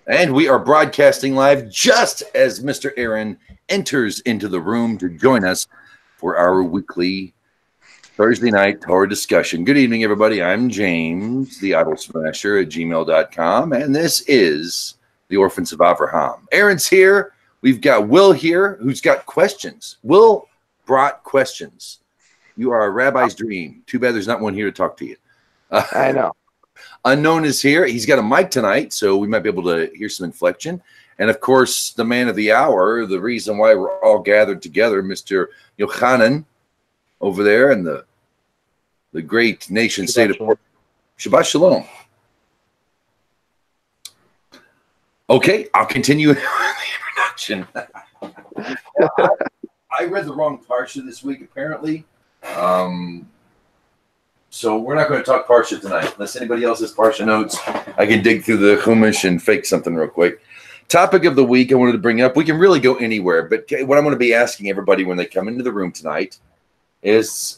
And we are broadcasting live just as Mr. Aaron enters into the room to join us for our weekly Thursday night Torah discussion. Good evening, everybody. I'm James, the Idol Smasher at gmail.com, and this is the Orphans of Avraham. Aaron's here. We've got Will here, who's got questions. Will brought questions. You are a rabbi's dream. Too bad there's not one here to talk to you. I know. Unknown is here. He's got a mic tonight, so we might be able to hear some inflection. And, of course, the man of the hour, the reason why we're all gathered together, Mr. Yochanan over there in the great nation state of Portugal. Shabbat Shalom. Okay, I'll continue with the introduction. I read the wrong parsha this week, apparently. So we're not going to talk parsha tonight. Unless anybody else has parsha notes, I can dig through the Chumash and fake something real quick. Topic of the week I wanted to bring up. We can really go anywhere, but what I'm going to be asking everybody when they come into the room tonight is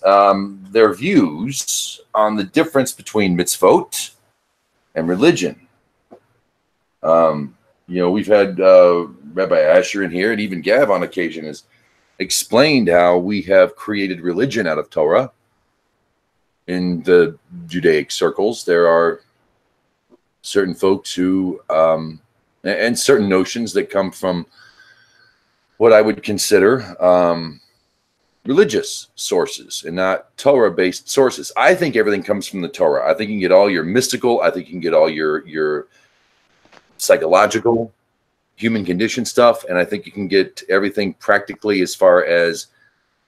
their views on the difference between mitzvot and religion. We've had Rabbi Asher in here, and even Gav on occasion has explained how we have created religion out of Torah. In the Judaic circles, there are certain folks who, and certain notions that come from what I would consider religious sources and not Torah-based sources. I think everything comes from the Torah. I think you can get all your mystical, I think you can get all your psychological, human condition stuff, and I think you can get everything practically as far as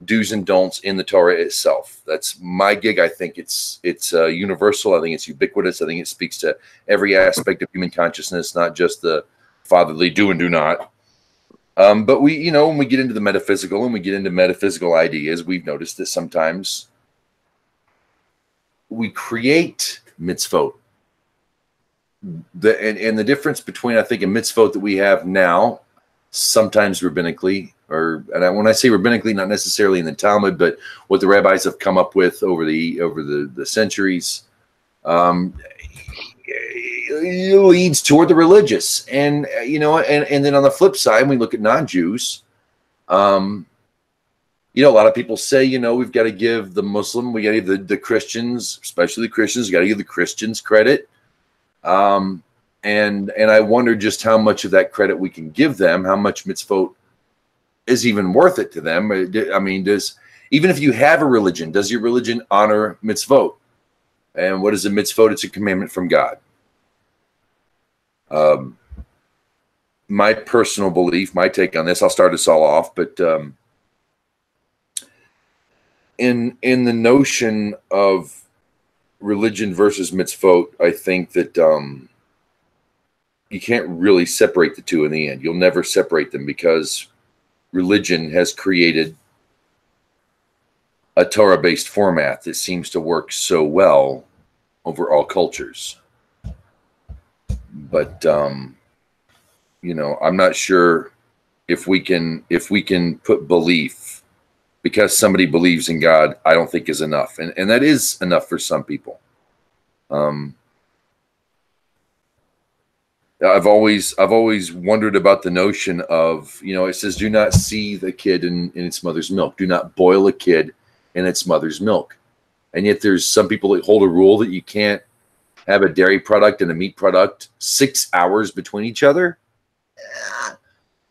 do's and don'ts in the Torah itself. That's my gig. I think it's universal. I think it's ubiquitous. I think it speaks to every aspect of human consciousness, not just the fatherly do and do not. But we, when we get into the metaphysical and we get into metaphysical ideas, we've noticed that sometimes we create mitzvot. And the difference between, I think, a mitzvot that we have now, sometimes rabbinically, when I say rabbinically, not necessarily in the Talmud, but what the rabbis have come up with over the centuries, leads toward the religious. And and then on the flip side, when we look at non-Jews, a lot of people say, we've got to give the Muslim, we got to give the Christians, especially the Christians, got to give the Christians credit. And I wonder just how much of that credit we can give them, how much mitzvot is even worth it to them. I mean, even if you have a religion, does your religion honor mitzvot? And what is a mitzvot? It's a commandment from God. My personal belief, my take on this, I'll start us all off, but in the notion of religion versus mitzvot, I think that you can't really separate the two in the end. You'll never separate them because religion has created a Torah-based format that seems to work so well over all cultures. But I'm not sure if we can put belief, because somebody believes in God, I don't think is enough, and that is enough for some people. I've always wondered about the notion of, it says, do not see the kid in its mother's milk. Do not boil a kid in its mother's milk. And yet there's some people that hold a rule that you can't have a dairy product and a meat product 6 hours between each other.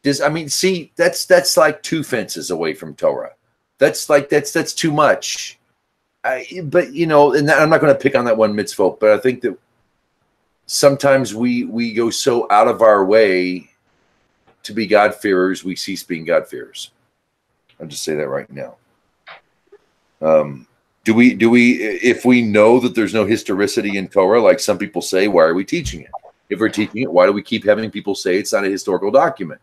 That's like 2 fences away from Torah. That's too much. And I'm not going to pick on that one mitzvot, but I think that sometimes we go so out of our way to be God-fearers, we cease being God-fearers. I'll just say that right now. Do we, if we know that there's no historicity in Torah, like some people say, why are we teaching it? If we're teaching it, why do we keep having people say it's not a historical document?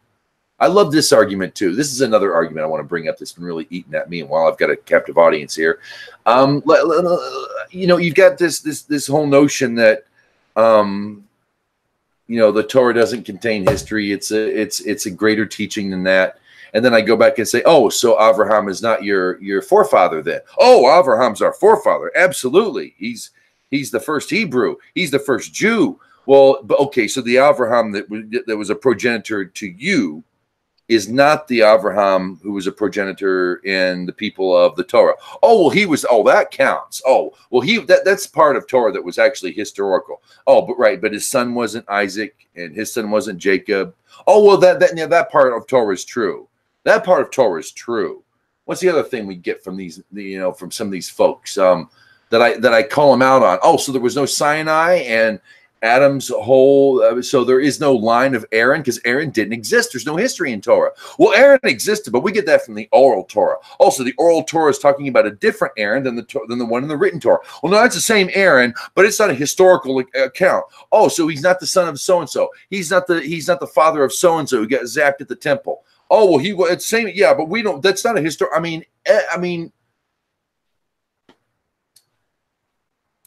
I love this argument too. This is another argument I want to bring up that's been really eating at me. And while I've got a captive audience here, you've got this whole notion that the Torah doesn't contain history. It's a greater teaching than that. And then I go back and say, oh, so Avraham is not your forefather then. Oh, Avraham's our forefather. Absolutely. He's the first Hebrew. He's the first Jew. Well, but okay, so the Avraham that was a progenitor to you is not the Avraham who was a progenitor in the people of the Torah. Oh, well, he was. Oh, that counts. Oh, well, that's part of Torah that was actually historical. Oh, but right, but his son wasn't Isaac, and his son wasn't Jacob. Oh, well, that part of Torah is true. That part of Torah is true. What's the other thing we get from these, from some of these folks that I call them out on? Oh, so there was no Sinai and Adam's whole, so there is no line of Aaron because Aaron didn't exist. There's no history in Torah. Well, Aaron existed, but we get that from the oral Torah. Also, the oral Torah is talking about a different Aaron than the one in the written Torah. Well, no, that's the same Aaron, but it's not a historical account. Oh, so he's not the son of so and so. He's not the father of so and so who got zapped at the temple. Oh, well, he was same. Yeah, but we don't. That's not a history. I mean,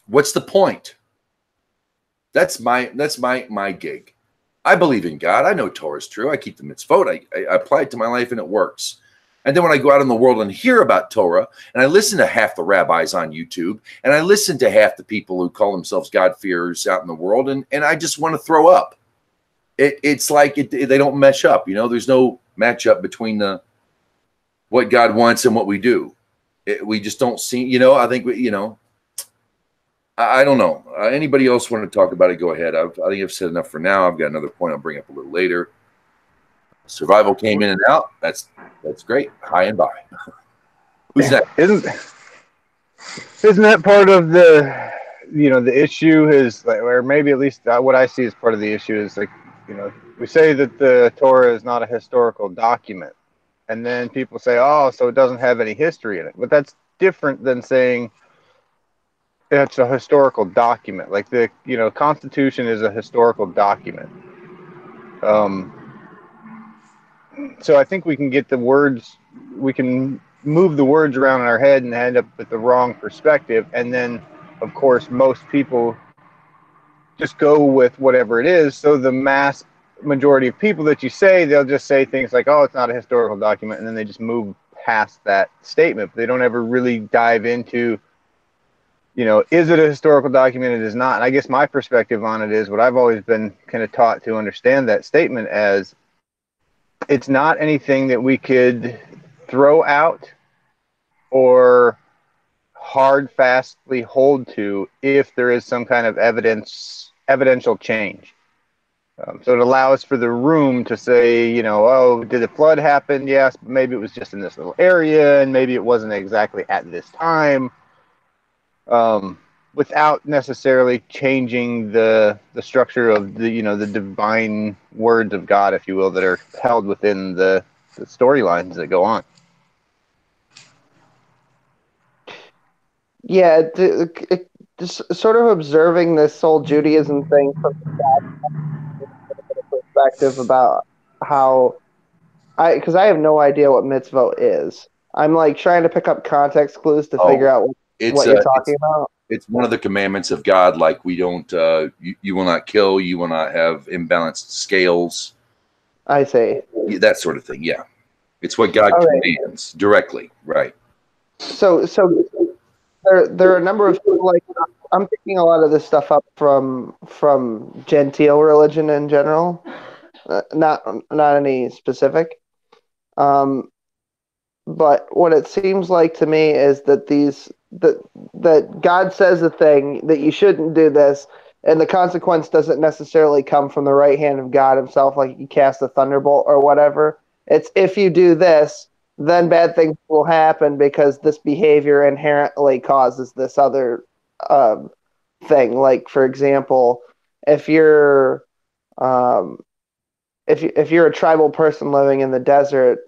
what's the point? That's my gig. I believe in God. I know Torah is true. I keep the Mitzvot. I apply it to my life and it works. And then when I go out in the world and hear about Torah, and I listen to half the rabbis on YouTube, and I listen to half the people who call themselves God-fearers out in the world, and I just want to throw up. It's like they don't mesh up. There's no matchup between what God wants and what we do. We just don't see. I think I don't know. Anybody else want to talk about it? Go ahead. I think I've said enough for now. I've got another point I'll bring up a little later. Survival came in and out. That's great. Hi and bye. Who's that? Isn't that part of the the issue is like, or maybe at least what I see as part of the issue is like, we say that the Torah is not a historical document, and then people say, oh, so it doesn't have any history in it. But that's different than saying it's a historical document. Like the Constitution is a historical document. So I think we can get the words, we can move the words around in our head and end up with the wrong perspective. And then, of course, most people just go with whatever it is. So the mass majority of people that you say, they'll just say things like, oh, it's not a historical document. And then they just move past that statement. But they don't ever really dive into, is it a historical document? It is not. And I guess my perspective on it is what I've always been kind of taught to understand that statement as it's not anything that we could throw out or hard, fastly hold to if there is some kind of evidential change. So it allows for the room to say, oh, did a flood happen? Yes, but maybe it was just in this little area, and maybe it wasn't exactly at this time. Without necessarily changing the structure of the the divine words of God, if you will, that are held within the storylines that go on. Yeah, just sort of observing this whole Judaism thing from the perspective about how because I have no idea what mitzvot is. I'm like trying to pick up context clues to figure out what you're talking about. It's one of the commandments of God, like we don't, you will not kill, you will not have imbalanced scales. I see. That sort of thing, yeah. It's what God commands directly, right. So there are a number of people, like, I'm picking a lot of this stuff up from gentile religion in general, not any specific. But what it seems like to me is that that God says a thing that you shouldn't do this, and the consequence doesn't necessarily come from the right hand of God himself, like you cast a thunderbolt or whatever. It's if you do this, then bad things will happen because this behavior inherently causes this other thing. Like, for example, if you're if you're a tribal person living in the desert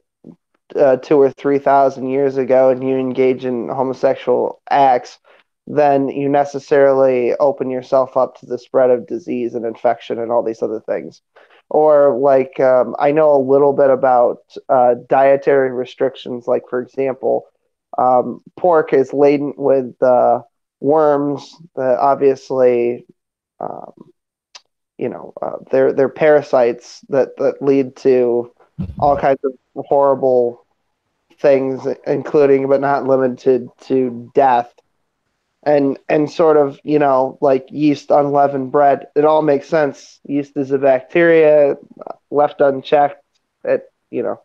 2,000 or 3,000 years ago and you engage in homosexual acts, then you necessarily open yourself up to the spread of disease and infection and all these other things. Or like I know a little bit about dietary restrictions. Like, for example, pork is laden with worms that obviously they're parasites that lead to all kinds of horrible things, including but not limited to death. and sort of, you know, like yeast, unleavened bread. It all makes sense. Yeast is a bacteria, left unchecked. It, you know,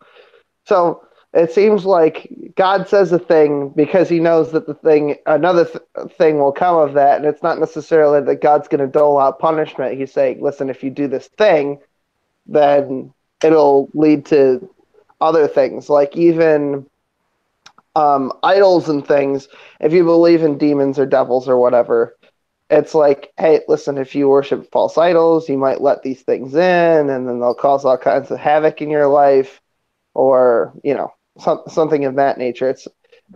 so it seems like God says a thing because he knows that another thing will come of that, and it's not necessarily that God's going to dole out punishment. He's saying, listen, if you do this thing, then it'll lead to other things, like even idols and things. If you believe in demons or devils or whatever, it's like, hey, listen, if you worship false idols, you might let these things in, and then they'll cause all kinds of havoc in your life, or, you know, something of that nature.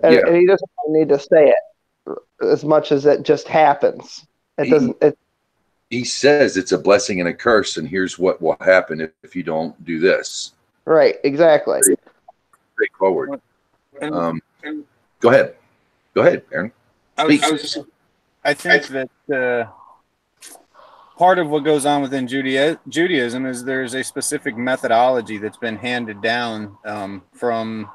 And he doesn't need to say it as much as it just happens. He says it's a blessing and a curse, and here's what will happen if you don't do this. Right, exactly. Straightforward. Go ahead, Aaron. I think that part of what goes on within Judaism is there's a specific methodology that's been handed down from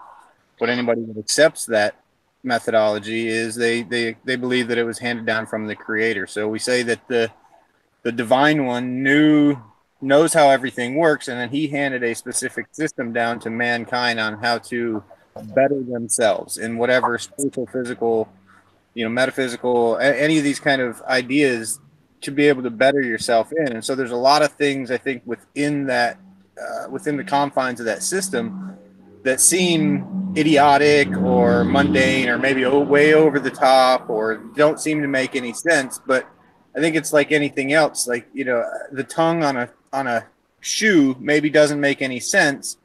what anybody that accepts that methodology is. They believe that it was handed down from the Creator. So we say that the Divine One knows how everything works, and then he handed a specific system down to mankind on how to better themselves in whatever spiritual, physical, you know, metaphysical, any of these kind of ideas to be able to better yourself in. And so there's a lot of things, I think, within that, within the confines of that system that seem idiotic or mundane or maybe way over the top or don't seem to make any sense. But I think it's like anything else. Like, you know, the tongue on a shoe maybe doesn't make any sense.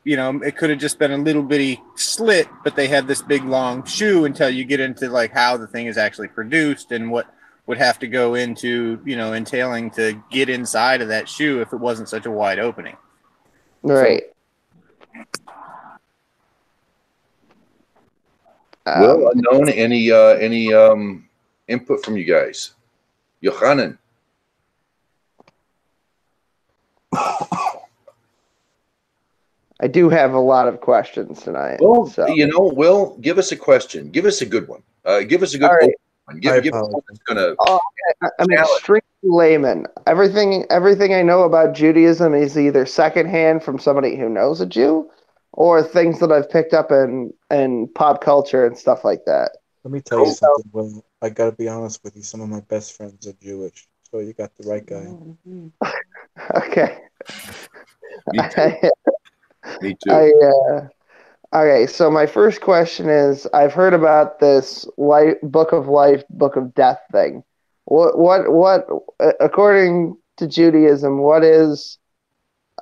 You know, it could have just been a little bitty slit, but they had this big long shoe until you get into like how the thing is actually produced and what would have to go into, you know, entailing to get inside of that shoe if it wasn't such a wide opening. Right. Well, unknown, any input from you guys? Yochanan. I do have a lot of questions tonight. Well, so. you know, Will, give us a question. Give us a good one. Give us a good one. Give us one that's gonna. I'm extremely layman. Everything I know about Judaism is either secondhand from somebody who knows a Jew, or things that I've picked up in pop culture and stuff like that. Let me tell you something, Will. I gotta be honest with you. Some of my best friends are Jewish, so you got the right guy. Okay. Me too. Me too. Okay, so my first question is: I've heard about this book of life, book of death thing. What? According to Judaism, what is?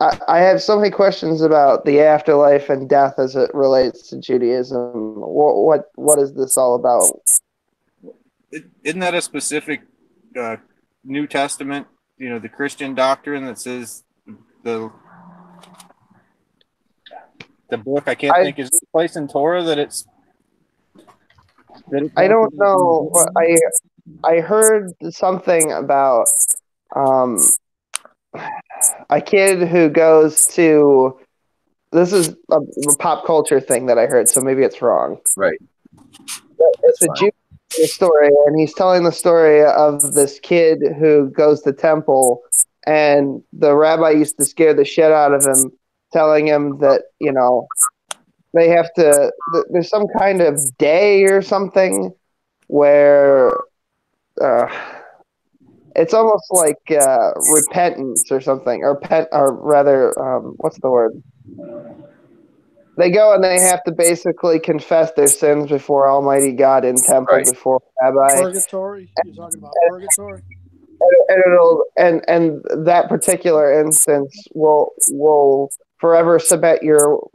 I have so many questions about the afterlife and death as it relates to Judaism. What is this all about? Isn't that a specific New Testament? You know, the Christian doctrine that says the book, I can't think, is this place in Torah that it's I don't know. I heard something about a kid who goes to, this is a pop culture thing that I heard, so maybe it's wrong. Right. It's a Jewish story, and he's telling the story of this kid who goes to temple, and the rabbi used to scare the shit out of him, telling him that, you know, they have to, there's some kind of day or something where it's almost like repentance or something, or rather, what's the word? They go and they have to basically confess their sins before Almighty God in temple, right, before Rabbi. Purgatory? You're talking about purgatory? And that particular instance will forever cement your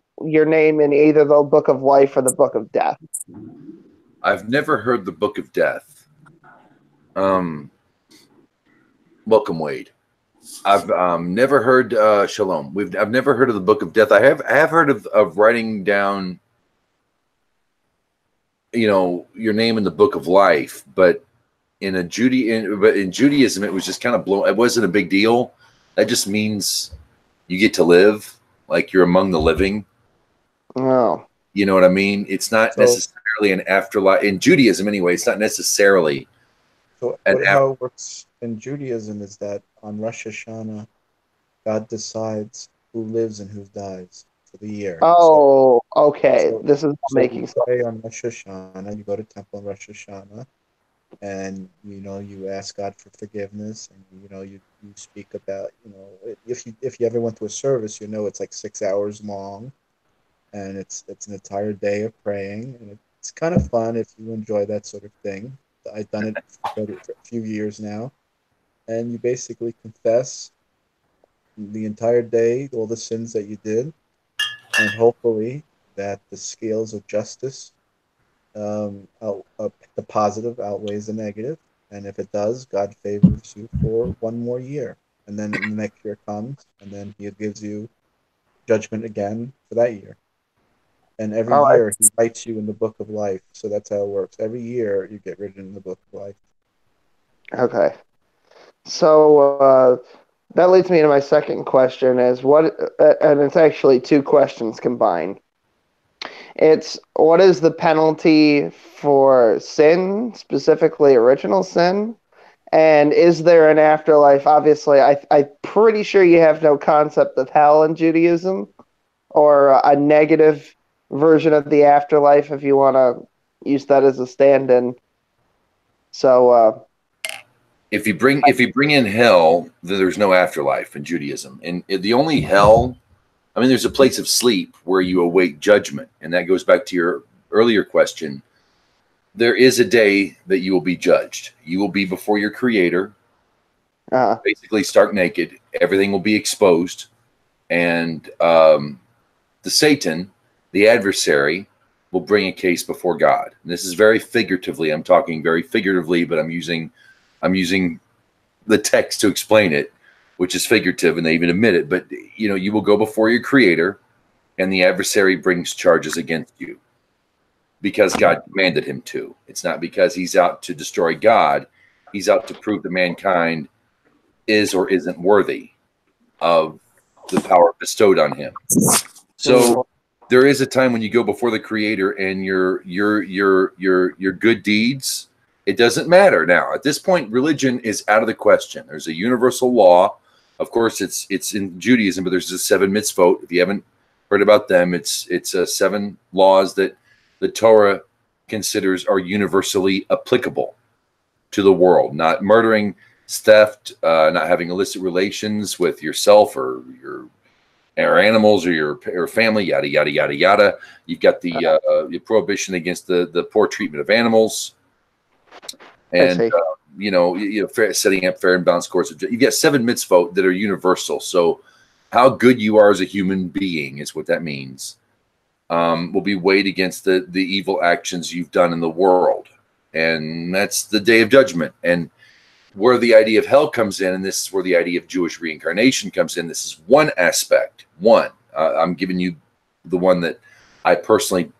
name in either the book of life or the book of death. I've never heard the book of death. Welcome, Wade. I've never heard Shalom. I've never heard of the book of death. I have heard of writing down, you know, your name in the book of life, but in Judaism it was just kind of blown. It wasn't a big deal. That just means you get to live, like you're among the living. Oh. You know what I mean? It's not necessarily necessarily an afterlife. In Judaism, anyway, it's not necessarily So how it works in Judaism is that on Rosh Hashanah, God decides who lives and who dies for the year. Oh, okay. So, This is making you sense. pray on Rosh Hashanah, you go to temple on Rosh Hashanah, and you ask God for forgiveness, and you speak about if you ever went to a service, it's like 6 hours long, and it's an entire day of praying, and it's kind of fun if you enjoy that sort of thing. I've done it for a few years now, and you basically confess the entire day all the sins that you did, and hopefully that the scales of justice, the positive outweighs the negative, and if it does, God favors you for one more year, and then the next year comes, and then He gives you judgment again for that year. And every Oh, year He writes you in the book of life. So that's how it works. Every year you get written in the book of life. okay. So that leads me to my second question: is and it's actually two questions combined. It's what is the penalty for sin, specifically original sin? And is there an afterlife? Obviously, I'm pretty sure you have no concept of hell in Judaism, or a negative version of the afterlife, if you want to use that as a stand-in. So, if you bring in hell, then there's no afterlife in Judaism, and the only hell, I mean, there's a place of sleep where you await judgment, and that goes back to your earlier question. There is a day that you will be judged. You will be before your Creator, basically stark naked. Everything will be exposed, and the Satan, the adversary, will bring a case before God. And this is very figuratively. I'm talking very figuratively, but I'm using the text to explain it, which is figurative, and they even admit it. But you will go before your Creator, and the adversary brings charges against you because God commanded him to. It's not because he's out to destroy God. He's out to prove that mankind is or isn't worthy of the power bestowed on him. So there is a time when you go before the Creator, and your good deeds, it doesn't matter now. At this point, religion is out of the question. There's a universal law. Of course, it's in Judaism, but there's the 7 mitzvot. If you haven't heard about them, it's 7 laws that the Torah considers are universally applicable to the world. Not murdering, theft, not having illicit relations with yourself or your animals or your family, yada yada yada yada. You've got the prohibition against the poor treatment of animals, and setting up fair and balanced course. You get 7 mitzvot that are universal. So how good you are as a human being is what that means. Will be weighed against the evil actions you've done in the world, and that's the day of judgment. And where the idea of hell comes in, and this is where the idea of Jewish reincarnation comes in. This is one aspect. I'm giving you the one that I personally,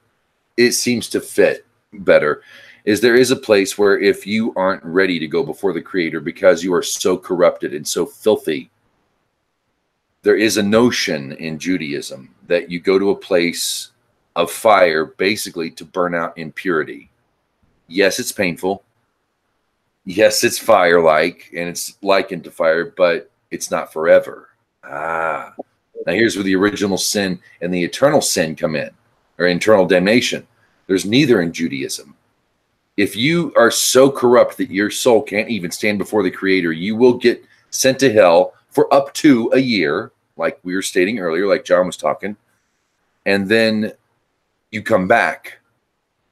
it seems to fit better. Is there is a place where if you aren't ready to go before the Creator because you are so corrupted and so filthy, there is a notion in Judaism that you go to a place of fire basically to burn out impurity. Yes, it's painful. Yes, it's fire-like, and it's likened to fire, but it's not forever. Now here's where the original sin and the eternal sin come in, or eternal damnation. There's neither in Judaism. If you are so corrupt that your soul can't even stand before the Creator, you will get sent to hell for up to a year, like we were stating earlier, like John was talking, and then you come back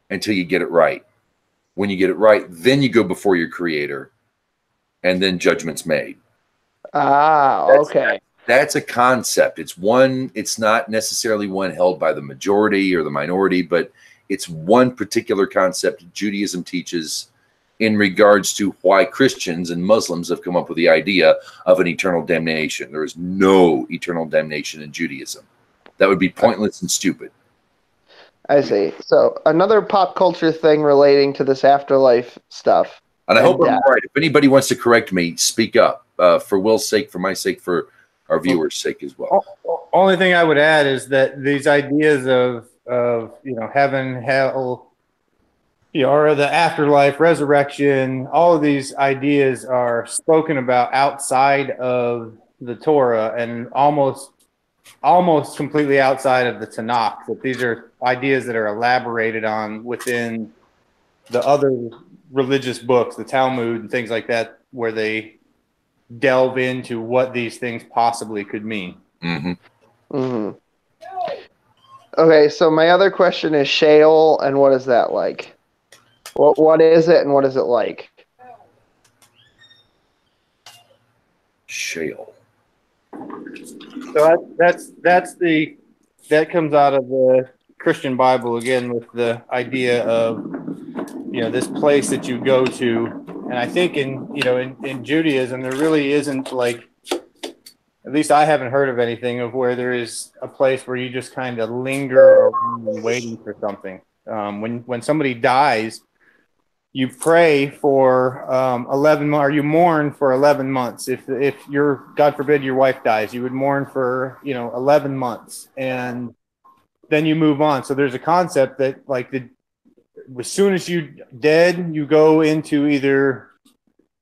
until you get it right. When you get it right, then you go before your Creator, and then judgment's made. Okay. That's a concept. It's not necessarily one held by the majority or the minority, but it's one particular concept Judaism teaches in regards to why Christians and Muslims have come up with the idea of an eternal damnation. There is no eternal damnation in Judaism. That would be pointless and stupid. I see. So another pop culture thing relating to this afterlife stuff. And I hope I'm right. If anybody wants to correct me, speak up, for Will's sake, for my sake, for our viewers' sake as well. Only thing I would add is that these ideas of heaven, hell, or the afterlife, resurrection, all of these ideas are spoken about outside of the Torah and almost completely outside of the Tanakh. That these are ideas that are elaborated on within the other religious books, the Talmud and things like that, where they delve into what these things possibly could mean. Mm-hmm. Mm-hmm. Okay, so my other question is Sheol, and what is that like? What is it, and what is it like? Sheol. So that comes out of the Christian Bible again, with the idea of this place that you go to. And I think in Judaism there really isn't, like, at least I haven't heard of anything of where there is a place where you just kind of linger around waiting for something. When somebody dies, you pray for 11 months, or you mourn for 11 months. If you're, God forbid, your wife dies, you would mourn for 11 months, and then you move on. So there's a concept that, like, as soon as you dead, you go into either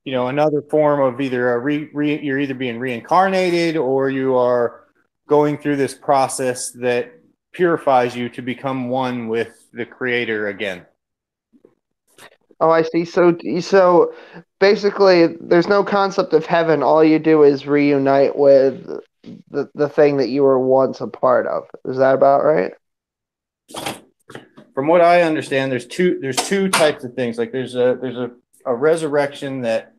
another form of either you're either being reincarnated, or you are going through this process that purifies you to become one with the Creator again. Oh, I see. So basically, there's no concept of heaven. All you do is reunite with the thing that you were once a part of. Is that about right? From what I understand, there's two types of things. Like there's a resurrection, that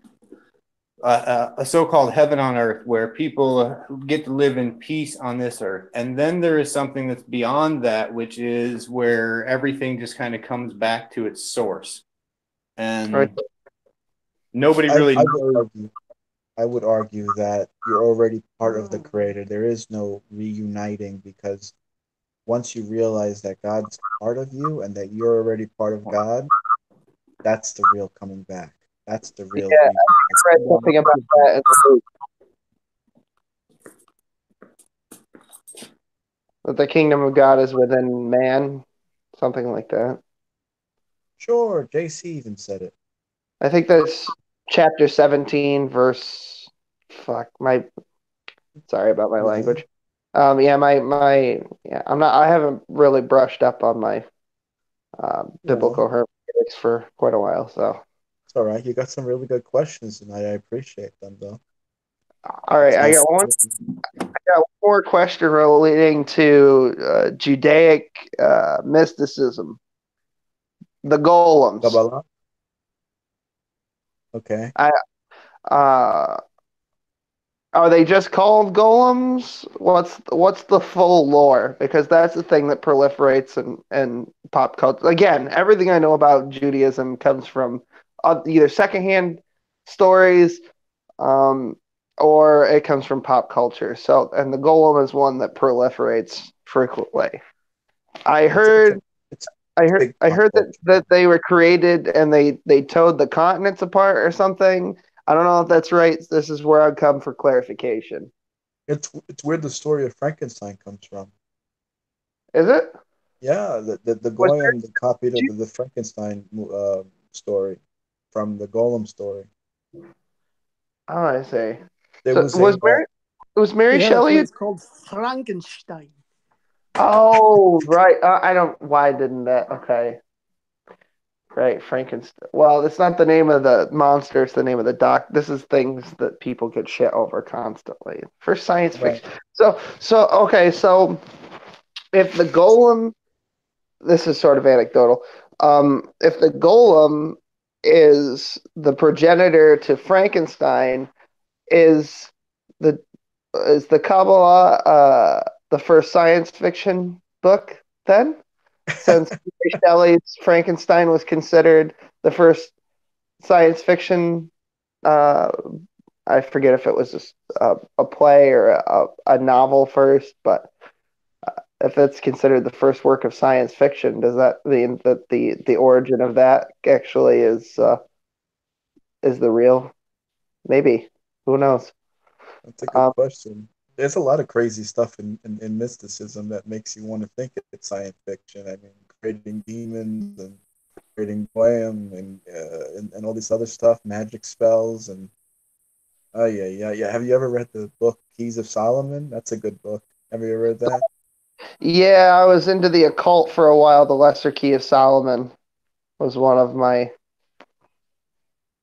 a so-called heaven on earth, where people get to live in peace on this earth. And then there is something that's beyond that, which is where everything just kind of comes back to its source. And Right. nobody really knows. I would argue that you're already part of the Creator. There is no reuniting, because once you realize that God's part of you and that you're already part of God, that's the real coming back. That's the real Yeah, reuniting. I read something about that in the book. That the kingdom of God is within man, something like that. Sure, JC even said it. I think that's chapter 17, verse. Fuck Sorry about my language. Yeah, I'm not. I haven't really brushed up on my biblical hermeneutics for quite a while. So It's all right. You got some really good questions tonight. I appreciate them, though. all right, It's I nice. got one more question relating to Judaic mysticism. The golems. Kabbalah? Okay. Uh, are they just called golems? What's the full lore? Because that's the thing that proliferates in pop culture. Again, everything I know about Judaism comes from either secondhand stories, or it comes from pop culture. So, and the golem is one that proliferates frequently. I heard It's big I pop heard culture. that they were created and they towed the continents apart or something. I don't know if that's right. This is where I'd come for clarification. It's where the story of Frankenstein comes from. Is it? Yeah, the Was Goyim copied the Frankenstein story from the Golem story. Oh, I see. There So was a was Mary Yeah, that's why Shelley? it's called Frankenstein. Oh, right. I don't. Why didn't that? Okay. Right, Frankenstein. Well, it's not the name of the monster, it's the name of the doc. This is things that people get shit over constantly. For science right. fiction. Okay, so if the golem, this is sort of anecdotal. If the golem is the progenitor to Frankenstein, is the the Kabbalah the first science fiction book then? Since Mary Shelley's Frankenstein was considered the first science fiction. I forget if it was a play or a novel first, but if it's considered the first work of science fiction, does that mean that the origin of that actually is the real? Maybe. Who knows? That's a good question. There's a lot of crazy stuff in mysticism that makes you want to think it's science fiction. I mean, creating demons and creating poem and all this other stuff, magic spells and oh yeah. Have you ever read the book Keys of Solomon? That's a good book. Have you ever read that? Yeah, I was into the occult for a while. The Lesser Key of Solomon was one of my.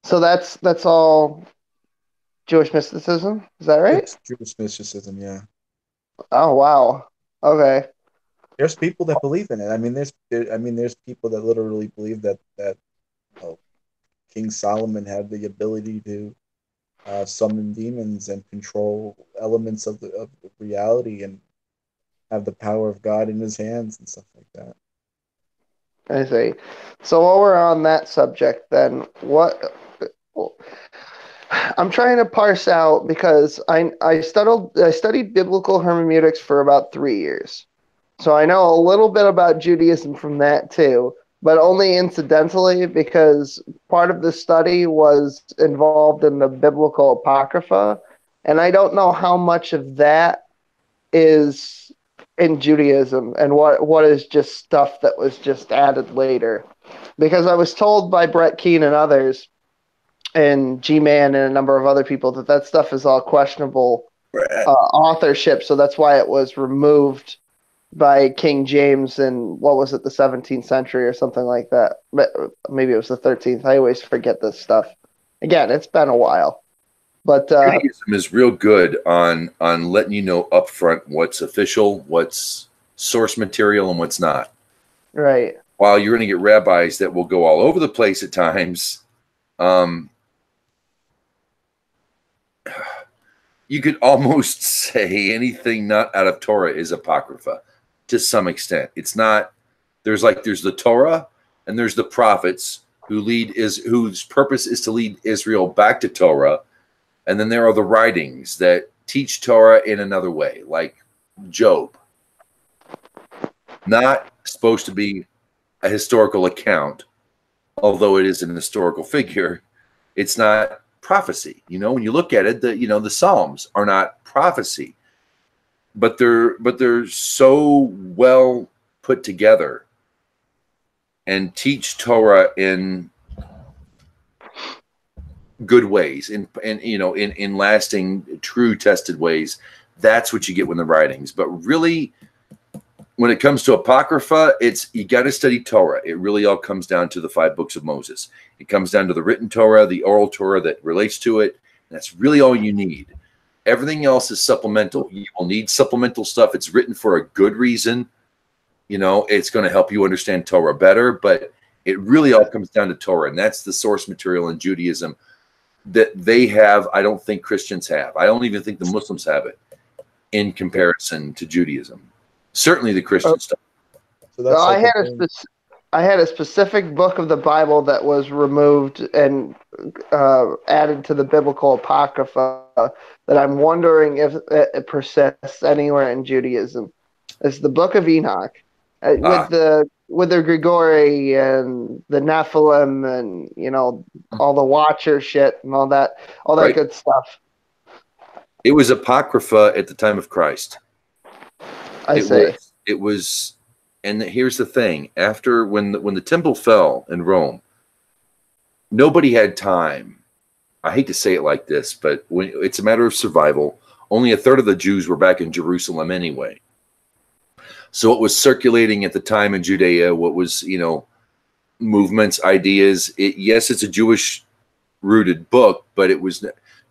So that's all Jewish mysticism. Is that right? It's Jewish mysticism, yeah. Oh wow. Okay. There's people that believe in it. I mean, there's people that literally believe that King Solomon had the ability to summon demons and control elements of reality and have the power of God in his hands and stuff like that. I see. So while we're on that subject, then what? I'm trying to parse out because I studied biblical hermeneutics for about 3 years. So I know a little bit about Judaism from that too, but only incidentally because part of the study was involved in the biblical apocrypha, and I don't know how much of that is in Judaism and what is just stuff that was just added later. Because I was told by Brett Keane and others, and G-Man and a number of other people that stuff is all questionable authorship, so that's why it was removed by King James in, what was it, the 17th century or something like that. Maybe it was the 13th. I always forget this stuff. Again, it's been a while. But Judaism is real good on letting you know upfront what's official, what's source material, and what's not. Right. While you're going to get rabbis that will go all over the place at times, you could almost say anything not out of Torah is apocrypha to some extent. It's not. There's the Torah and there's the prophets whose purpose is to lead Israel back to Torah. And then there are the writings that teach Torah in another way, like Job. Not supposed to be a historical account, although it is an historical figure. It's not prophecy. When you look at it, the Psalms are not prophecy, but they're so well put together and teach Torah in good ways, in lasting, true, tested ways. That's what you get with the writings. But really, when it comes to apocrypha, you got to study Torah. It really all comes down to the 5 books of Moses. It comes down to the written Torah, the oral Torah that relates to it. And that's really all you need. Everything else is supplemental. You will need supplemental stuff. It's written for a good reason. It's going to help you understand Torah better, but it really all comes down to Torah. And that's the source material in Judaism that they have. I don't think Christians have. I don't even think the Muslims have it in comparison to Judaism. Certainly the Christian stuff. So that's I had a specific book of the Bible that was removed and added to the biblical apocrypha that I'm wondering if it persists anywhere in Judaism. It's the Book of Enoch, with the Grigori and the Nephilim and all the Watcher shit and all that Right. Good stuff. It was apocrypha at the time of Christ. It was, and here's the thing: after when the temple fell in Rome, nobody had time. I hate to say it like this, but it's a matter of survival. Only a third of the Jews were back in Jerusalem anyway. So what was circulating at the time in Judea, what was movements, ideas. Yes, it's a Jewish rooted book, but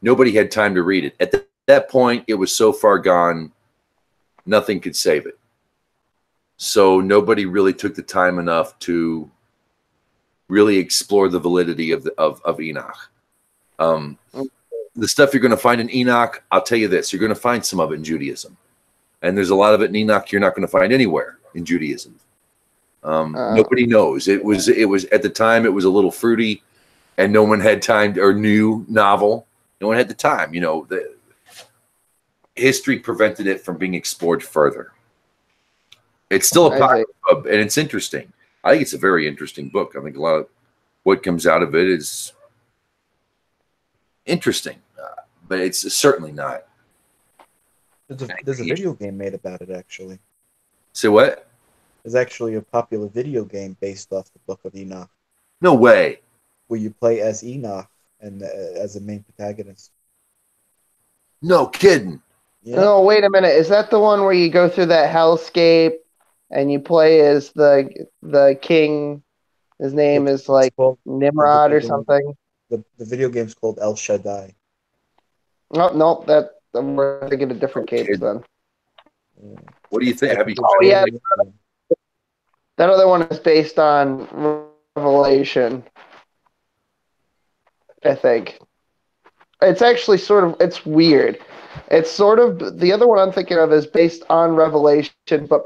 nobody had time to read it at that point. It was so far gone. Nothing could save it. So nobody really took the time enough to really explore the validity of Enoch. The stuff you're going to find in Enoch, I'll tell you this: you're going to find some of it in Judaism, and there's a lot of it in Enoch you're not going to find anywhere in Judaism. Nobody knows. It was at the time it was a little fruity, and no one had time or knew novel. No one had the time. The history prevented it from being explored further. It's still apocrypha, and it's interesting. I think it's a very interesting book. I think a lot of what comes out of it is interesting, but it's certainly not. There's a video game made about it, actually. So what? There's actually a popular video game based off the Book of Enoch. No way. where you play as Enoch and as the main protagonist. No kidding. Yeah. No, wait a minute. Is that the one where you go through that hellscape and you play as the king? His name is like Nimrod or something. The video game's called El Shaddai. Oh no, we're thinking of different capes then. Yeah. What do you think? Have you? Oh yeah, that other one is based on Revelation, I think. It's actually it's weird. It's sort of, the other one I'm thinking of is based on Revelation, but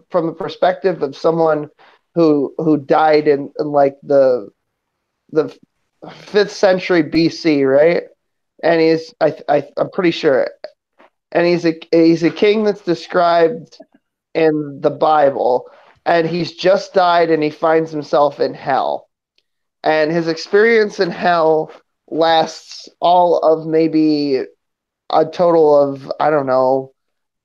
from the perspective of someone who died in like the 5th century BC, right? And I'm pretty sure, and he's a king that's described in the Bible, and he's just died and he finds himself in hell. And his experience in hell lasts all of maybe a total of, I don't know,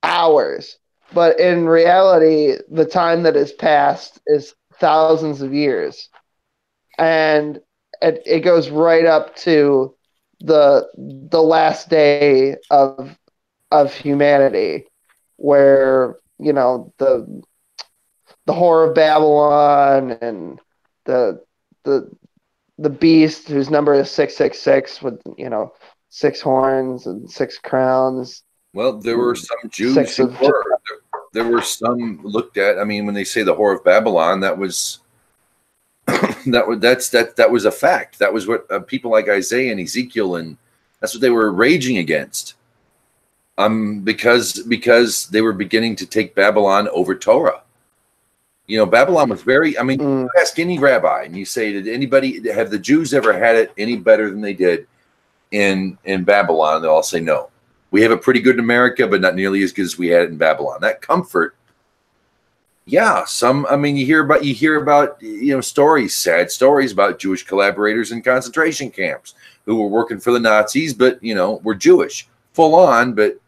hours. But in reality, the time that has passed is thousands of years. And it goes right up to the last day of humanity, where, you know, the Whore of Babylon and the beast whose number is 666 with, you know, 6 horns and 6 crowns. Well, there were some Jews who were. There were some looked at. I mean, when they say the Whore of Babylon, that was that was a fact. That was what people like Isaiah and Ezekiel, and that's what they were raging against. Because they were beginning to take Babylon over Torah. You know, Babylon was very. I mean, you ask any rabbi, and you say, "Did anybody have the Jews ever had it any better than they did in Babylon?" They'll all say no. We have it pretty good in America, but not nearly as good as we had it in Babylon. That comfort, yeah. I mean, you hear about you know, stories, sad stories about Jewish collaborators in concentration camps who were working for the Nazis, but you know, were Jewish, full on. But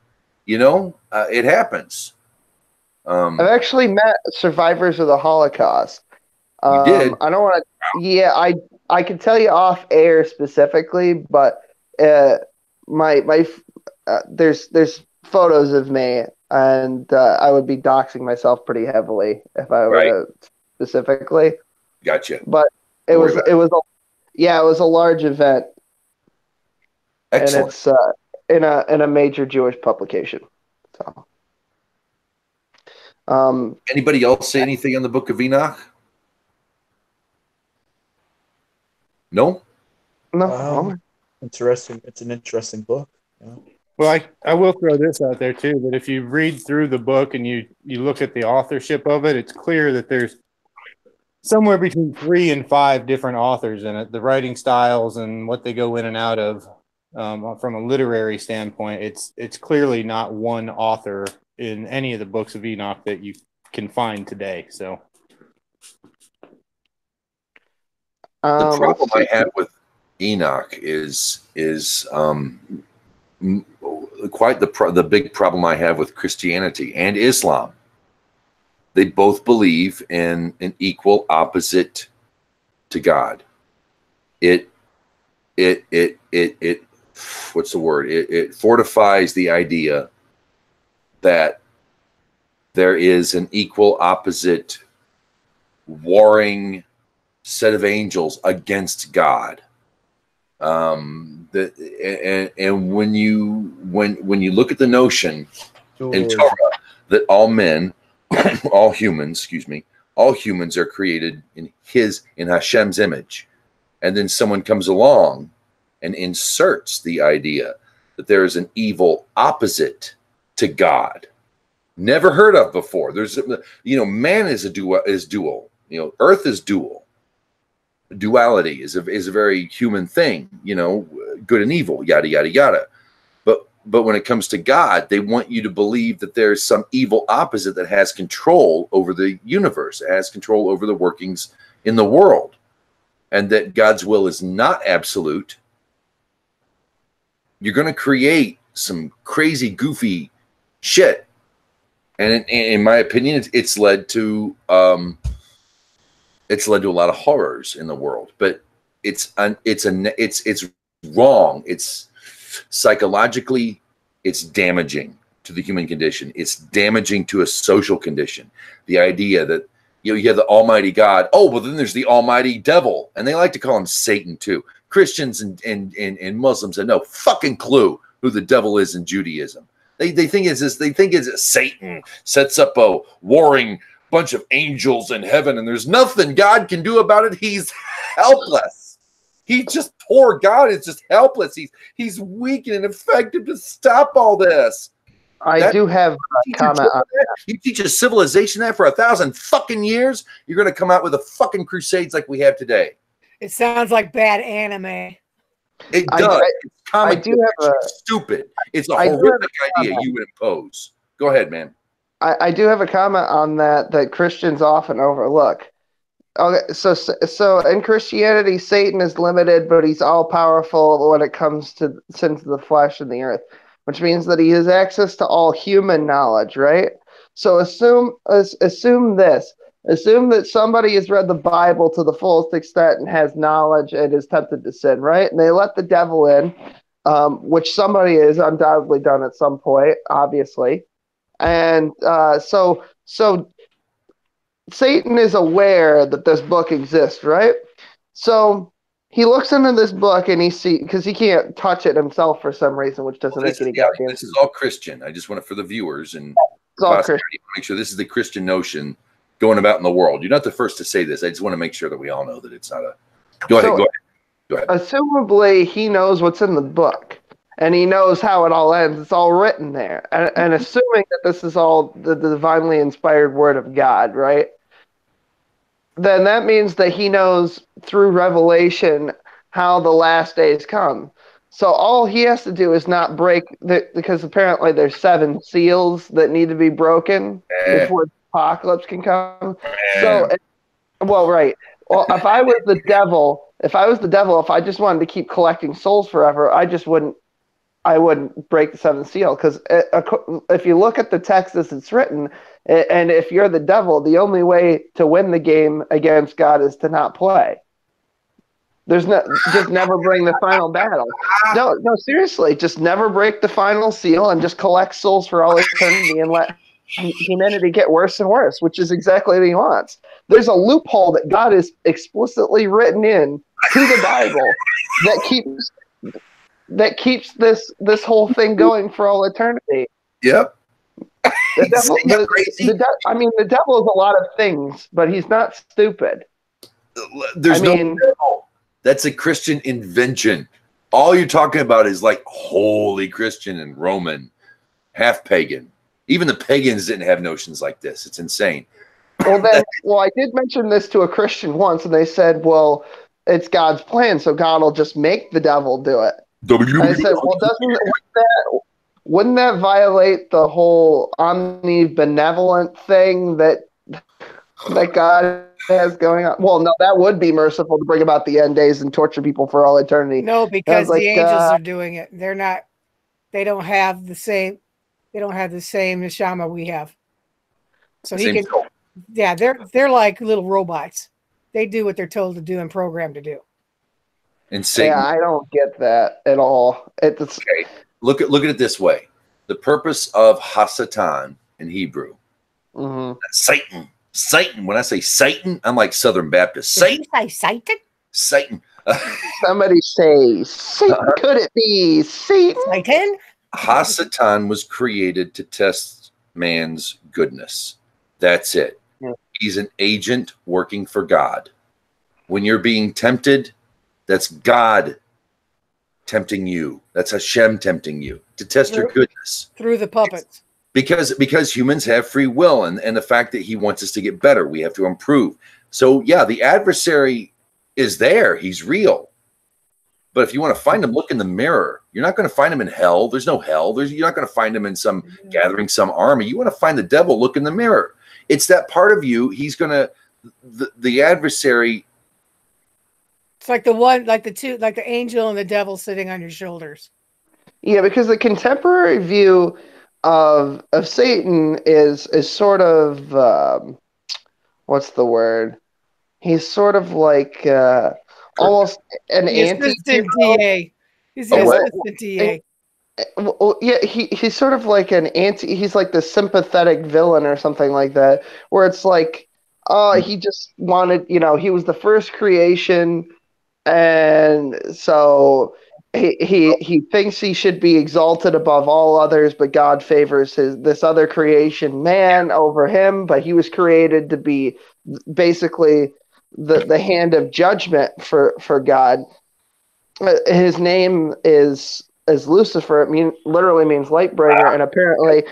you know, it happens. I've actually met survivors of the Holocaust. You did? I don't want to. Yeah, I can tell you off air specifically, but there's photos of me, and I would be doxing myself pretty heavily if I were to specifically. Gotcha. But it was a large event. Excellent. And it's in a major Jewish publication. So. Anybody else say anything on the Book of Enoch? No. No. Interesting. It's an interesting book. Yeah. Well, I will throw this out there too, that if you read through the book and you look at the authorship of it, it's clear that there's somewhere between 3 and 5 different authors in it. The writing styles and what they go in and out of, from a literary standpoint, it's clearly not one author in any of the books of Enoch that you can find today. So the problem I have with Enoch is quite the big problem I have with Christianity and Islam. They both believe in an equal opposite to God. It what's the word? It fortifies the idea that there is an equal opposite warring set of angels against God. And when you look at the notion in Torah that all humans are created in Hashem's image, and then someone comes along and inserts the idea that there is an evil opposite to God, never heard of before. There's, you know, man is dual. You know, Earth is dual. Duality is a very human thing. You know, good and evil, yada yada yada. But when it comes to God, they want you to believe that there's some evil opposite that has control over the universe, it has control over the workings in the world, and that God's will is not absolute. You're going to create some crazy, goofy shit. And in my opinion, it's led to It's led to a lot of horrors in the world, but it's wrong. It's psychologically, it's damaging to the human condition. It's damaging to a social condition. The idea that you have the Almighty God. Oh, well, then there's the Almighty Devil, and they like to call him Satan too. Christians and Muslims have no fucking clue who the devil is in Judaism. They think it's this. They think it's Satan sets up a warring bunch of angels in heaven, and there's nothing God can do about it. He's helpless. He just poor God is just helpless. He's weak and ineffective to stop all this. I do have a comment on that. You teach a civilization that for 1,000 fucking years, you're going to come out with a fucking crusades like we have today. It sounds like bad anime. It does. It's comic. I do have a stupid. It's a horrific idea you would impose. Go ahead, man. I do have a comment on that Christians often overlook. Okay, so in Christianity, Satan is limited, but he's all powerful when it comes to sins of the flesh and the earth, which means that he has access to all human knowledge, right? So assume this. Assume that somebody has read the Bible to the fullest extent and has knowledge and is tempted to sin, right? And they let the devil in, which somebody has undoubtedly done at some point, obviously. And so Satan is aware that this book exists, right? So he looks into this book and he sees, because he can't touch it himself for some reason, which doesn't make any goddamn sense. This is all Christian. I just want it for the viewers and make sure this is the Christian notion going about in the world. You're not the first to say this. I just want to make sure that we all know that it's not a. Go ahead. Assumably, he knows what's in the book, and he knows how it all ends. It's all written there, and assuming that this is all the divinely inspired word of God, right? Then that means that he knows through revelation how the last days come. So all he has to do is not break because apparently there's 7 seals that need to be broken before the apocalypse can come. So, right. Well, if I was the devil, if I just wanted to keep collecting souls forever, I wouldn't break the 7th seal, because if you look at the text as it's written, and if you're the devil, the only way to win the game against God is to not play. Just never bring the final battle. No, seriously, just never break the final seal and just collect souls for all eternity and let humanity get worse and worse, which is exactly what he wants. There's a loophole that God has explicitly written in to the Bible that keeps this whole thing going for all eternity. Yep. The devil is a lot of things, but he's not stupid. There's no devil. That's a Christian invention. All you're talking about is like holy Christian and Roman, half pagan. Even the pagans didn't have notions like this. It's insane. Well, I did mention this to a Christian once, and they said, well, it's God's plan, so God will just make the devil do it. I said, well, wouldn't that violate the whole omnibenevolent thing that God has going on? Well, no, that would be merciful to bring about the end days and torture people for all eternity. No, because the angels are doing it. They're not. They don't have the same. They don't have the same neshama we have. So he can. Yeah, they're like little robots. They do what they're told to do and programmed to do. And Satan, I don't get that at all. Okay. Look at it this way: the purpose of Hasatan in Hebrew, Satan. Satan. When I say Satan, I'm like Southern Baptist. Satan. Did you say Satan? Satan. Somebody say Satan. Could it be Satan? Satan. Hasatan was created to test man's goodness. That's it. Yeah. He's an agent working for God. When you're being tempted, that's God tempting you. That's Hashem tempting you to test your goodness. Through the puppets. Because humans have free will, and the fact that he wants us to get better, we have to improve. So yeah, the adversary is there. He's real. But if you want to find him, look in the mirror. You're not going to find him in hell. There's no hell. You're not going to find him in some gathering some army. You want to find the devil, look in the mirror. It's that part of you. He's going to, the adversary. It's like the angel and the devil sitting on your shoulders. Yeah, because the contemporary view of Satan is sort of what's the word? He's sort of like almost an The assistant DA. He's the assistant DA. Well, yeah, he's sort of like an anti. He's like the sympathetic villain or something like that, where it's like, he just wanted, he was the first creation, and so he thinks he should be exalted above all others, but God favors this other creation, man, over him. But he was created to be basically the hand of judgment for God. His name is Lucifer. It literally means light bringer, and apparently,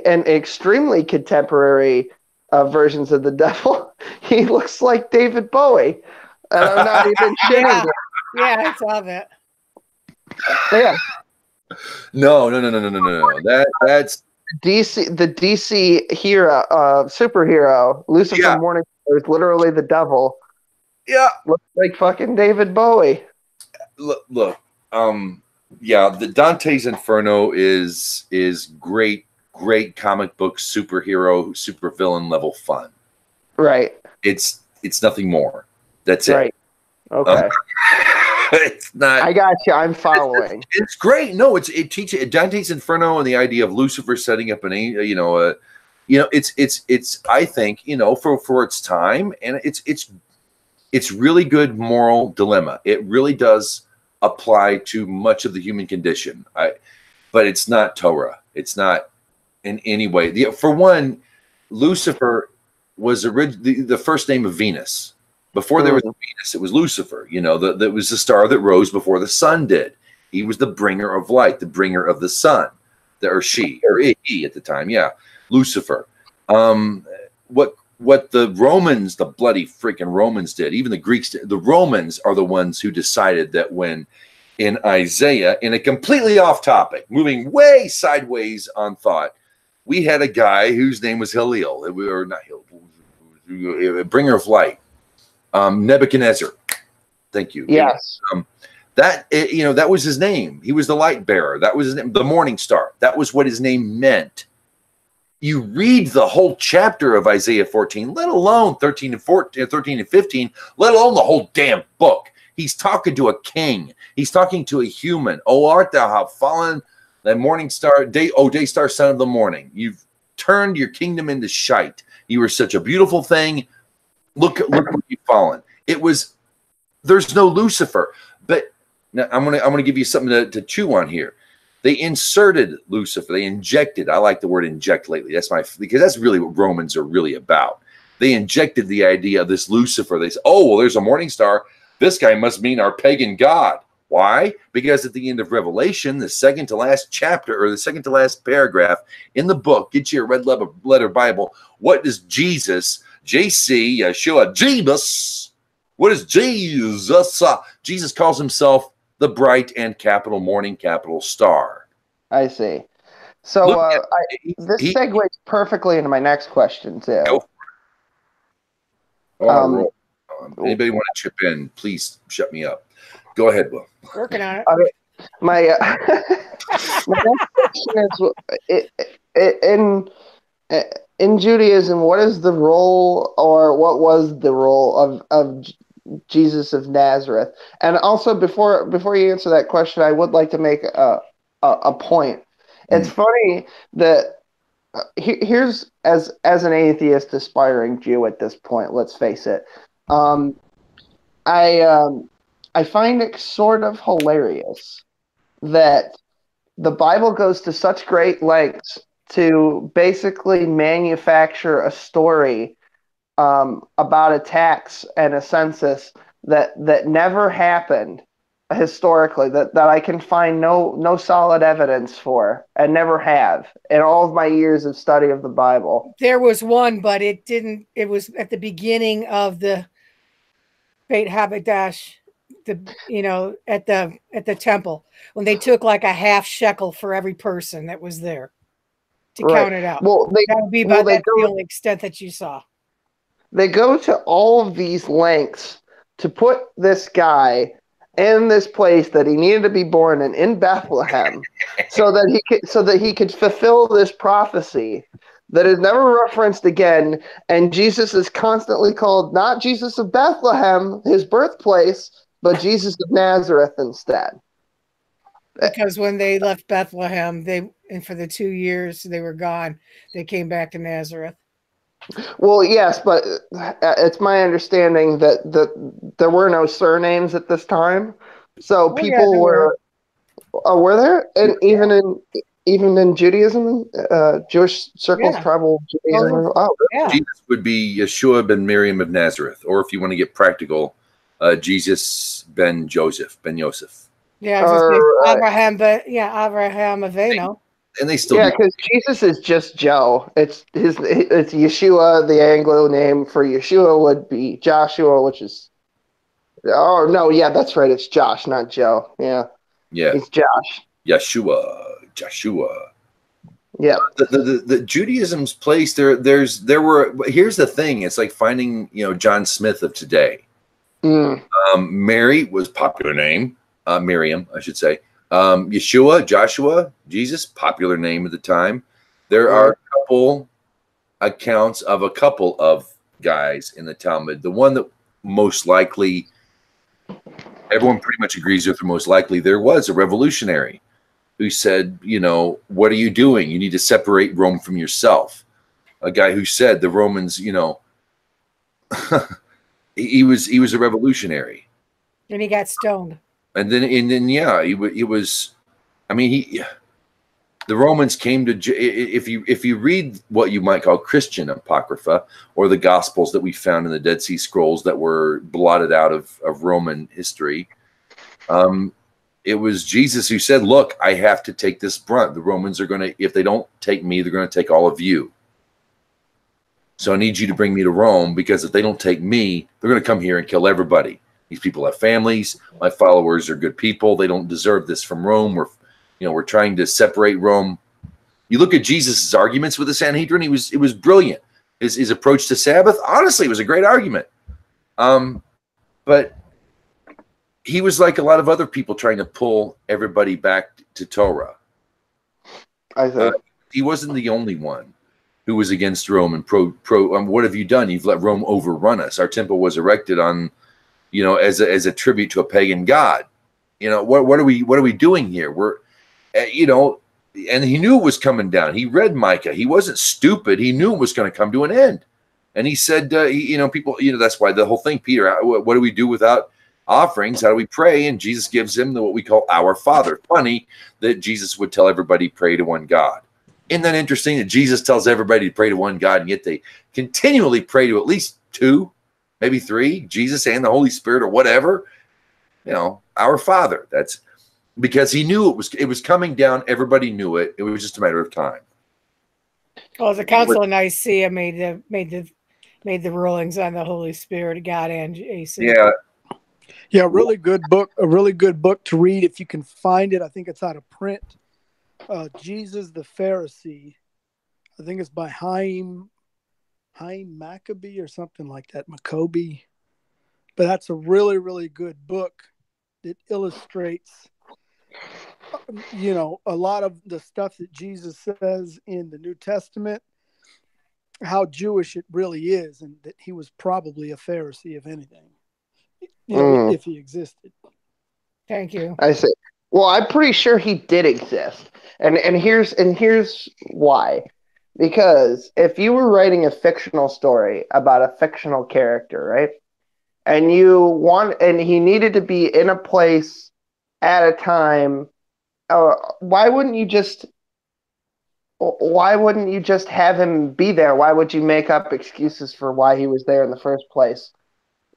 in extremely contemporary versions of the devil, he looks like David Bowie. And I'm not even shitting. Yeah, I saw that. Yeah. No. That's DC. The DC hero, superhero, Lucifer Morningstar is literally the devil. Yeah, looks like fucking David Bowie. Look. The Dante's Inferno is great comic book superhero, supervillain level fun. Right. It's nothing more. That's it. Right. Okay. It's not. I got you. I'm following. It's great. No, it teaches Dante's Inferno and the idea of Lucifer setting up it's I think for its time, and it's really good moral dilemma. It really does apply to much of the human condition. But it's not Torah. It's not in any way. For one, Lucifer was the first name of Venus. Before there was Venus, it was Lucifer. That was the star that rose before the sun did. He was the bringer of light, the bringer of the sun, or he at the time. Yeah, Lucifer. What the Romans, the bloody freaking Romans did, even the Greeks did, the Romans are the ones who decided that when in Isaiah, in a completely off topic, moving way sideways on thought, we had a guy whose name was Hillel, or not Hillel, bringer of light, Nebuchadnezzar. Thank you. Yes. That was his name. He was the light bearer. That was his name, the morning star. That was what his name meant. You read the whole chapter of Isaiah 14, let alone 13 and 15, let alone the whole damn book. He's talking to a king. He's talking to a human. Oh, art thou have fallen, that morning star, day star, son of the morning. You've turned your kingdom into shite. You were such a beautiful thing. Look where you've fallen. There's no Lucifer. But now I'm gonna give you something to chew on here. They inserted Lucifer. They injected. I like the word inject lately. Because that's really what Romans are really about. They injected the idea of this Lucifer. They said, oh, well, there's a morning star. This guy must mean our pagan god. Why? Because at the end of Revelation, the second to last chapter or the second to last paragraph in the book, get you a red letter Bible. What does Jesus, JC, Yeshua, Jesus, what is Jesus? Jesus calls himself the bright and capital morning capital star. I see. So this segues perfectly into my next question too. Anybody want to chip in? Please shut me up. Go ahead, Will. Working on it. My next question is in Judaism, what is the role, or what was the role of Jesus of Nazareth? And also, before you answer that question, I would like to make a point. It's funny that here's as an atheist aspiring Jew at this point, let's face it, I find it sort of hilarious that the Bible goes to such great lengths to basically manufacture a story about a tax and a census that never happened historically, that I can find no solid evidence for, and never have in all of my years of study of the Bible. There was one, but it was at the beginning of the Beit Hamikdash, at the temple, when they took like a half shekel for every person that was there to count it out. Well, that would be about the only extent that you saw. They go to all of these lengths to put this guy in this place that he needed to be born in Bethlehem, so that he could fulfill this prophecy that is never referenced again, and Jesus is constantly called not Jesus of Bethlehem, his birthplace, but Jesus of Nazareth instead. Because when they left Bethlehem, and for the 2 years they were gone, they came back to Nazareth. Well, yes, but it's my understanding that there were no surnames at this time, so people were. Oh, were there? And even in Judaism, Jewish circles, tribal Judaism. Jesus would be Yeshua ben Miriam of Nazareth, or if you want to get practical, Jesus ben Joseph, ben Yosef. Yeah, Avraham, but Avraham Aveno. And they still because Jesus is just Joe. It's Yeshua. The Anglo name for Yeshua would be Joshua, which is that's right. It's Josh, not Joe. Yeah, it's Josh. Joshua. Yeah. The Judaism's place there were. Here's the thing. It's like finding John Smith of today. Mary was popular name. Miriam, I should say. Yeshua, Joshua, Jesus, popular name at the time. There are a couple accounts of a couple of guys in the Talmud. The one that most likely everyone pretty much agrees with, or most likely there was a revolutionary who said, what are you doing? You need to separate Rome from yourself. A guy who said the Romans, he was a revolutionary. And he got stoned. And then it was. I mean, the Romans came to. If you read what you might call Christian apocrypha, or the Gospels that we found in the Dead Sea Scrolls that were blotted out of Roman history, it was Jesus who said, "Look, I have to take this brunt. The Romans are going to, if they don't take me, they're going to take all of you. So I need you to bring me to Rome, because if they don't take me, they're going to come here and kill everybody. These people have families. My followers are good people. They don't deserve this from Rome. We're trying to separate Rome." You look at Jesus' arguments with the Sanhedrin. It was brilliant. His approach to Sabbath, honestly, was a great argument. But he was like a lot of other people trying to pull everybody back to Torah. I think he wasn't the only one who was against Rome and pro. What have you done? You've let Rome overrun us. Our temple was erected on. As a tribute to a pagan god. What are we doing here? We're, and he knew it was coming down. He read Micah. He wasn't stupid. He knew it was going to come to an end. And he said, people, that's why the whole thing, Peter, what do we do without offerings? How do we pray? And Jesus gives him what we call our Father. Funny that Jesus would tell everybody pray to one God. Isn't that interesting that Jesus tells everybody to pray to one God, and yet they continually pray to at least two, maybe three, Jesus and the Holy Spirit, or whatever, our Father. That's because he knew it was coming down. Everybody knew it. It was just a matter of time. Well, the Council of Nicaea made the rulings on the Holy Spirit, God, and AC. Yeah, really good book. A really good book to read if you can find it. I think it's out of print. Jesus the Pharisee. I think it's by Haim Maccabee or something like that, Maccabee. But that's a really, really good book that illustrates, a lot of the stuff that Jesus says in the New Testament, how Jewish it really is, and that he was probably a Pharisee, if anything, if he existed. Thank you. I see. Well, I'm pretty sure he did exist, and here's why. Because if you were writing a fictional story about a fictional character, right, and he needed to be in a place at a time, why wouldn't you just have him be there? Why would you make up excuses for why he was there in the first place?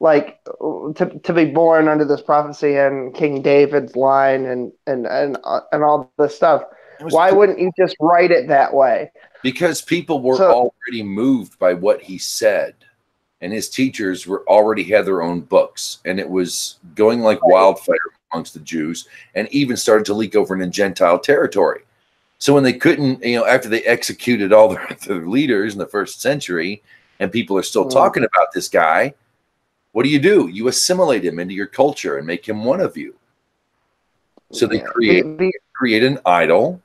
Like to be born under this prophecy and King David's line and all this stuff. Why wouldn't you just write it that way? Because people were already moved by what he said, and his teachers already had their own books, and it was going like wildfire amongst the Jews, and even started to leak over into Gentile territory. So when they couldn't, after they executed all their leaders in the first century, and people are still talking about this guy, what do? You assimilate him into your culture and make him one of you. So they create an idol.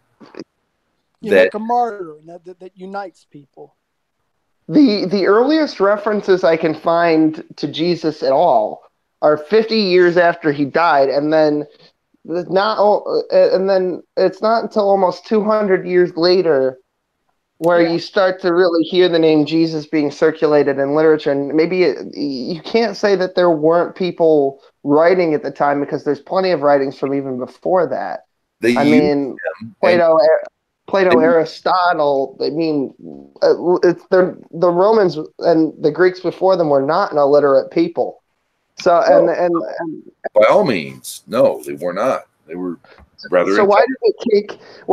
like a martyr, and that unites people. The earliest references I can find to Jesus at all are 50 years after he died, and then it's not until almost 200 years later where you start to really hear the name Jesus being circulated in literature. And maybe you can't say that there weren't people writing at the time, because there's plenty of writings from even before that. Plato, Aristotle. I mean, the Romans and the Greeks before them were not an illiterate people. So and by all means, no, they were not. They were rather. So why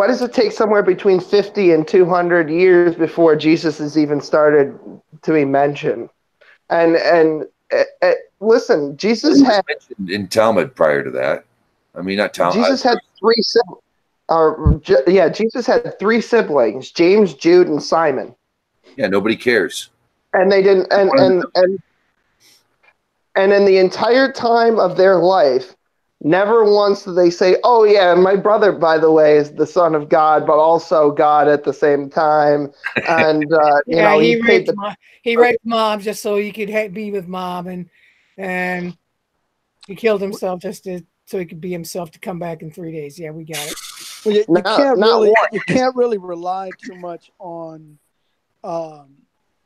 does it take somewhere between 50 and 200 years before Jesus is even started to be mentioned? And listen, Jesus had mentioned in Talmud prior to that. I mean, not Talmud. Jesus had three siblings. Jesus had three siblings: James, Jude, and Simon. Yeah, nobody cares. And they didn't. And in the entire time of their life, never once did they say, "Oh yeah, my brother, by the way, is the son of God, but also God at the same time." And he raped mom just so he could be with mom, and he killed himself so he could be himself to come back in 3 days. Yeah, we got it. Well, you can't really rely too much on.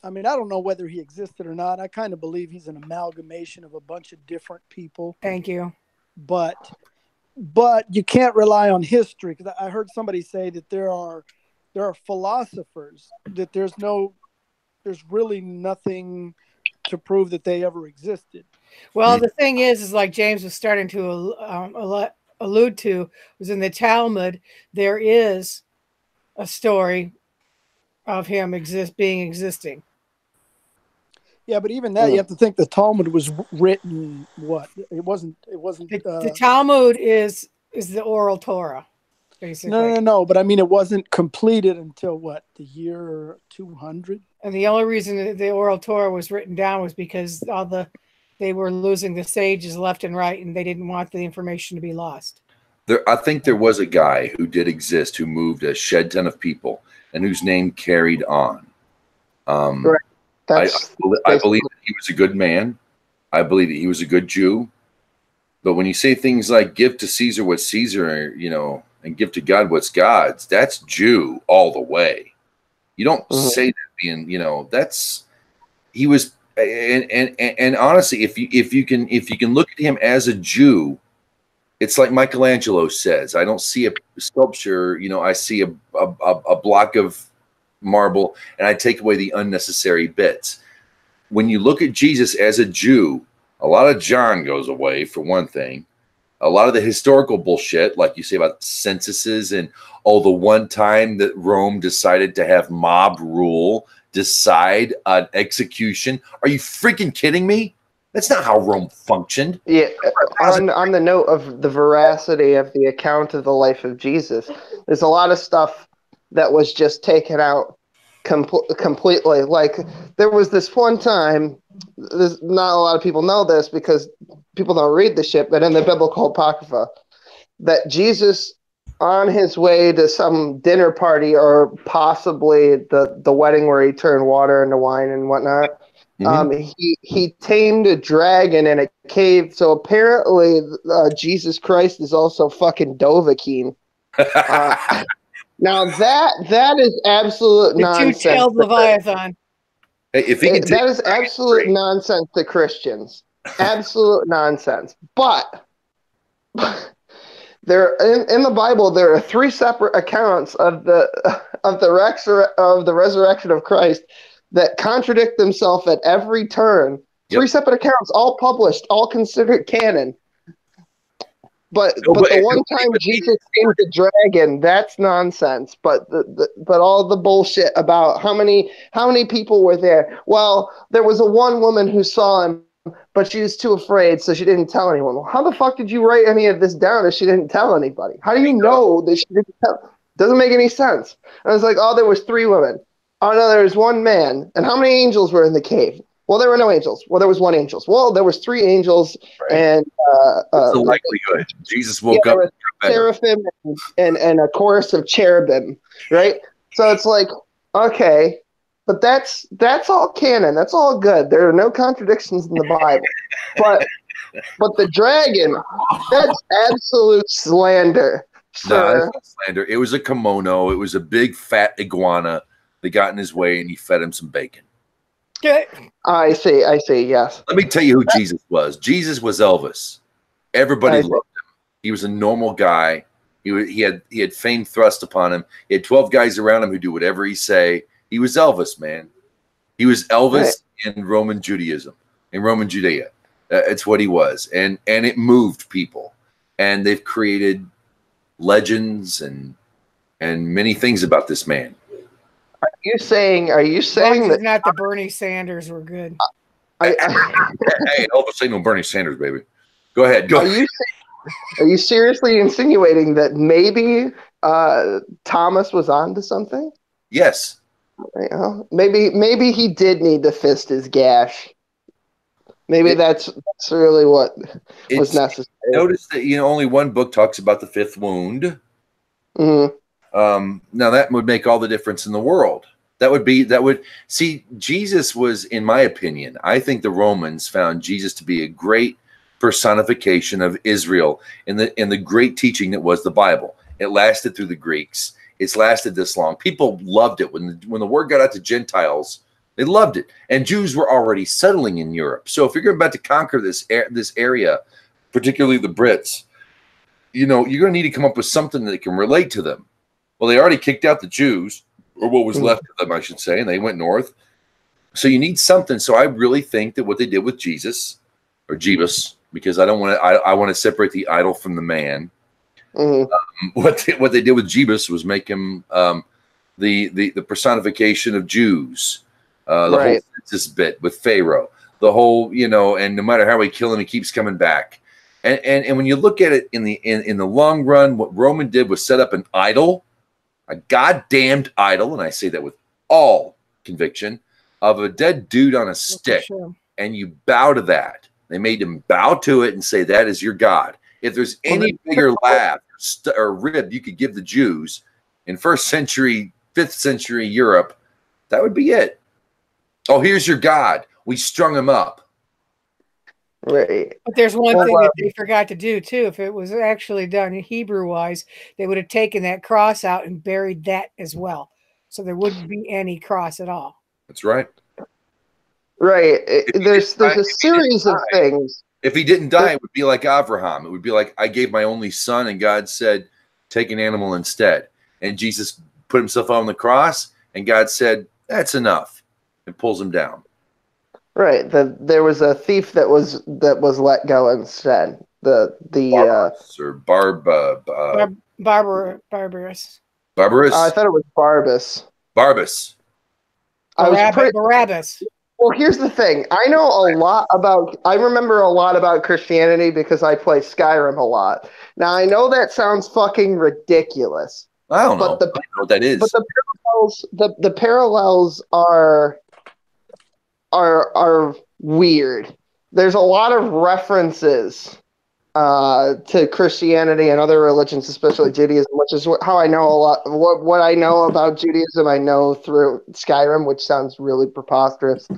I mean, I don't know whether he existed or not. I kind of believe he's an amalgamation of a bunch of different people. Thank you. But you can't rely on history, because I heard somebody say that there are philosophers that there's really nothing to prove that they ever existed. Well, the thing is like James was starting to allude to, was in the Talmud, there is a story of him existing. Yeah, but even that, you have to think the Talmud was written. What it wasn't. The Talmud is the oral Torah, basically. No. But I mean, it wasn't completed until what, the year 200. And the only reason that the oral Torah was written down was because they were losing the sages left and right, and they didn't want the information to be lost. I think there was a guy who did exist who moved a shed ton of people and whose name carried on. Right. I believe that he was a good man. I believe that he was a good Jew. But when you say things like give to Caesar what's Caesar, and give to God what's God's, that's Jew all the way. You don't say that being, he was. And honestly, if you can look at him as a Jew, it's like Michelangelo says, I don't see a sculpture, I see a block of marble, and I take away the unnecessary bits. When you look at Jesus as a Jew, a lot of John goes away, for one thing. A lot of the historical bullshit, like you say about censuses and the one time that Rome decided to have mob rule decide an execution. Are you freaking kidding me? That's not how Rome functioned. Yeah. On the note of the veracity of the account of the life of Jesus, there's a lot of stuff that was just taken out completely. Like, there was this one time, not a lot of people know this because people don't read the shit, but in the biblical apocrypha, that Jesus, on his way to some dinner party, or possibly the wedding where he turned water into wine and whatnot, he tamed a dragon in a cave. So apparently Jesus Christ is also fucking Dovahkiin. Now that is absolute nonsense. The two-tailed Leviathan. Hey, that is absolute nonsense to Christians. Absolute nonsense. But there, in the Bible, there are three separate accounts of the resurrection of Christ that contradict themselves at every turn. Yep. Three separate accounts, all published, all considered canon. But the one time Jesus tamed the dragon, that's nonsense. But all the bullshit about how many people were there. Well, there was one woman who saw him, but she was too afraid, so she didn't tell anyone. Well, how the fuck did you write any of this down if she didn't tell anybody? How do you know that she didn't tell? Doesn't make any sense. And I was like, there was 3 women. Oh no, there was 1 man. And how many angels were in the cave? Well, there were no angels. Well, there was 1 angel. Well, there was 3 angels, and what's the likelihood? Jesus woke up. Seraphim and a chorus of cherubim, right? So it's like, okay, but that's all canon. That's all good. There are no contradictions in the Bible. But the dragon, that's absolute slander, No, sir. that's not slander. It was a kimono. It was a big fat iguana that got in his way, and he fed him some bacon. Okay. I see, yes. Let me tell you who Jesus was. Jesus was Elvis. Everybody loved him. He was a normal guy. He had fame thrust upon him. He had 12 guys around him who do whatever he say. He was Elvis, man. He was Elvis in Roman Judaism, in Roman Judea. It's what he was, and it moved people, and they've created legends and many things about this man. Are you saying that not the Bernie Sanders were good? Hey, Elvis ain't no Bernie Sanders, baby. Go ahead. Are you seriously insinuating that maybe Thomas was onto something? Yes. Maybe he did need to fist his gash. Maybe that's really what was necessary. Notice that only one book talks about the fifth wound. Mm-hmm. Now that would make all the difference in the world. See, Jesus was, in my opinion, I think the Romans found Jesus to be a great personification of Israel in the great teaching that was the Bible. It lasted through the Greeks. It's lasted this long. People loved it when the word got out to Gentiles. They loved it, and Jews were already settling in Europe. So if you're about to conquer this area, particularly the Brits, you're going to need to come up with something that can relate to them. Well, they already kicked out the Jews, or what was left of them, I should say, and they went north. So you need something. So I really think that what they did with Jesus, or Jeebus, because I want to separate the idol from the man. Mm-hmm. What they did with Jeebus was make him the personification of Jews. The whole census bit with Pharaoh, the whole, and no matter how we kill him, he keeps coming back. And when you look at it in the long run, what Roman did was set up an idol, a goddamned idol, and I say that with all conviction, of a dead dude on a stick, and you bow to that. They made him bow to it and say that is your God. If there's any bigger laugh or rib you could give the Jews in 1st century, 5th century Europe, that would be it. Oh, here's your God. We strung him up. Right. But there's one thing that they forgot to do, too. If it was actually done Hebrew-wise, they would have taken that cross out and buried that as well. So there wouldn't be any cross at all. That's right. Right. There's a series of things. If he didn't die, it would be like Avraham. It would be like, I gave my only son, and God said, take an animal instead. And Jesus put himself on the cross, and God said, that's enough. And pulls him down. Right. There was a thief that was let go instead. Barbarous. Barbarous. I thought it was Barbas. Barbas. Barabbas. Well, here's the thing. I remember a lot about Christianity because I play Skyrim a lot. Now I know that sounds fucking ridiculous. I don't know. I don't know what that is. But the parallels are weird. There's a lot of references to Christianity and other religions, especially Judaism, which is how I know a lot. What I know about Judaism, I know through Skyrim, which sounds really preposterous.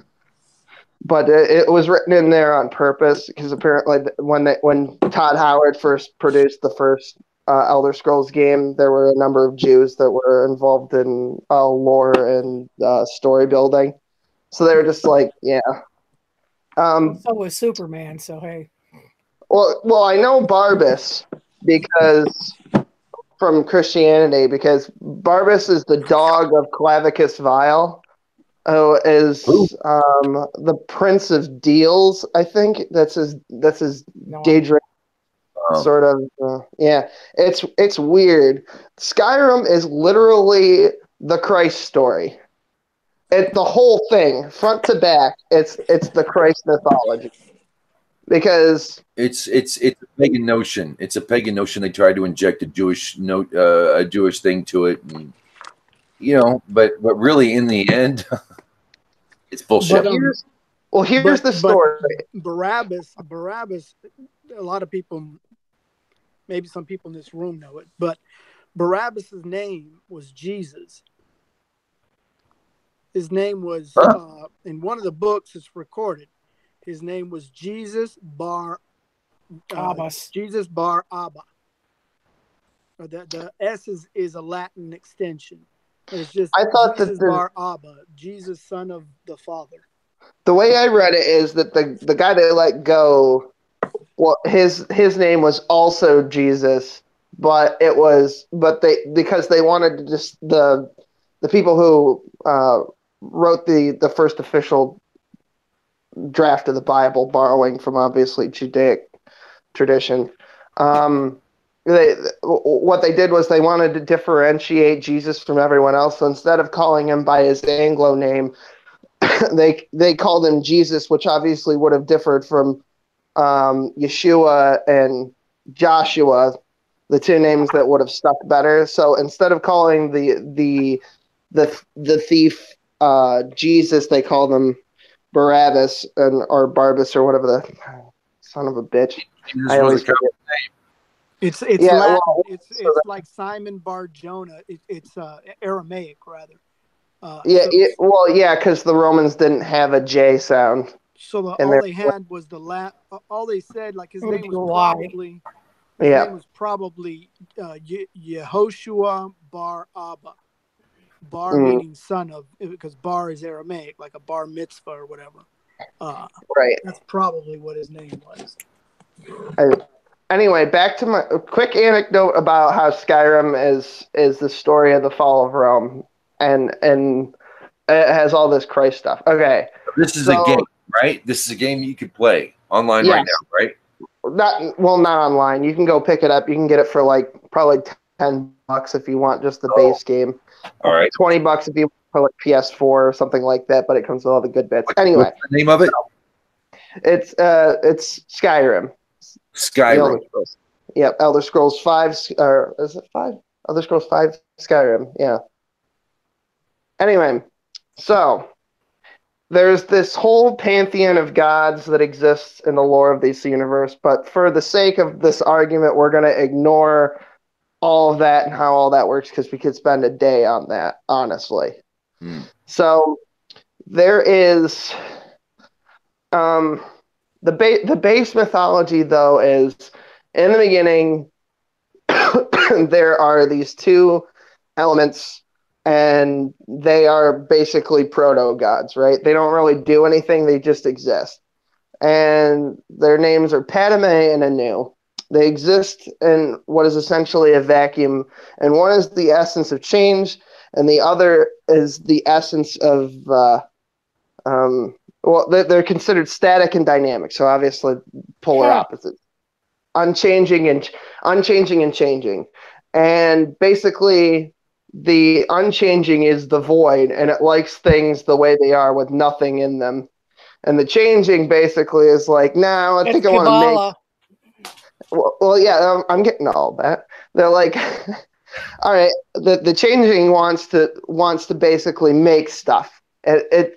But it was written in there on purpose because apparently when Todd Howard first produced the first Elder Scrolls game, there were a number of Jews that were involved in lore and story building. So they were just like, yeah. So was Superman. So hey. Well, I know Barbas because from Christianity, because Barbas is the dog of Clavicus Vile, who is the Prince of Deals. I think that's his daydream. Sort of, yeah. It's weird. Skyrim is literally the Christ story. The whole thing, front to back, it's the Christ mythology. Because it's a pagan notion. It's a pagan notion. They tried to inject a Jewish thing to it, and but really in the end, it's bullshit. Here's the story. Barabbas. A lot of people, maybe some people in this room know it, but Barabbas's name was Jesus. His name was in one of the books. It's recorded. His name was Jesus Bar Abbas. Jesus Bar Abba. The S is a Latin extension. But it's just I thought Jesus that Bar Abba, Jesus, son of the Father. the way I read it is that the guy they let go, well, his name was also Jesus, but because they wanted to just the people who wrote the first official draft of the Bible, borrowing from obviously Judaic tradition. What they did was they wanted to differentiate Jesus from everyone else. So instead of calling him by his Anglo name, they called him Jesus, which obviously would have differed from Yeshua and Joshua, the two names that would have stuck better. So instead of calling the thief Jesus, they called him Barabbas or Barbas or whatever the son of a bitch. Jesus I was always a common It's Yeah, Latin. well, it's so like Simon Bar Jonah. It's Aramaic rather. Yeah, So, because the Romans didn't have a J sound. all they had was the all they said, like his It would name be was a lie. probably Yeah. Yehoshua Bar Abba. Bar Mm. meaning son of, because bar is Aramaic, like a bar mitzvah or whatever. Right. That's probably what his name was. Anyway, back to my quick anecdote about how Skyrim is the story of the fall of Rome, and it has all this Christ stuff. Okay, This is a game, right? This is a game you could play online right now, right? not online. You can go pick it up. You can get it for like probably $10 if you want just the base game. All right. $20 if you want for like PS4 or something like that. But it comes with all the good bits. Anyway, What's the name of it? it's Skyrim. Skyrim. Elder Scrolls. Yep, Elder Scrolls 5, or is it 5? Elder Scrolls 5 Skyrim, yeah. Anyway, so there's this whole pantheon of gods that exists in the lore of this universe, but for the sake of this argument, we're going to ignore all of that and how all that works because we could spend a day on that, honestly. So there is the base mythology, though, is in the beginning, there are these two elements, and they are basically proto-gods, right? They don't really do anything, they just exist. And their names are Padme and Anu. They exist in what is essentially a vacuum, and one is the essence of change, and the other is the essence of, they're considered static and dynamic, so obviously polar opposites. Unchanging and changing. And basically, the unchanging is the void, and it likes things the way they are with nothing in them. And the changing basically is like, now I think I want to make. Well, yeah, I'm getting all that. They're like, all right, the changing wants to basically make stuff.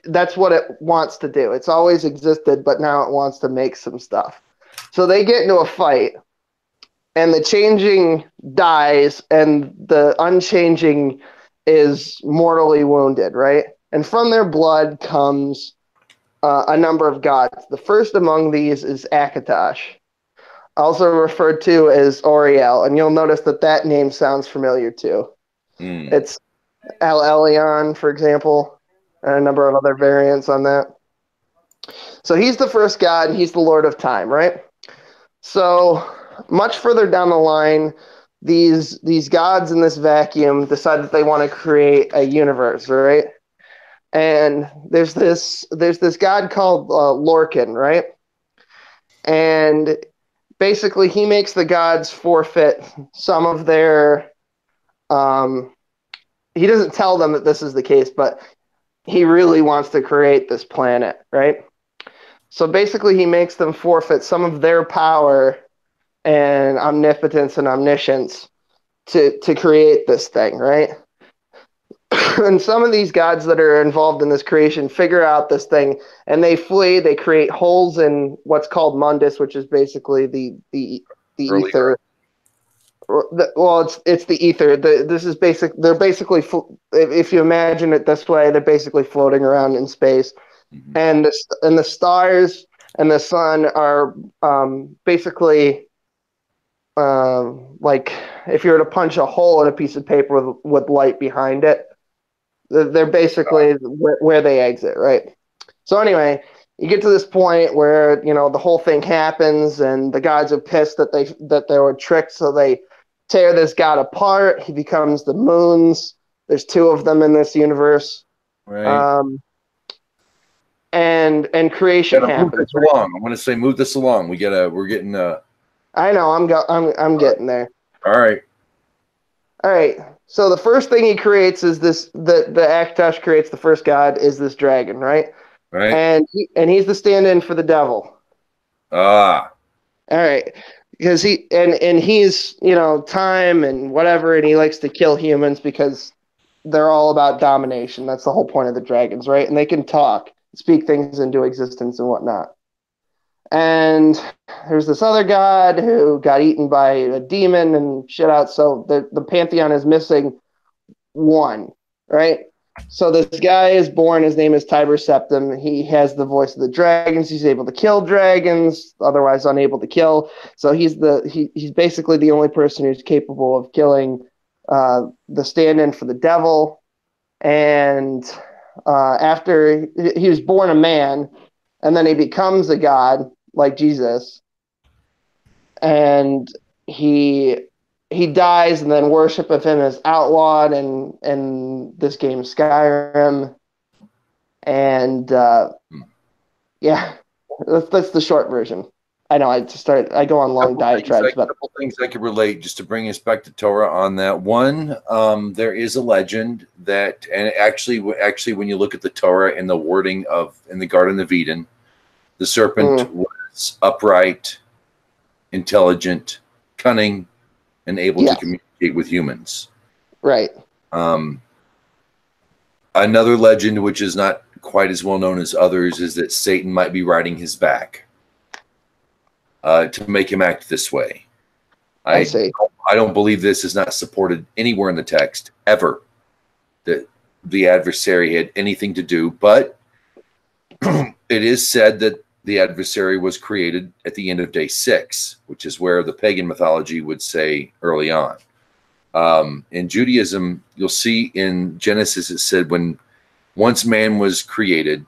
That's what it wants to do. It's always existed, but now it wants to make some stuff. So they get into a fight, and the changing dies, and the unchanging is mortally wounded, right? And from their blood comes a number of gods. The first among these is Akatosh, also referred to as Oriel, and you'll notice that name sounds familiar too. It's El Elyon, for example, and a number of other variants on that. So he's the first god, and he's the Lord of Time, right? So much further down the line, these gods in this vacuum decide that they want to create a universe, right? And there's this god called Lorcan, right? And basically, he makes the gods forfeit some of their. He doesn't tell them that this is the case, but he really wants to create this planet, right? So basically, he makes them forfeit some of their power and omnipotence and omniscience to create this thing, right? And some of these gods that are involved in this creation figure out this thing, and they flee. They create holes in what's called Mundus, which is basically the ether. Well, it's the ether. This is basic. They're basically, if you imagine it this way, they're basically floating around in space, and the stars and the sun are basically like if you were to punch a hole in a piece of paper with light behind it. They're basically where they exit, right? So anyway, you get to this point where the whole thing happens, and the gods are pissed that they were tricked, so they tear this god apart. He becomes the moons. There's two of them in this universe, Right. And creation happens. Move this along. I want to say, move this along. We're getting. I know. I'm getting there. All right. All right. So the first thing he creates is this. The Akatosh creates the first god is this dragon, right? Right. And he's the stand-in for the devil. Ah. All right. Because he's time and whatever, and he likes to kill humans because they're all about domination. That's the whole point of the dragons, right? And they can talk, speak things into existence and whatnot. And there's this other god who got eaten by a demon and shit out. So the pantheon is missing one, right? So this guy is born. His name is Tiber Septim. He has the voice of the dragons. He's able to kill dragons, otherwise unable to kill. So he's basically the only person who's capable of killing the stand-in for the devil. And after he was born a man, and then he becomes a god like Jesus, and he dies, and then worship of him is outlawed in this game Skyrim. And yeah, that's the short version. I know I go on long diatribes, but a couple things I could relate just to bring us back to Torah on that. One, there is a legend that, and actually when you look at the Torah and the wording in the Garden of Eden, the serpent was upright, intelligent, cunning, and able to communicate with humans. Right. Another legend, which is not quite as well known as others, is that Satan might be riding his back to make him act this way. I don't believe this is not supported anywhere in the text ever that the adversary had anything to do, but it is said that the adversary was created at the end of day 6, which is where the pagan mythology would say early on. In Judaism, you'll see in Genesis it said once man was created,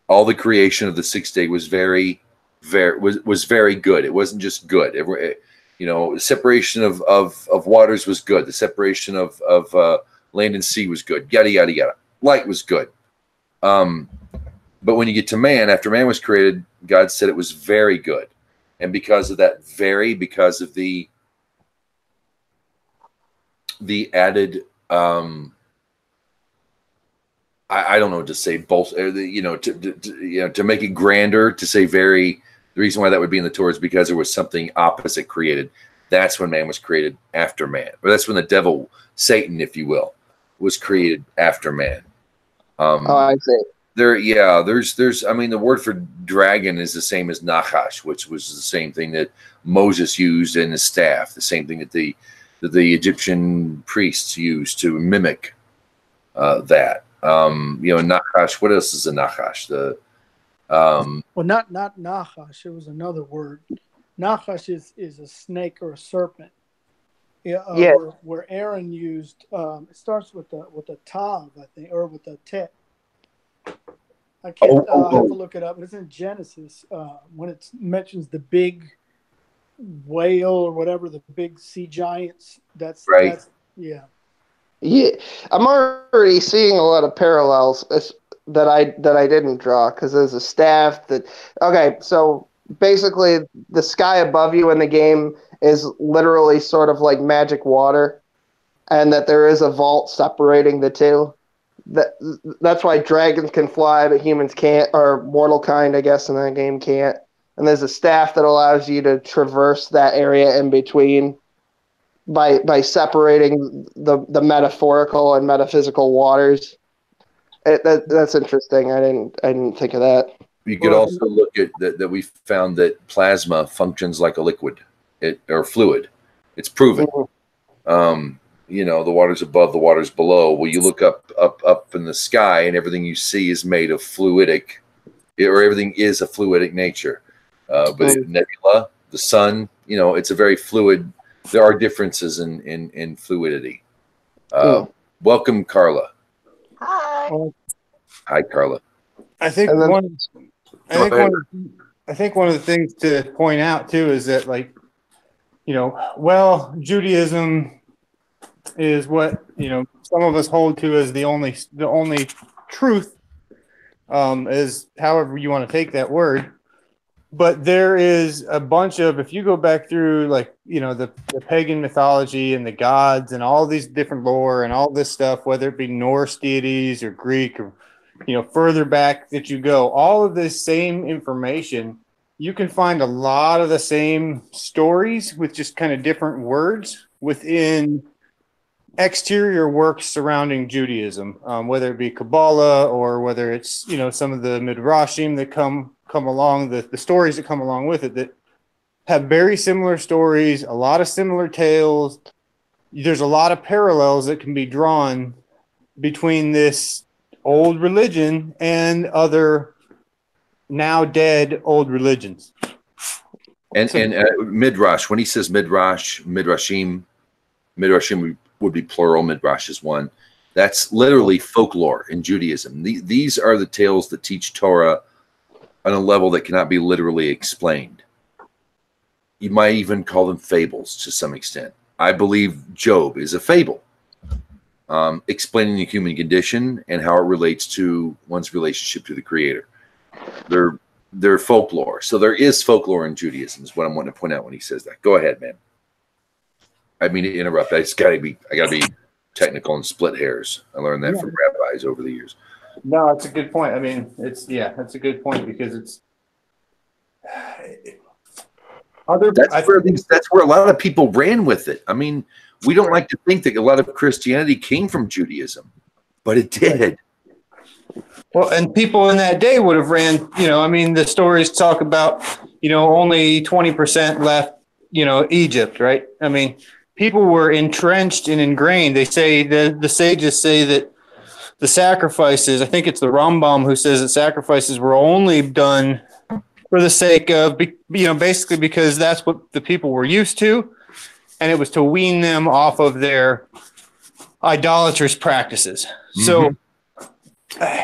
all the creation of the 6th day was very good. It wasn't just good. The separation of waters was good. The separation of land and sea was good. Yada yada yada. Light was good. But when you get to man, after man was created, God said it was very good. And because of that because of the added, I don't know what to say, both, to make it grander, to say very, the reason why that would be in the Torah is because there was something opposite created. That's when man was created after man. Or that's when the devil, Satan, if you will, was created after man. I see. There's I mean, the word for dragon is the same as Nachash, which was the same thing that Moses used in his staff, the same thing that the Egyptian priests used to mimic that. Nachash, what else is a Nachash? Well, not Nachash, it was another word. Nachash is a snake or a serpent. Where Aaron used it starts with a tav, I think, or with a tet. I can't have to look it up, but it's in Genesis when it mentions the big whale or whatever, the big sea giants. That's right. Yeah, I'm already seeing a lot of parallels that I didn't draw, because there's a staff that. Okay, so basically the sky above you in the game is literally sort of like magic water, and that there is a vault separating the two. That's why dragons can fly, but humans can't, or mortal kind, I guess, in that game can't. And there's a staff that allows you to traverse that area in between by separating the metaphorical and metaphysical waters. That's interesting. I didn't think of that. You could also look at that we found that plasma functions like a liquid or fluid. It's proven. You know, the water's above, the water's below. Well, you look up in the sky, and everything you see is made of fluidic, or everything is a fluidic nature. But nebula, the sun, you know, it's a very fluid. There are differences in fluidity. Welcome, Carla. Hi. Hi, Carla. I think one of the things to point out too is that, like, you know, well, Judaism is what, you know, some of us hold to as the only truth, is however you want to take that word. But there is a bunch of, if you go back through, like, you know, the pagan mythology and the gods and all these different lore and all this stuff, whether it be Norse deities or Greek, or, you know, further back that you go, all of this same information, you can find a lot of the same stories with just kind of different words within exterior works surrounding Judaism, whether it be Kabbalah or whether it's, you know, some of the midrashim that come along, the stories that come along with it, that have very similar stories, a lot of similar tales. There's a lot of parallels that can be drawn between this old religion and other now dead old religions. And midrash, when he says midrashim would be plural, midrash is one. That's literally folklore in Judaism. These are the tales that teach Torah on a level that cannot be literally explained. You might even call them fables to some extent. I believe Job is a fable, explaining the human condition and how it relates to one's relationship to the Creator. They're folklore. So there is folklore in Judaism, is what I'm wanting to point out when he says that. Go ahead, man. I mean to interrupt. I gotta be technical and split hairs. I learned that from rabbis over the years. No, it's a good point. I mean, that's a good point, because it's that's where a lot of people ran with it. I mean, we don't like to think that a lot of Christianity came from Judaism, but it did. Well, and people in that day would have ran, you know, I mean, the stories talk about, you know, only 20% left, you know, Egypt, right? I mean, people were entrenched and ingrained. They say, the sages say that the sacrifices, I think it's the Rambam who says that sacrifices were only done for the sake of, you know, basically because that's what the people were used to, and it was to wean them off of their idolatrous practices. Mm-hmm. So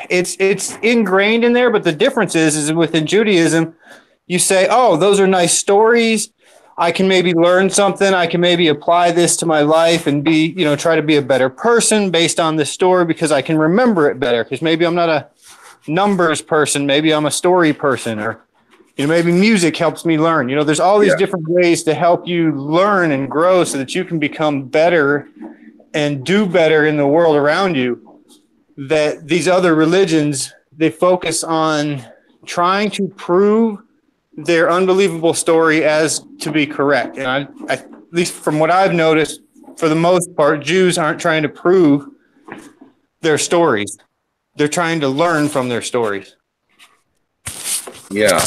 it's ingrained in there, but the difference is within Judaism, you say, oh, those are nice stories. I can maybe learn something. I can maybe apply this to my life and be, you know, try to be a better person based on this story, because I can remember it better. Because maybe I'm not a numbers person. Maybe I'm a story person, or, you know, maybe music helps me learn. You know, there's all these different ways to help you learn and grow so that you can become better and do better in the world around you. That these other religions, they focus on trying to prove their unbelievable story as to be correct. And I, at least from what I've noticed, for the most part, Jews aren't trying to prove their stories. They're trying to learn from their stories. Yeah.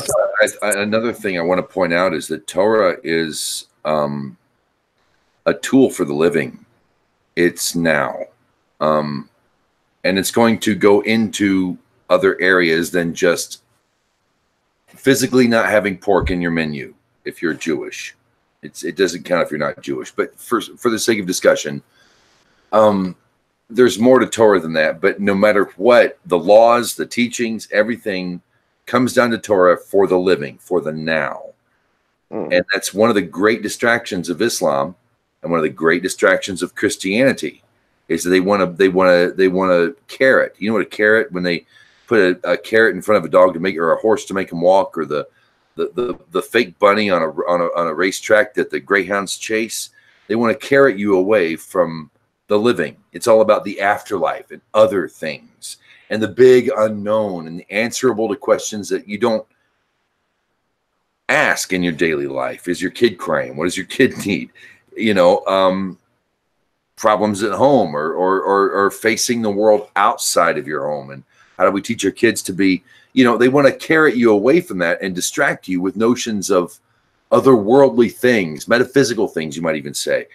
Another thing I want to point out is that Torah is a tool for the living. It's now. And it's going to go into other areas than just physically not having pork in your menu if you're Jewish. It doesn't count if you're not Jewish. But for the sake of discussion, there's more to Torah than that. But no matter what, the laws, the teachings, everything comes down to Torah for the living, for the now. And that's one of the great distractions of Islam, and one of the great distractions of Christianity, is that they want a carrot. You know what a carrot, when they put a carrot in front of a dog to make, or a horse to make him walk, or the fake bunny on a racetrack that the greyhounds chase. They want to carrot you away from the living. It's all about the afterlife and other things, and the big unknown, and the answerable to questions that you don't ask in your daily life. Is your kid crying? What does your kid need? You know, problems at home, or facing the world outside of your home. And how do we teach our kids to be, you know, they want to carrot you away from that and distract you with notions of otherworldly things, metaphysical things, you might even say.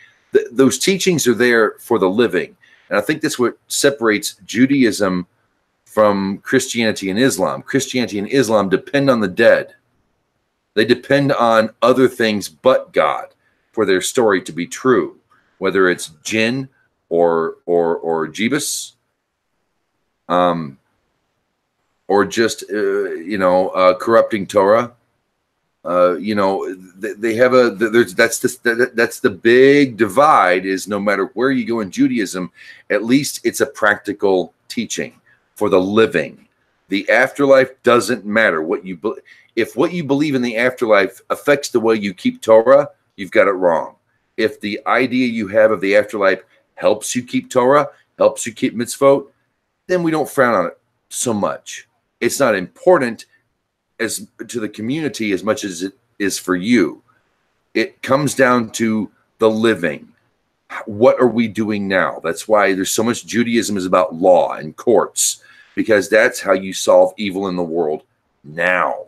Those teachings are there for the living. And I think that's what separates Judaism from Christianity and Islam. Christianity and Islam depend on the dead. They depend on other things but God for their story to be true, whether it's jinn or Jebus, or just corrupting Torah. They have that's the big divide, is no matter where you go in Judaism, at least it's a practical teaching for the living. The afterlife doesn't matter. If what you believe in the afterlife affects the way you keep Torah, you've got it wrong. If the idea you have of the afterlife helps you keep Torah, helps you keep mitzvot, then we don't frown on it so much. It's not important as to the community as much as it is for you. It comes down to the living. What are we doing now? That's why there's so much Judaism is about law and courts, because that's how you solve evil in the world now.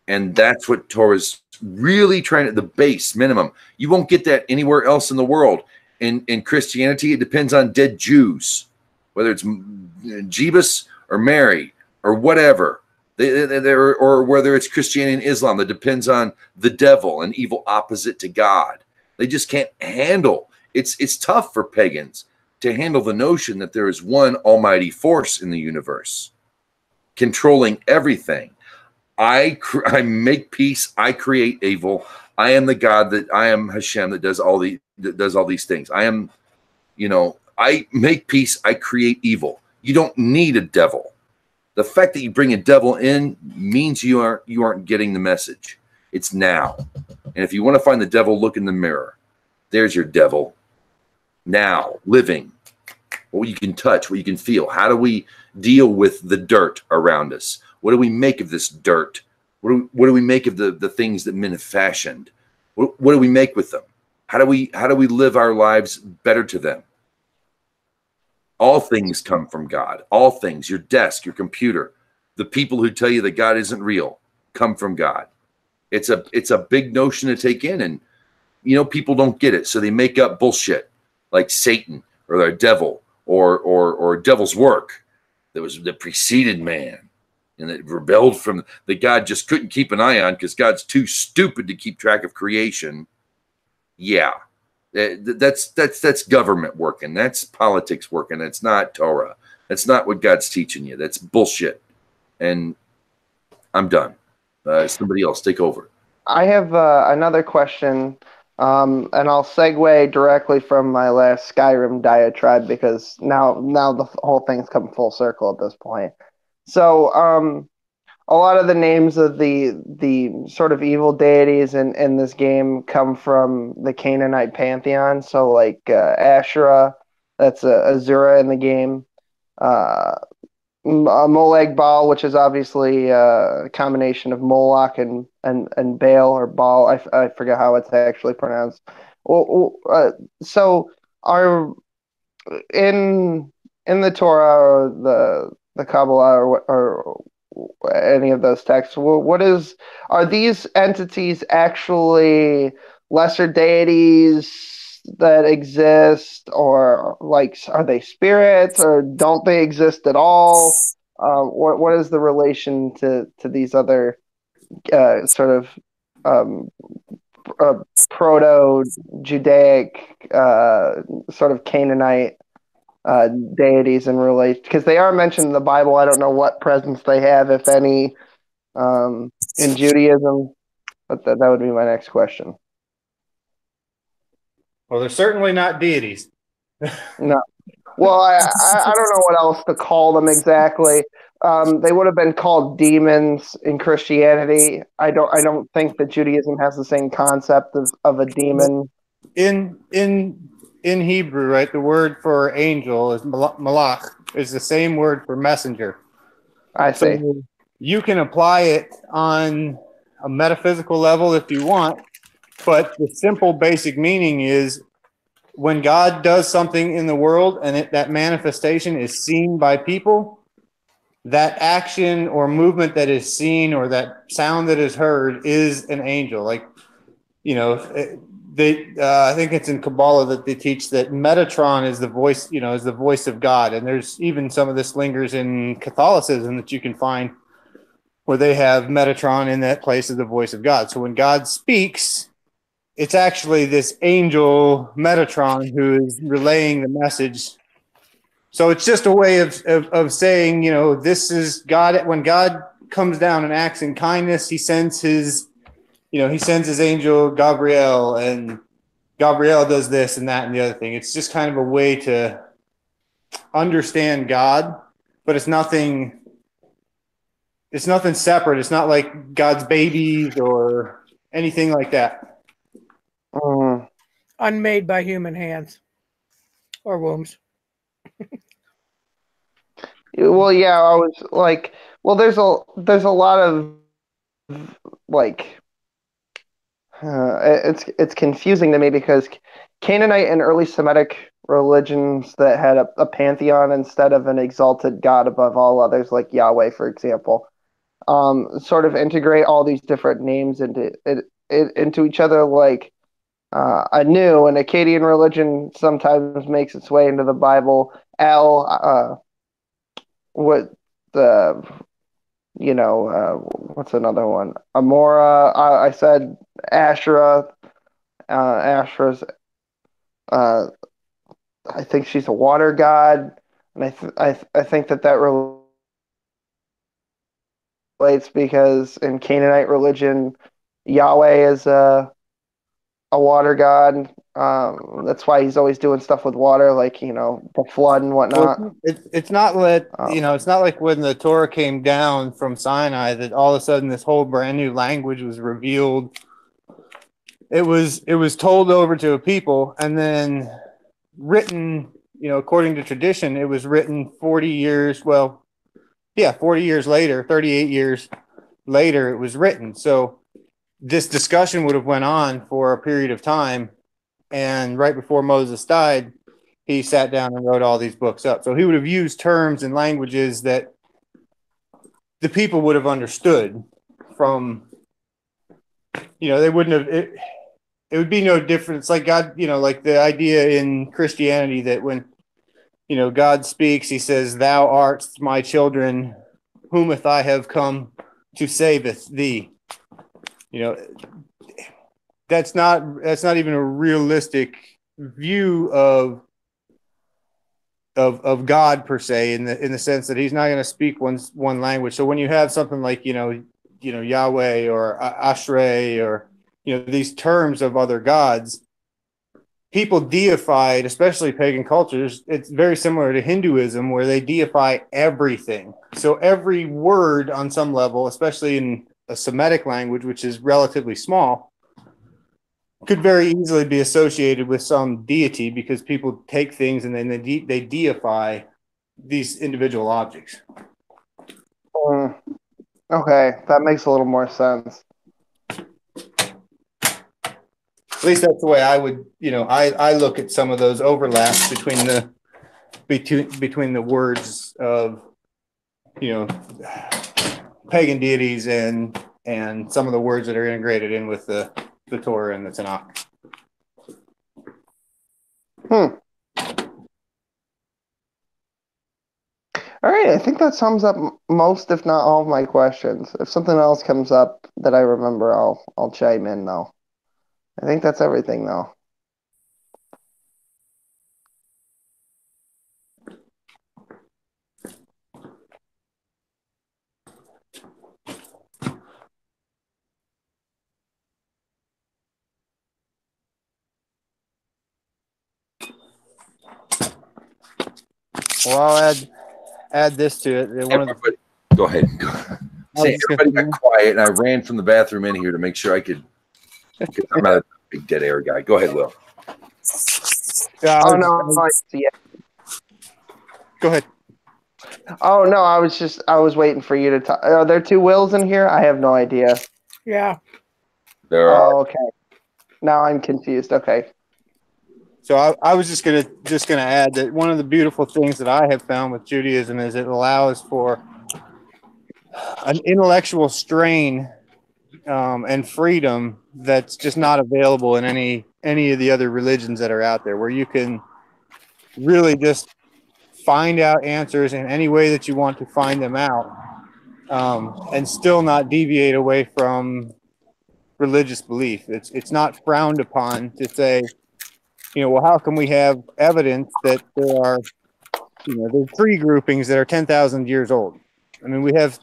And that's what Torah's really trying to, the base minimum. You won't get that anywhere else in the world. In Christianity, it depends on dead Jews, whether it's Jebus or Mary or whatever. Or whether it's Christianity and Islam, that depends on the devil, an evil opposite to God. They just can't handle. It's tough for pagans to handle the notion that there is one almighty force in the universe controlling everything. I make peace. I create evil. I am the God I am Hashem that does all these things. I am, I make peace. I create evil. You don't need a devil. The fact that you bring a devil in means you aren't getting the message. It's now. And if you want to find the devil, look in the mirror. There's your devil. Now, living. What you can touch, what you can feel. How do we deal with the dirt around us? What do we make of this dirt? What do we make of the things that men have fashioned? What do we make with them? How do we live our lives better to them? All things come from God. All things, your desk, your computer, the people who tell you that God isn't real come from God. It's a big notion to take in, and people don't get it, so they make up bullshit like Satan or the devil or devil's work that was that preceded man and that rebelled from that God just couldn't keep an eye on because God's too stupid to keep track of creation. Yeah. That's government working. That's politics working. That's not Torah. That's not what God's teaching you. That's bullshit. And I'm done. Somebody else take over. I have another question, and I'll segue directly from my last Skyrim diatribe because now the whole thing's come full circle at this point. So a lot of the names of the sort of evil deities in this game come from the Canaanite pantheon. So like Asherah, that's Azura in the game. Molag Baal, which is obviously a combination of Moloch and Baal or Baal. I forget how it's actually pronounced. So are in the Torah or the Kabbalah or any of those texts, are these entities actually lesser deities that exist, or like are they spirits, or don't they exist at all? What is the relation to these other sort of proto-Judaic sort of Canaanite deities in relation, because they are mentioned in the Bible. I don't know what presence they have, if any, in Judaism, but that would be my next question. Well, they're certainly not deities. No. Well, I don't know what else to call them exactly. They would have been called demons in Christianity. I don't think that Judaism has the same concept of a demon. In Hebrew, right, the word for angel is malach, is the same word for messenger. I see. So you can apply it on a metaphysical level if you want, but the simple basic meaning is when God does something in the world and that manifestation is seen by people, that action or movement that is seen or that sound that is heard is an angel. Like I think it's in Kabbalah that they teach that Metatron is the voice, is the voice of God. And there's even some of this lingers in Catholicism that you can find where they have Metatron in that place of the voice of God. So when God speaks, it's actually this angel Metatron who is relaying the message. So it's just a way of saying, this is God. When God comes down and acts in kindness, he sends his angel Gabriel, and Gabriel does this and that and the other thing. It's just kind of a way to understand God, but it's nothing separate. It's not like God's babies or anything like that. Unmade by human hands or wombs. Well, yeah, I was like, well, there's a lot of like, it's confusing to me because Canaanite and early Semitic religions that had a pantheon instead of an exalted God above all others, like Yahweh, for example, sort of integrate all these different names into each other. Like a new and Akkadian religion sometimes makes its way into the Bible. What the what's another one? Amora. I said Asherah. Asherah's. I think she's a water god, and I think that relates because in Canaanite religion, Yahweh is a water god. That's why he's always doing stuff with water, like the flood and whatnot. Well, it's not it's not like when the Torah came down from Sinai that all of a sudden this whole brand new language was revealed. It was told over to a people and then written, according to tradition. It was written 40 years. Well, yeah, 40 years later, 38 years later, it was written. So this discussion would have went on for a period of time, and right before Moses died, he sat down and wrote all these books up. So he would have used terms and languages that the people would have understood from, they wouldn't have, it would be no different. It's like God, like the idea in Christianity that when, God speaks, he says, "Thou art my children, whometh I have come to saveth thee." That's not even a realistic view of God per se, in the sense that he's not going to speak one language. So when you have something like Yahweh or Ashrei or these terms of other gods, people deified, especially pagan cultures. It's very similar to Hinduism, where they deify everything. So every word on some level, especially in a Semitic language, which is relatively small, could very easily be associated with some deity, because people take things and then they deify these individual objects. Okay, that makes a little more sense. At least that's the way I would, I look at some of those overlaps between the words of, pagan deities and some of the words that are integrated in with the Torah and the Tanakh. All right, I think that sums up most, if not all, of my questions. If something else comes up that I remember, I'll chime in though. I think that's everything though. Well, I'll add this to it. Go ahead. See, everybody got quiet, and I ran from the bathroom in here to make sure I could. I'm not a big dead air guy. Go ahead, Will. Oh no! Go ahead. Oh no! I was waiting for you to talk. Are there two Wills in here? I have no idea. Yeah. There are. Oh, okay. Now I'm confused. Okay. So I was just gonna add that one of the beautiful things that I have found with Judaism is it allows for an intellectual strain and freedom that's just not available in any of the other religions that are out there, where you can really just find out answers in any way that you want to find them out, and still not deviate away from religious belief. It's not frowned upon to say, well, how can we have evidence that there are, there's tree groupings that are 10,000 years old? I mean, we have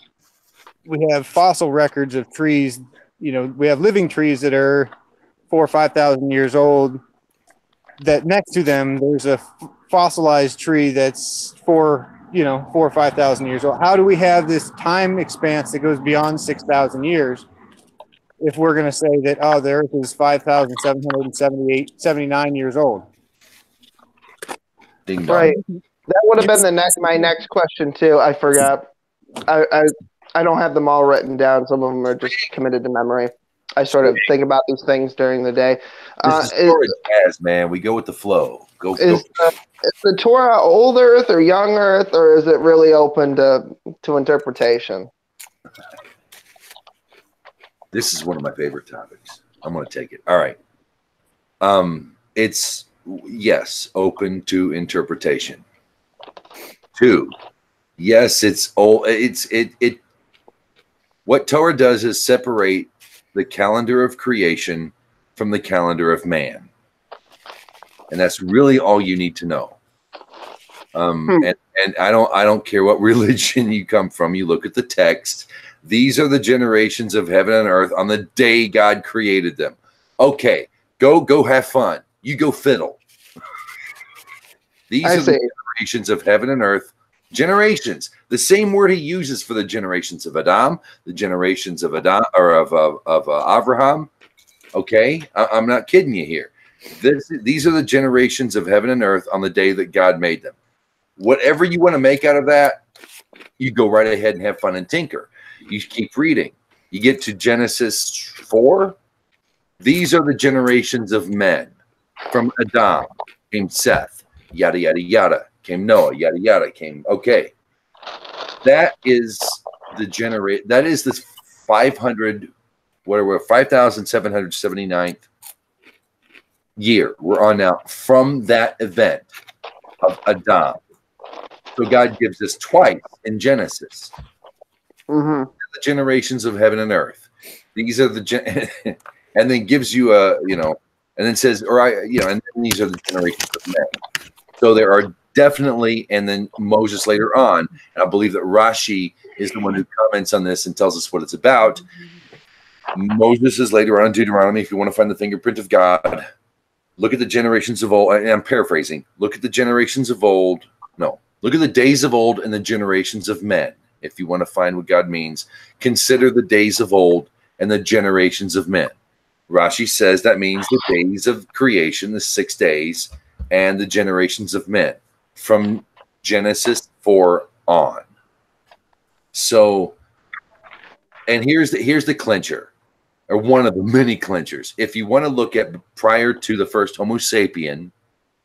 fossil records of trees. We have living trees that are 4,000 or 5,000 years old. That next to them, there's a fossilized tree that's 4,000 or 5,000 years old. How do we have this time expanse that goes beyond 6,000 years if we're going to say that, the Earth is 5,779 years old? Ding dong. Right. That would have been my next question too. I forgot. I don't have them all written down. Some of them are just committed to memory. I sort of think about these things during the day. This is Torah jazz, man. We go with the flow. Is the Torah old Earth or young Earth, or is it really open to interpretation? This is one of my favorite topics. I'm going to take it. All right. It's yes, open to interpretation. 2, yes, it's old. What Torah does is separate the calendar of creation from the calendar of man. And that's really all you need to know. And I don't care what religion you come from. You look at the text. These are the generations of heaven and earth on the day God created them. Okay, go have fun. You go fiddle. These are the generations of heaven and earth. Generations, the same word he uses for the generations of Adam, the generations of Adam or of Avraham. Okay, I'm not kidding you here. These are the generations of heaven and earth on the day that God made them. Whatever you want to make out of that, you go right ahead and have fun and tinker. You keep reading. You get to Genesis 4. These are the generations of men. From Adam came Seth, yada, yada, yada. Came Noah, yada, yada. Came, okay. That is the 5,779th year we're on now from that event of Adam. So God gives us twice in Genesis. Mm-hmm. The generations of heaven and earth. These are the and then gives you and then says, and then these are the generations of men. So there are definitely, and then Moses later on, and I believe that Rashi is the one who comments on this and tells us what it's about. Moses is later on in Deuteronomy. If you want to find the fingerprint of God, look at the generations of old. And I'm paraphrasing. Look at the generations of old. No, look at the days of old and the generations of men. If you want to find what God means, consider the days of old and the generations of men. Rashi says that means the days of creation, the 6 days, and the generations of men from Genesis 4 on. So, and here's the clincher, or one of the many clinchers. If you want to look at prior to the first Homo sapien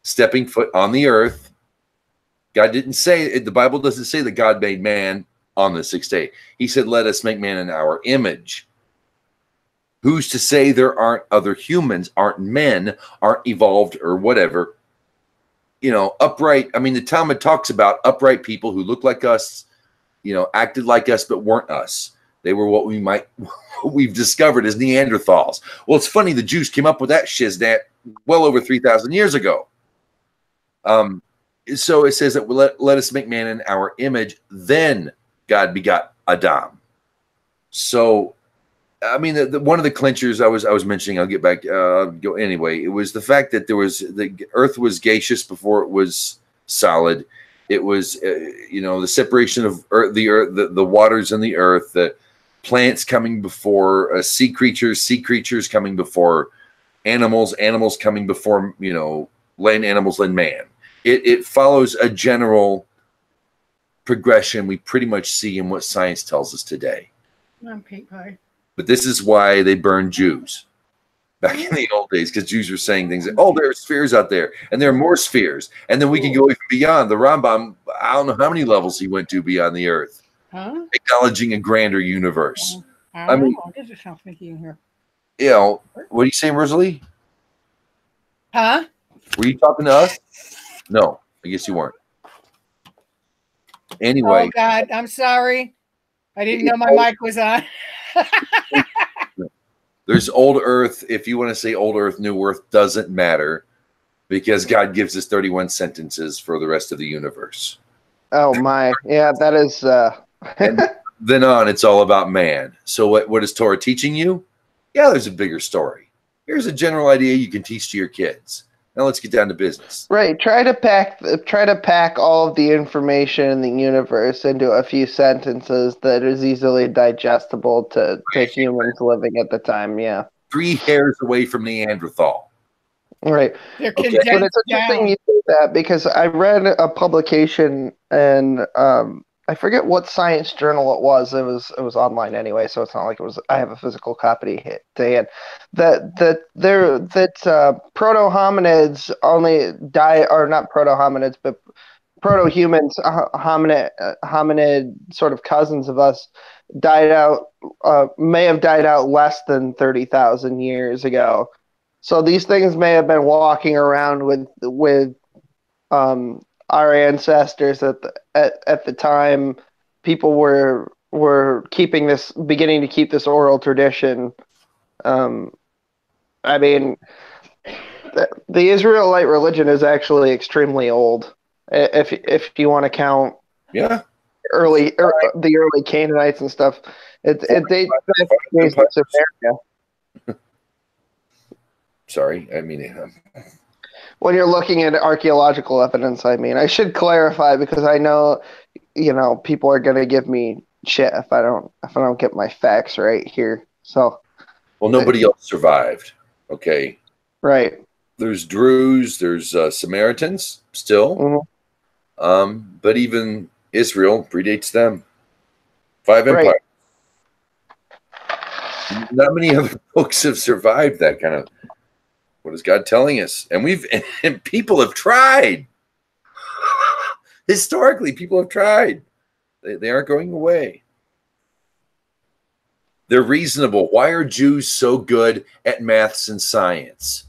stepping foot on the earth, God didn't say, the Bible doesn't say that God made man on the 6th day. He said, let us make man in our image. Who's to say there aren't other humans, aren't men, aren't evolved or whatever? Upright. I mean, the Talmud talks about upright people who look like us, acted like us, but weren't us. They were what we've discovered as Neanderthals. Well, it's funny. The Jews came up with that shiznat well over 3,000 years ago. So it says that let us make man in our image. Then God begot Adam. So, I mean, one of the clinchers I was mentioning, I'll get back, go anyway. It was the fact that the earth was gaseous before it was solid. It was, the separation of the waters and the earth, the plants coming before sea creatures coming before animals coming before, land animals and man. It follows a general progression we pretty much see in what science tells us today. Pink pie. But this is why they burned Jews back in the old days, because Jews were saying things like, there are spheres out there, and there are more spheres. And then we can go even beyond. The Rambam, I don't know how many levels he went to beyond the earth, acknowledging a grander universe. I I don't mean, know. This is sound sneaky in here. you know, what are you saying, Rosalie? Huh? Were you talking to us? No, I guess you weren't. Anyway, Oh God, I'm sorry. I didn't know my mic was on. there's old Earth. If you want to say old Earth, new Earth, doesn't matter because God gives us 31 sentences for the rest of the universe. Oh my, yeah, that is. And then on, it's all about man. So what is Torah teaching you? Yeah, there's a bigger story. Here's a general idea you can teach to your kids. Now let's get down to business. Right. Try to pack all of the information in the universe into a few sentences that is easily digestible to humans living at the time. Yeah. 3 hairs away from Neanderthal. Right. They're Okay. condensed But it's interesting down. you say that because I read a publication and I forget what science journal it was. It was online anyway, so it's not like it was. I have a physical copy to hand. That proto hominids only die, or not proto hominids, but proto humans, hominid sort of cousins of us, died out. May have died out less than 30,000 years ago. So these things may have been walking around with our ancestors at the time. People were beginning to keep this oral tradition. I mean, the Israelite religion is actually extremely old. If you want to count, Yeah. the early Canaanites and stuff, it dates back to the days of Samaria. Sorry, I mean, When you're looking at archaeological evidence, I mean, I should clarify because I know, people are going to give me shit if I don't get my facts right here. So, well, nobody else survived. Okay, right. there's Druze, there's Samaritans still, but even Israel predates them. 5 empires. Right. Not many other folks have survived that kind of. What is God telling us? And people have tried. Historically, people have tried. They aren't going away. They're reasonable. Why are Jews so good at maths and science?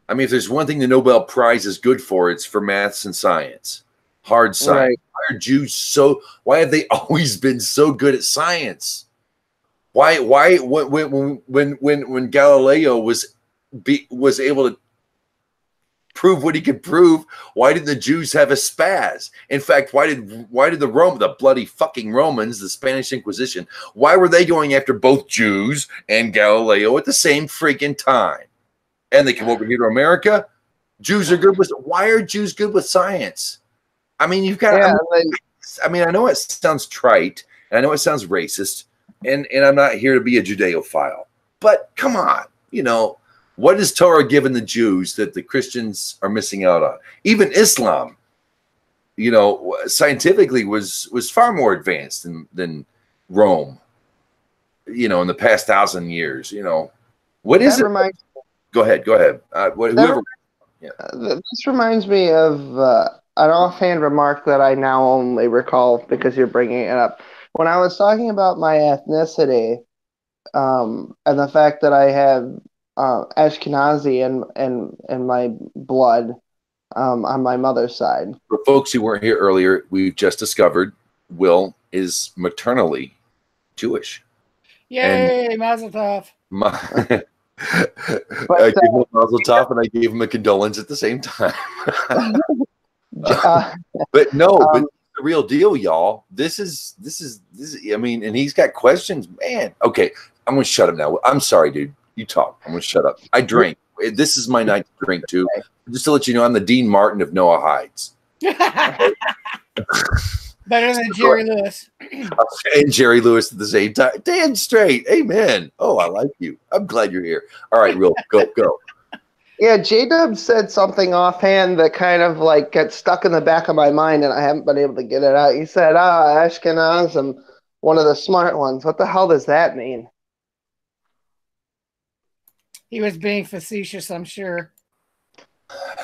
I mean, if there's one thing the Nobel Prize is good for, it's for maths and science. Hard science. Right. Why have they always been so good at science? Why when Galileo was able to prove what he could prove, why did the Jews have a spaz? In fact, why did the bloody fucking Romans, the Spanish Inquisition, why were they going after both Jews and Galileo at the same freaking time? And they come over here to America. Jews are good with. Why are Jews good with science? I mean, you've got. Yeah, I mean, I know it sounds trite, and I know it sounds racist, and I'm not here to be a Judeophile, but come on, what is Torah given the Jews that the Christians are missing out on? Even Islam, scientifically was far more advanced than Rome. In the past 1,000 years, what is it? Go ahead. This reminds me of an offhand remark that I now only recall because you're bringing it up. When I was talking about my ethnicity, and the fact that I have Ashkenazi in my blood on my mother's side. For folks who weren't here earlier, we've just discovered Will is maternally Jewish. Yay, Mazel Tov. I gave him a Mazel Tov and I gave him a condolence at the same time. But no, but the real deal, y'all. This is. I mean, and he's got questions, man. Okay, I'm gonna shut him now. I'm sorry, dude. You talk. I'm gonna shut up. I drink. This is my night to drink too. Just to let you know, I'm the Dean Martin of Noah Hides. Better than Jerry Lewis. And Jerry Lewis at the same time. Damn straight. Amen. Oh, I like you. I'm glad you're here. All right, Real. Go. Yeah, J-Dub said something offhand that kind of like gets stuck in the back of my mind, and I haven't been able to get it out. He said, Ashkenaz, I'm one of the smart ones. What the hell does that mean? He was being facetious, I'm sure.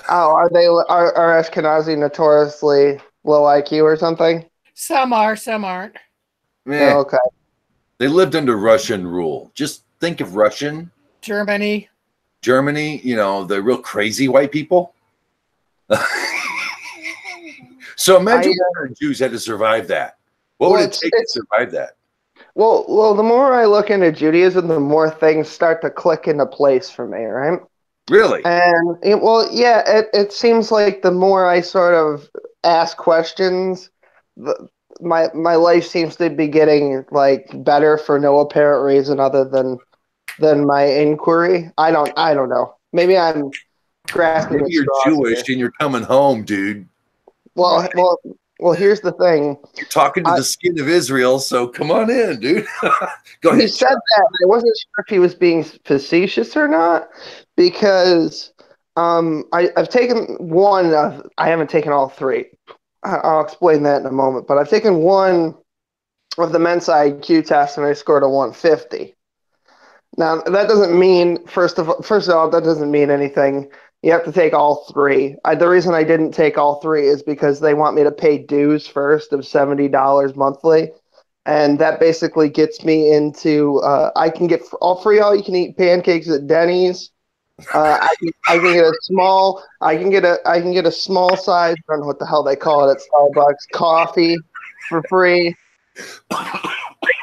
Oh, are Ashkenazi notoriously low IQ or something? Some are, some aren't. Yeah. Oh, okay. They lived under Russian rule. Just think of Germany, you know, the real crazy white people. So imagine what Jews had to survive that. What would it take to survive that? Well, the more I look into Judaism, the more things start to click into place for me, right? Really? And it seems like the more I sort of ask questions, my life seems to be getting like better for no apparent reason other than my inquiry. I don't know. Maybe I'm grasping at you're straws Jewish here. and you're coming home, dude. Well, here's the thing. You're talking to the skin of Israel, so come on in, dude. Go ahead. He said that. I wasn't sure if he was being facetious or not, because I've taken one. I haven't taken all three. I'll explain that in a moment. But I've taken one of the Mensa IQ test, and I scored a 150. Now that doesn't mean first of all that doesn't mean anything. You have to take all three. The reason I didn't take all three is because they want me to pay dues first of $70 monthly, and that basically gets me into. I can get all free all you can eat pancakes at Denny's. I can get a small. I can get a small size. I don't know what the hell they call it at Starbucks. Coffee for free.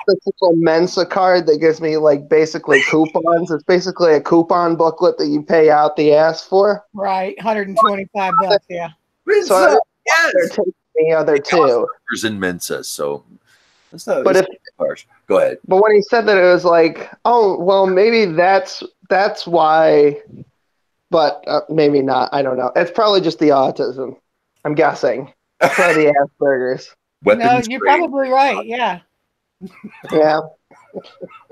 This little Mensa card that gives me like basically coupons. It's basically a coupon booklet that you pay out the ass for. right? $125, yeah. So they're taking the other two. In Mensa, so that's not. But harsh. Go ahead. But when he said that, it was like, oh well, maybe that's why. But maybe not. I don't know. It's probably just the autism. I'm guessing. Probably the Asperger's. No, you're probably right. Yeah. Yeah.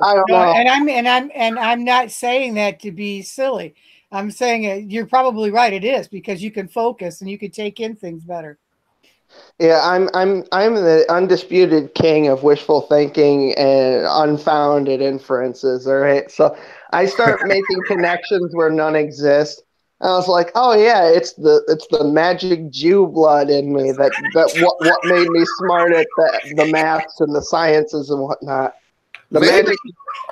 I don't know. And I'm not saying that to be silly. I'm saying you're probably right. It is because you can focus and you can take in things better. Yeah, I'm the undisputed king of wishful thinking and unfounded inferences. All right, so I start making connections where none exist. I was like, oh yeah, it's the magic Jew blood in me that what made me smart at the maths and the sciences and whatnot. Magic.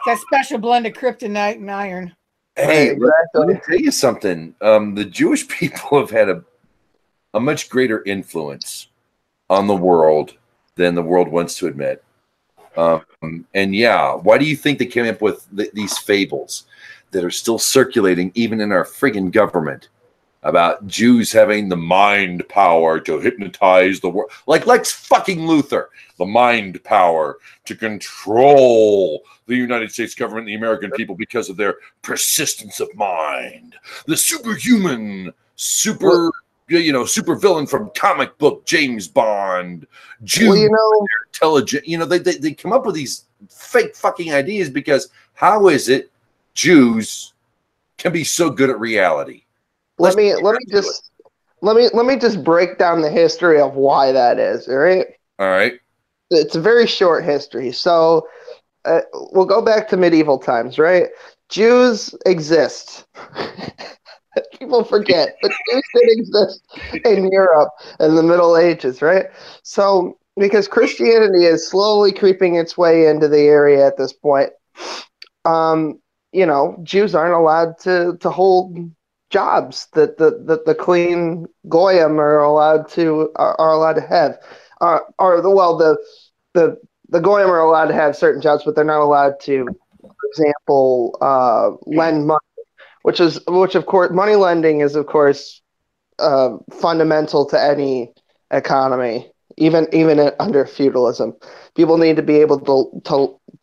That special blend of kryptonite and iron. Hey, let me tell you something. The Jewish people have had a much greater influence on the world than the world wants to admit. And yeah, why do you think they came up with these fables that are still circulating even in our friggin' government about Jews having the mind power to hypnotize the world? Like Lex fucking Luthor, the mind power to control the United States government and the American people because of their persistence of mind. The superhuman, super villain from comic book James Bond. Jews, intelligent. They come up with these fake fucking ideas because how is it Jews can be so good at reality? Let me just break down the history of why that is. All right. All right. It's a very short history. So we'll go back to medieval times, right? Jews exist. People forget, but Jews did exist in Europe in the Middle Ages, right? So because Christianity is slowly creeping its way into the area at this point, Jews aren't allowed to hold jobs that the clean goyim are allowed to have. The goyim are allowed to have certain jobs, but they're not allowed to, for example, lend money, which of course money lending is of course fundamental to any economy, even under feudalism. People need to be able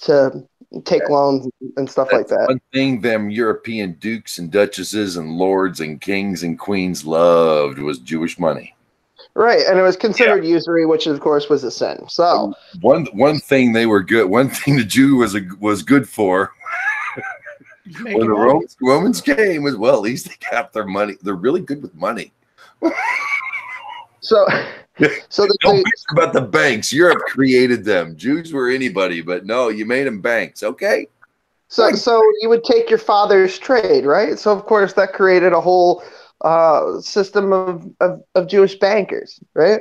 to take loans and stuff like that. One thing them European dukes and duchesses and lords and kings and queens loved was Jewish money. Right, and it was considered usury, which of course was a sin. So one thing they were good. One thing the Jew was good for when the Romans came was, well, at least they got their money. They're really good with money. So don't bitch about the banks. Europe created them. Jews were anybody, but no, you made them banks. Okay. So you would take your father's trade, right? So of course that created a whole system of Jewish bankers, right?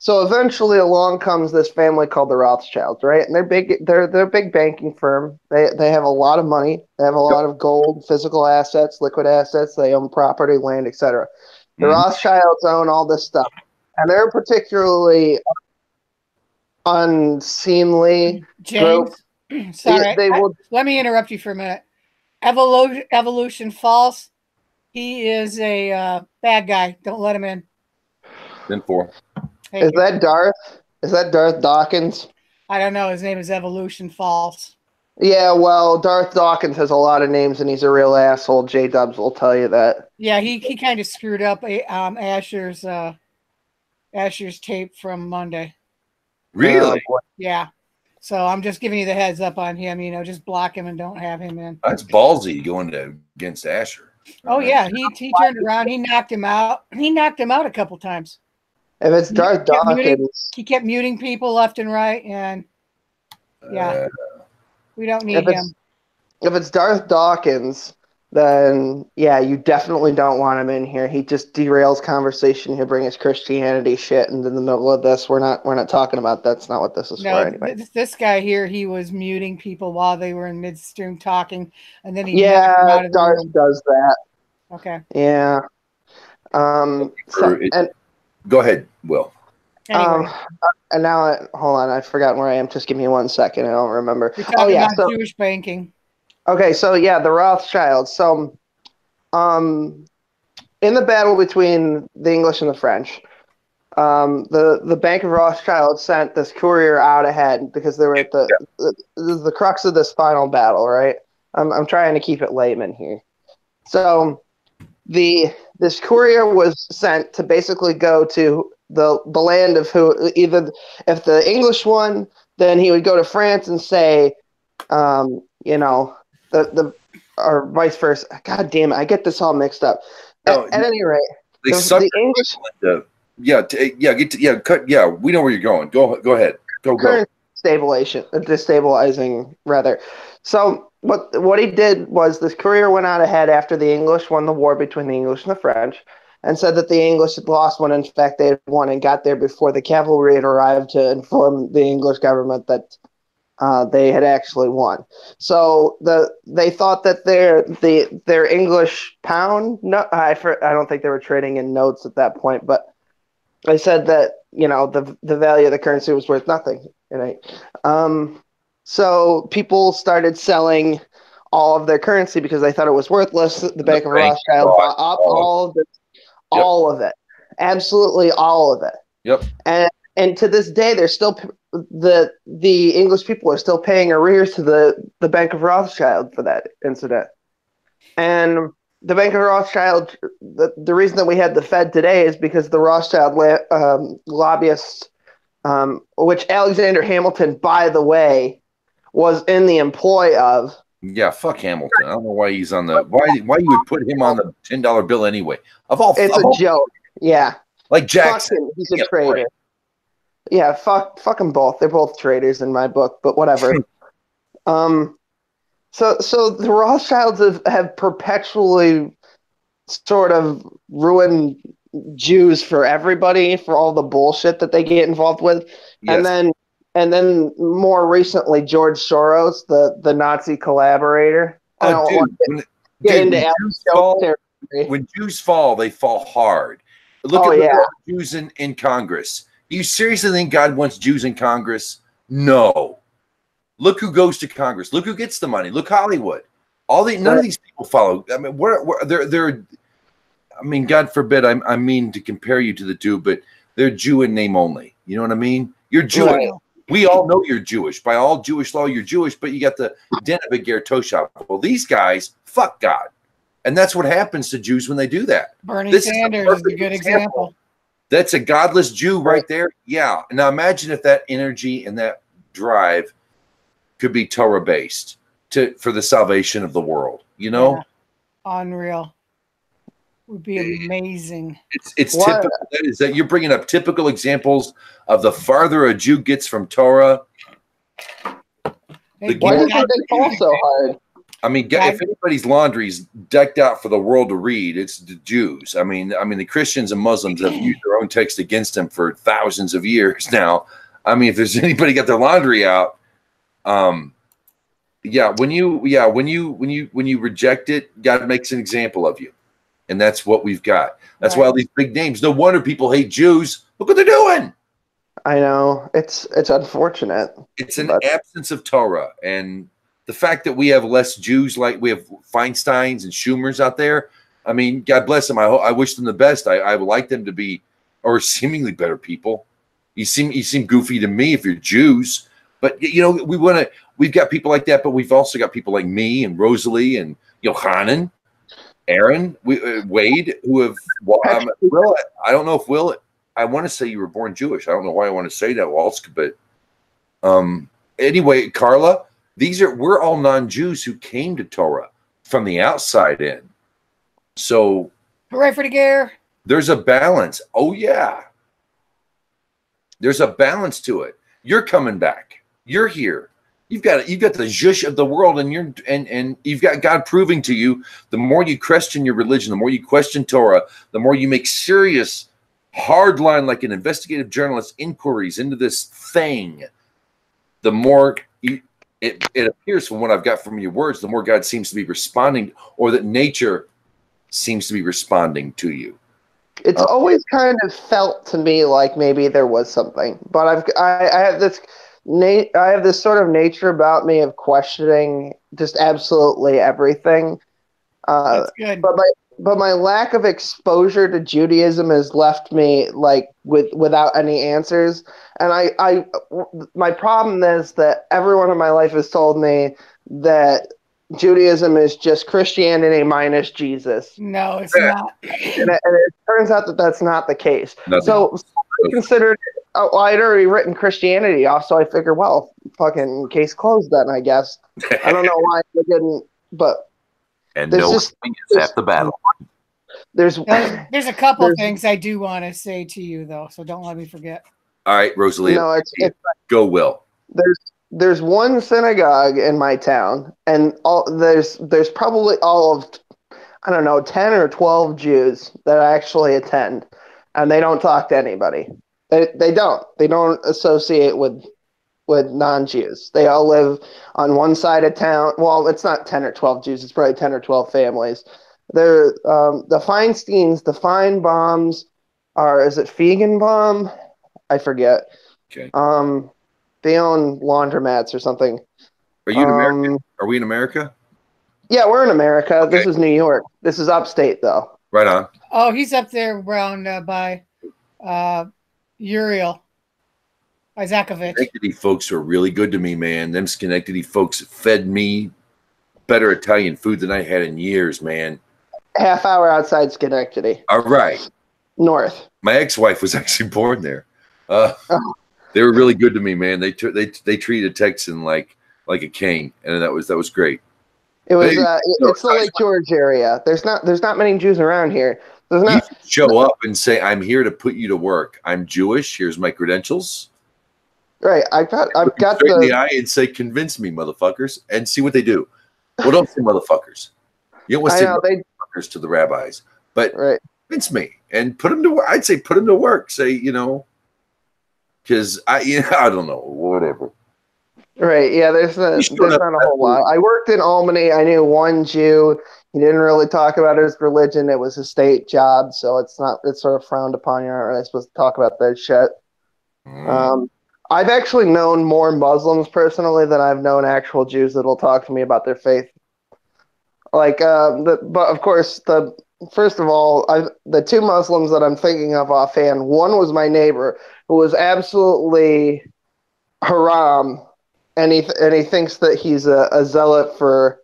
So eventually along comes this family called the Rothschilds, right? And they're big. They're a big banking firm. They have a lot of money. They have a lot of gold, physical assets, liquid assets. They own property, land, etc. The Rothschilds own all this stuff, and they're particularly unseemly group. James, sorry, let me interrupt you for a minute. Evolution false. He is a bad guy. Don't let him in. Then 4. Is that Darth? Is that Darth Dawkins? I don't know. His name is Evolution False. Yeah, well, Darth Dawkins has a lot of names, and he's a real asshole. J-Dubs will tell you that. Yeah, he kind of screwed up Asher's tape from Monday. Really? Yeah. So I'm just giving you the heads up on him. You know, just block him and don't have him in. That's ballsy going against Asher. Oh yeah, he turned around. He knocked him out. He knocked him out a couple times. If it's Darth Dawkins, he kept muting people left and right, and yeah, we don't need him. If it's Darth Dawkins, then yeah, you definitely don't want him in here. He just derails conversation. He'll bring his Christianity shit into the middle of this. We're not talking about that. That's not what this is for anyway. This guy here, he was muting people while they were in midstream talking, and then he Darth does that. Okay. Yeah. Go ahead, Will. Anyway. And now, hold on, I've forgotten where I am. Just give me 1 second. I don't remember. You're talking about Jewish banking. Okay, so yeah, the Rothschilds. So, in the battle between the English and the French, the Bank of Rothschild sent this courier out ahead because they were at the crux of this final battle, right? I'm trying to keep it layman here. So, this courier was sent to basically go to the land of who, either if the English won, then he would go to France and say, or vice versa. God damn it, I get this all mixed up. At any rate, the English. We know where you're going. Go ahead. Go. Destabilizing rather. So what he did was this courier went out ahead after the English won the war between the English and the French, and said that the English had lost when in fact they had won, and got there before the cavalry had arrived to inform the English government that they had actually won. So they thought that their English pound. No, I don't think they were trading in notes at that point, but they said that the value of the currency was worth nothing. Right? So people started selling all of their currency because they thought it was worthless. The Bank of Rothschild bought up all of it, absolutely all of it. Yep. And to this day, they're still the English people are still paying arrears to the Bank of Rothschild for that incident. And the Bank of Rothschild, the reason that we had the Fed today is because the Rothschild lobbyists, which Alexander Hamilton, by the way, was in the employ of. Yeah, fuck Hamilton. I don't know why he's on the why you would put him on the $10 bill anyway. It's a joke. Yeah. Like Jackson. Fuck him. He's a traitor. Right. Yeah, fuck them both. They're both traitors in my book, but whatever. So the Rothschilds have perpetually sort of ruined Jews for everybody, for all the bullshit that they get involved with. Yes. And then more recently, George Soros, the Nazi collaborator. When Jews fall, they fall hard. Look at the Jews in Congress. Do you seriously think God wants Jews in Congress? No. Look who goes to Congress. Look who gets the money. Look Hollywood. None of these people follow. I mean, they're. I mean, God forbid I mean to compare you to the two, but they're Jew in name only. You know what I mean? You're Jewish. Right. We all know you're Jewish. By all Jewish law, you're Jewish, but you got the den of a ger Toshab. Well, these guys, fuck God. And that's what happens to Jews when they do that. Bernie Sanders is a good example. That's a godless Jew right there. Yeah. Now imagine if that energy and that drive could be Torah based for the salvation of the world. You know, unreal. Would be amazing. It's typical. That you're bringing up typical examples of the farther a Jew gets from Torah. Why do they fall so hard? I mean, if anybody's laundry's decked out for the world to read, it's the Jews. I mean, the Christians and Muslims have used their own text against them for thousands of years now. I mean, if there's anybody got their laundry out, when you reject it, God makes an example of you, and that's what we've got. That's why all these big names. No wonder people hate Jews. Look what they're doing. I know it's unfortunate. It's an absence of Torah, and the fact that we have less Jews, like we have Feinsteins and Schumers out there. I mean, God bless them. I wish them the best. I would like them to be, or seemingly better people. You seem goofy to me if you're Jews, but we've got people like that, but we've also got people like me and Rosalie and Yohanan, Aaron, Wade, who have. Well, I don't know if Will. I want to say you were born Jewish. I don't know why I want to say that, Walsk, but anyway, Carla. We're all non-Jews who came to Torah from the outside in. So hooray for the gear. There's a balance. Oh yeah. There's a balance to it. You're coming back. You're here. You've got the zhush of the world, and you've got God proving to you, the more you question your religion, the more you question Torah, the more you make serious, hardline, like an investigative journalist, inquiries into this thing, the more it appears from what I've got from your words, the more God seems to be responding, or that nature seems to be responding to you. It's always kind of felt to me like maybe there was something, but I have this sort of nature about me of questioning just absolutely everything. That's good. But my lack of exposure to Judaism has left me like without any answers. And my problem is that everyone in my life has told me that Judaism is just Christianity minus Jesus. No, it's not. And it turns out that that's not the case. So I considered, I'd already written Christianity off, so I figured, well, fucking case closed then, I guess. I don't know why I didn't, but. And no is half the battle. There's a couple things I do want to say to you, though, so don't let me forget. All right, Rosalie. No, it's go, Will. There's one synagogue in my town, and there's probably all of, I don't know, 10 or 12 Jews that actually attend, and they don't talk to anybody. They don't associate with non-Jews. They all live on one side of town. Well, it's not 10 or 12 Jews. It's probably 10 or 12 families. They're the Feinsteins, the Feinbaums are, is it Feigenbaum? I forget. Okay. They own laundromats or something. Are you in America? Are we in America? Yeah, we're in America. Okay. This is New York. This is upstate, though. Right on. Oh, he's up there around by Uriel. Isaacovich. Schenectady folks are really good to me, man. Them Schenectady folks fed me better Italian food than I had in years, man. Half hour outside Schenectady. All right. North. My ex-wife was actually born there. They were really good to me, man. They treated a Texan like a king, and that was great. It was it's the Lake George area. There's not many Jews around here. You show up and say, "I'm here to put you to work. I'm Jewish. Here's my credentials." Right. I've got in the eye and say, "Convince me, motherfuckers," and see what they do. Well, don't say motherfuckers. You don't want to say motherfuckers to the rabbis, but convince me and put them to work. I'd say put them to work. Say, because I don't know, whatever. Right. Yeah. There's not a whole lot. I worked in Albany. I knew one Jew. He didn't really talk about his religion. It was a state job, so it's sort of frowned upon. You aren't really supposed to talk about that shit. I've actually known more Muslims personally than I've known actual Jews that will talk to me about their faith. Like, but of course, first of all, the two Muslims that I'm thinking of offhand, one was my neighbor who was absolutely haram, and he thinks that he's a zealot for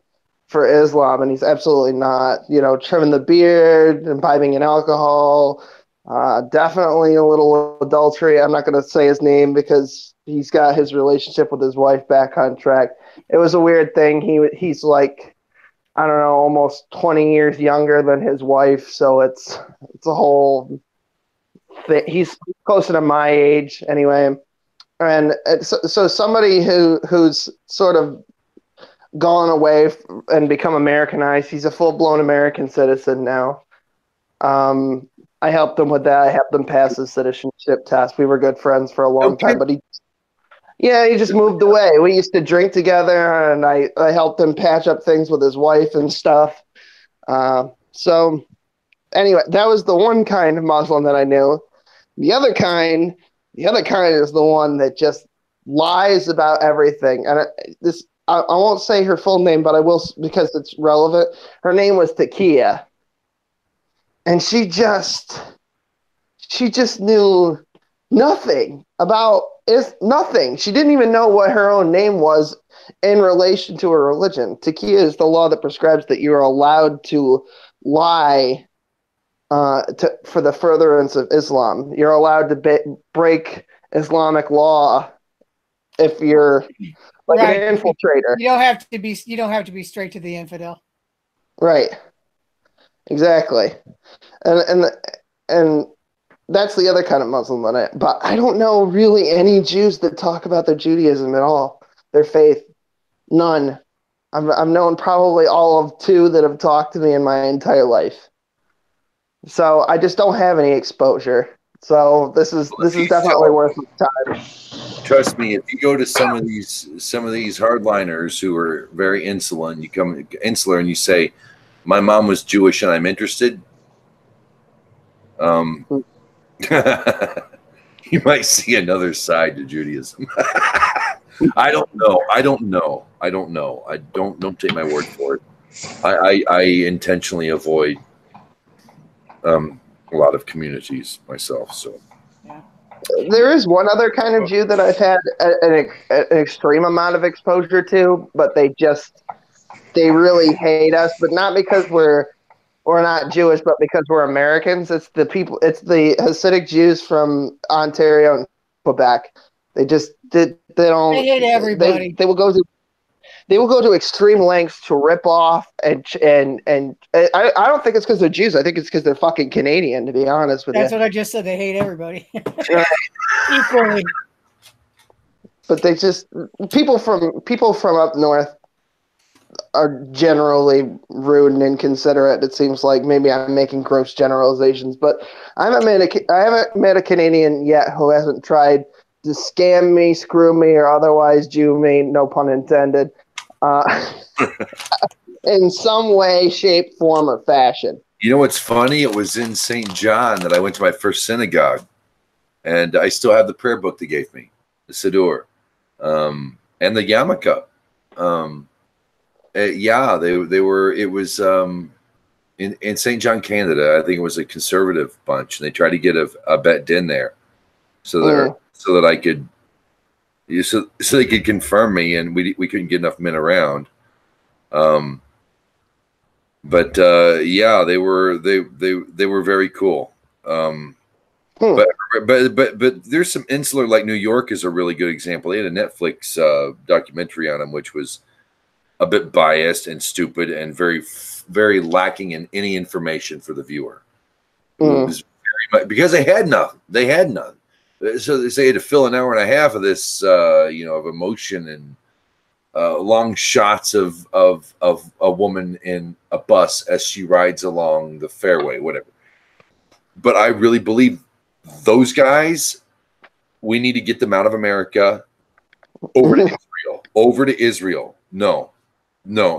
Islam, and he's absolutely not. Trimming the beard, imbibing in alcohol. Definitely a little adultery. I'm not going to say his name because he's got his relationship with his wife back on track. It was a weird thing. He's like, I don't know, almost 20 years younger than his wife, so it's a whole thing. He's closer to my age anyway. And so somebody who's sort of gone away and become Americanized. He's a full-blown American citizen now. I helped him with that. I helped him pass his citizenship test. We were good friends for a long time, but he just moved away. We used to drink together, and I helped him patch up things with his wife and stuff. So anyway, that was the one kind of Muslim that I knew. The other kind is the one that just lies about everything. And I won't say her full name, but I will because it's relevant. Her name was Takia. And she just knew nothing about nothing. She didn't even know what her own name was in relation to her religion. Takia is the law that prescribes that you are allowed to lie for the furtherance of Islam. You're allowed to break Islamic law if you're like an infiltrator. You don't have to be straight to the infidel. Right. Exactly. And that's the other kind of Muslim on it. But I don't know really any Jews that talk about their Judaism at all, their faith. None. I've known probably all of 2 that have talked to me in my entire life. So I just don't have any exposure. So this is definitely worth my time. Trust me, if you go to some of these hardliners who are very insular, and you say, "My mom was Jewish and I'm interested," you might see another side to Judaism. I don't know. Don't take my word for it. I intentionally avoid a lot of communities myself. So there is one other kind of Jew that I've had an extreme amount of exposure to, but they really hate us, but not because we're not Jewish, but because we're Americans. It's the Hasidic Jews from Ontario and Quebec. They hate everybody. They will go to extreme lengths to rip off and I don't think it's because they're Jews. I think it's because they're fucking Canadian, to be honest with you. That's what I just said. They hate everybody. Equally. But they just people from up north are generally rude and inconsiderate. It seems like maybe I'm making gross generalizations, but I haven't met a Canadian yet who hasn't tried to scam me, screw me, or otherwise Jew me, no pun intended, in some way, shape, form, or fashion. You know what's funny? It was in St. John that I went to my first synagogue, and I still have the prayer book they gave me, the Siddur, and the yarmulke. They were. It was in St. John, Canada. I think it was a conservative bunch, and they tried to get a bet din there, so that I could, so they could confirm me, and we couldn't get enough men around. But they were very cool. But there's some insular, like New York is a really good example. They had a Netflix documentary on them, which was a bit biased and stupid and very, very lacking in any information for the viewer. It was very much, because they had none. They had none. So they had to fill an hour and a half of this, of emotion and long shots of a woman in a bus as she rides along the fairway, whatever. But I really believe those guys, we need to get them out of America over to Israel. Over to Israel. No,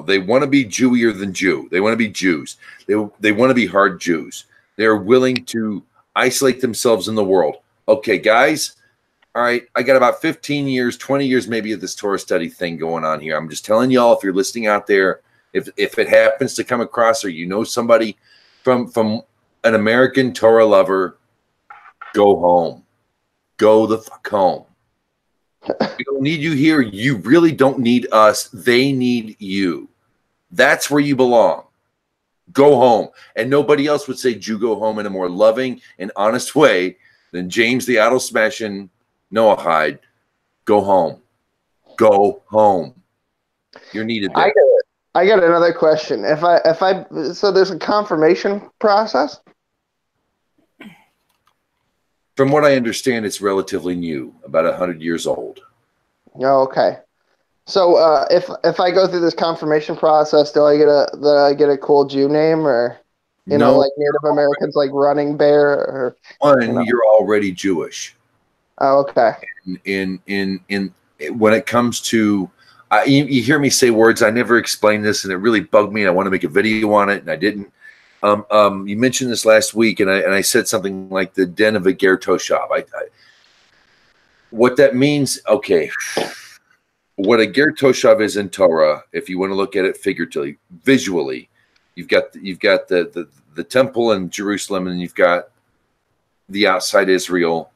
they want to be Jewier than Jew. They want to be Jews. They want to be hard Jews. They're willing to isolate themselves in the world. Okay, guys. All right, I got about 15 years, 20 years maybe of this Torah study thing going on here. I'm just telling y'all, if you're listening out there, if it happens to come across, or you know somebody from an American Torah lover, go home. Go the fuck home. We don't need you here. You really don't need us. They need you. That's where you belong. Go home. And nobody else would say Jew go home in a more loving and honest way than James the Idol Smashing Noahide. Go home. Go home. You're needed there. I got another question. So there's a confirmation process? From what I understand, it's relatively new, about 100 years old. Oh, okay. So if I go through this confirmation process, do I get a cool Jew name, or No, like Native Americans like Running Bear, or one, you're already Jewish. Oh, okay. In when it comes to you hear me say words, I never explained this, and it really bugged me, and I want to make a video on it, and I didn't. You mentioned this last week, and I said something like the den of a ger toshav. What that means, okay, what a ger toshav is in Torah, if you want to look at it figuratively, visually, you've got the temple in Jerusalem, and you've got the outside Israel.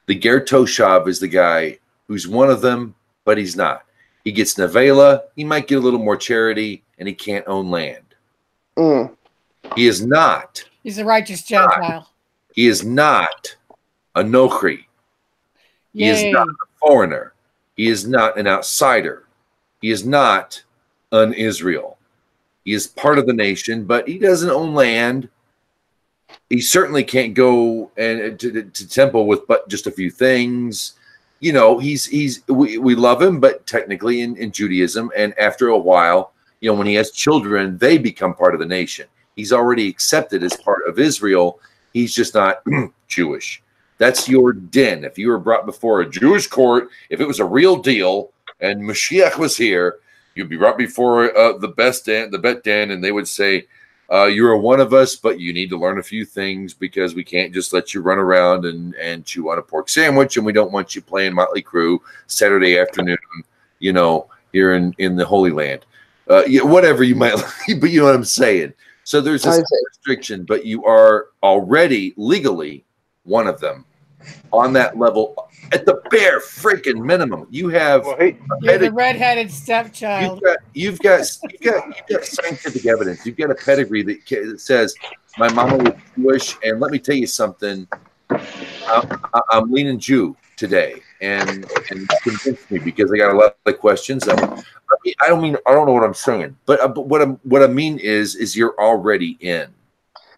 The ger toshav is the guy who's one of them, but he's not. He gets nevela, he might get a little more charity, and he can't own land. He is not. He's a righteous Gentile. He is not a nochri. He is not a foreigner. He is not an outsider. He is not an Israel. He is part of the nation, but he doesn't own land. He certainly can't go and to temple with but just a few things. You know, we love him, but technically in Judaism, and after a while, you know, when he has children, they become part of the nation. He's already accepted as part of Israel. He's just not Jewish. That's your din. If you were brought before a Jewish court, if it was a real deal and Mashiach was here, you'd be brought before the Bet Din, and they would say, you're one of us, but you need to learn a few things because we can't just let you run around and chew on a pork sandwich, and we don't want you playing Motley Crue Saturday afternoon, you know, here in the Holy Land. Whatever you might like, but you know what I'm saying. So there's this restriction, but you are already legally one of them on that level at the bare freaking minimum. You have you're the redheaded stepchild. You've got scientific evidence. You've got a pedigree that says my mama was Jewish, and let me tell you something. I'm leaning Jew today, and convince me because I got a lot of questions. I don't know what I'm saying, but what I mean is you're already in.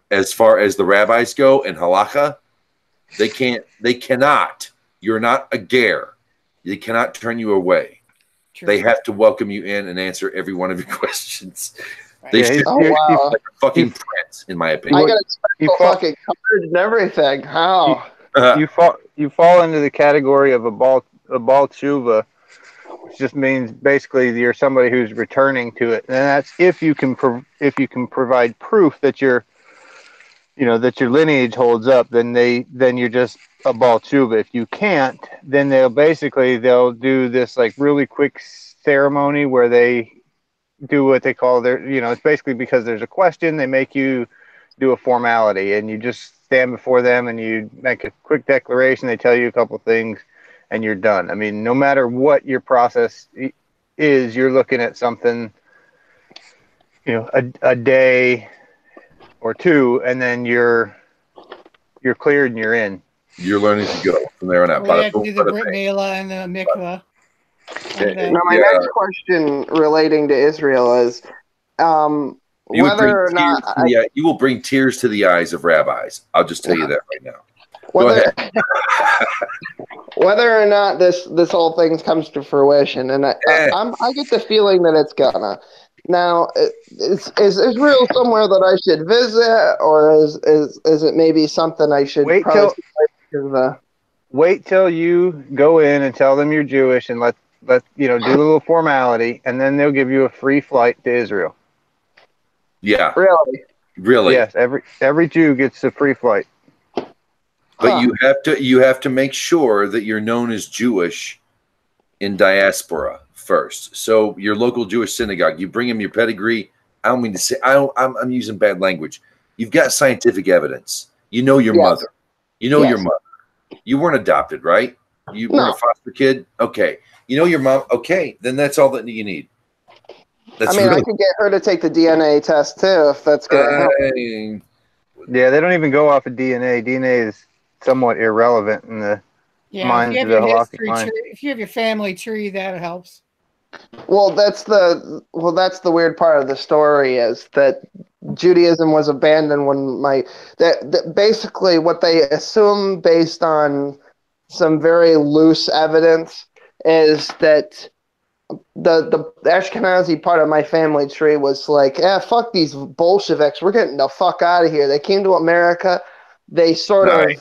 As far as the rabbis go and halakha, they cannot. You're not a ger. They cannot turn you away. True. They have to welcome you in and answer every one of your questions. Right. They should be like a fucking prince, in my opinion. I got a special fucking card and everything. How? You fall into the category of a bal tshuva, which just means basically you're somebody who's returning to it, and that's if you can provide proof that your lineage holds up, then you're just a bal tshuva. If you can't, then they'll do this like really quick ceremony where they do what they call it's basically because there's a question, they make you do a formality, and you just stand before them and you make a quick declaration. They tell you a couple things, and you're done. I mean, no matter what your process is, you're looking at something, a day or two, and then you're cleared and you're in. You're learning to go from there on out. We have to do the Brit Milah and the mikvah. Now, my next question relating to Israel is whether or not you will bring tears to the eyes of rabbis. I'll just tell you that right now. Whether or not this whole thing comes to fruition, and I get the feeling that it's gonna. Now, is Israel somewhere that I should visit, or is it maybe something I should wait till you go in and tell them you're Jewish and let do a little formality, and then they'll give you a free flight to Israel. Yeah. Really? Yes, every Jew gets a free flight. But you have to make sure that you're known as Jewish in diaspora first. So your local Jewish synagogue, you bring them your pedigree. I don't mean to say I'm using bad language. You've got scientific evidence. You know your mother. You know your mother. You weren't adopted, right? You weren't a foster kid. Okay. You know your mom. Okay, then that's all that you need. I could get her to take the DNA test too, if that's going to help. Yeah, they don't even go off of DNA. DNA is somewhat irrelevant in the minds of the halakhic mind. If you have your family tree, that helps. Well, that's the weird part of the story is that Judaism was abandoned when basically what they assume based on some very loose evidence is that the Ashkenazi part of my family tree was like, fuck these Bolsheviks. We're getting the fuck out of here. They came to America. They sort of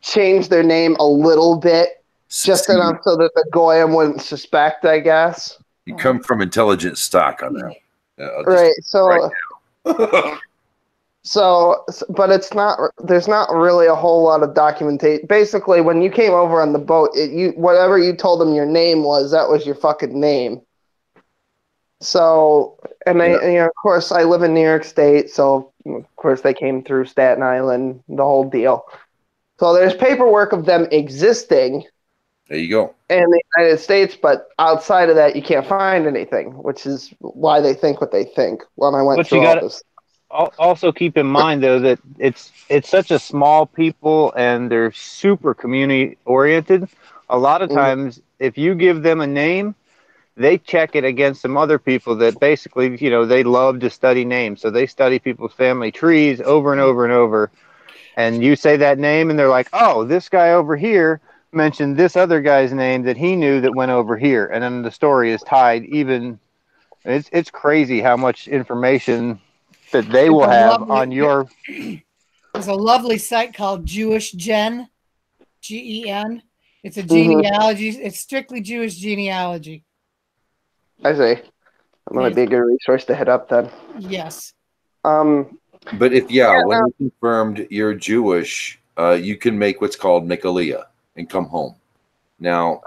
changed their name a little bit, just enough so that the Goyim wouldn't suspect, I guess. You come from intelligent stock on that. Right. So, but it's not. There's not really a whole lot of documentation. Basically, when you came over on the boat, whatever you told them your name was, that was your fucking name. So, and of course, I live in New York State, so of course they came through Staten Island, the whole deal. So there's paperwork of them existing. There you go. In the United States, but outside of that, you can't find anything, which is why they think what they think. When I went through all this. Also keep in mind though that it's such a small people and they're super community oriented. A lot of times, if you give them a name, they check it against some other people that basically, they love to study names. So they study people's family trees over and over and over. And you say that name and they're like, oh, this guy over here mentioned this other guy's name that he knew that went over here. And then the story is tied even. It's crazy how much information that they will have on your. There's a lovely site called Jewish Gen, GEN. It's a genealogy. It's strictly Jewish genealogy. I see. That might be a good resource to hit up then. Yes. But when you're confirmed you're Jewish, you can make what's called Nicolea and come home. Now,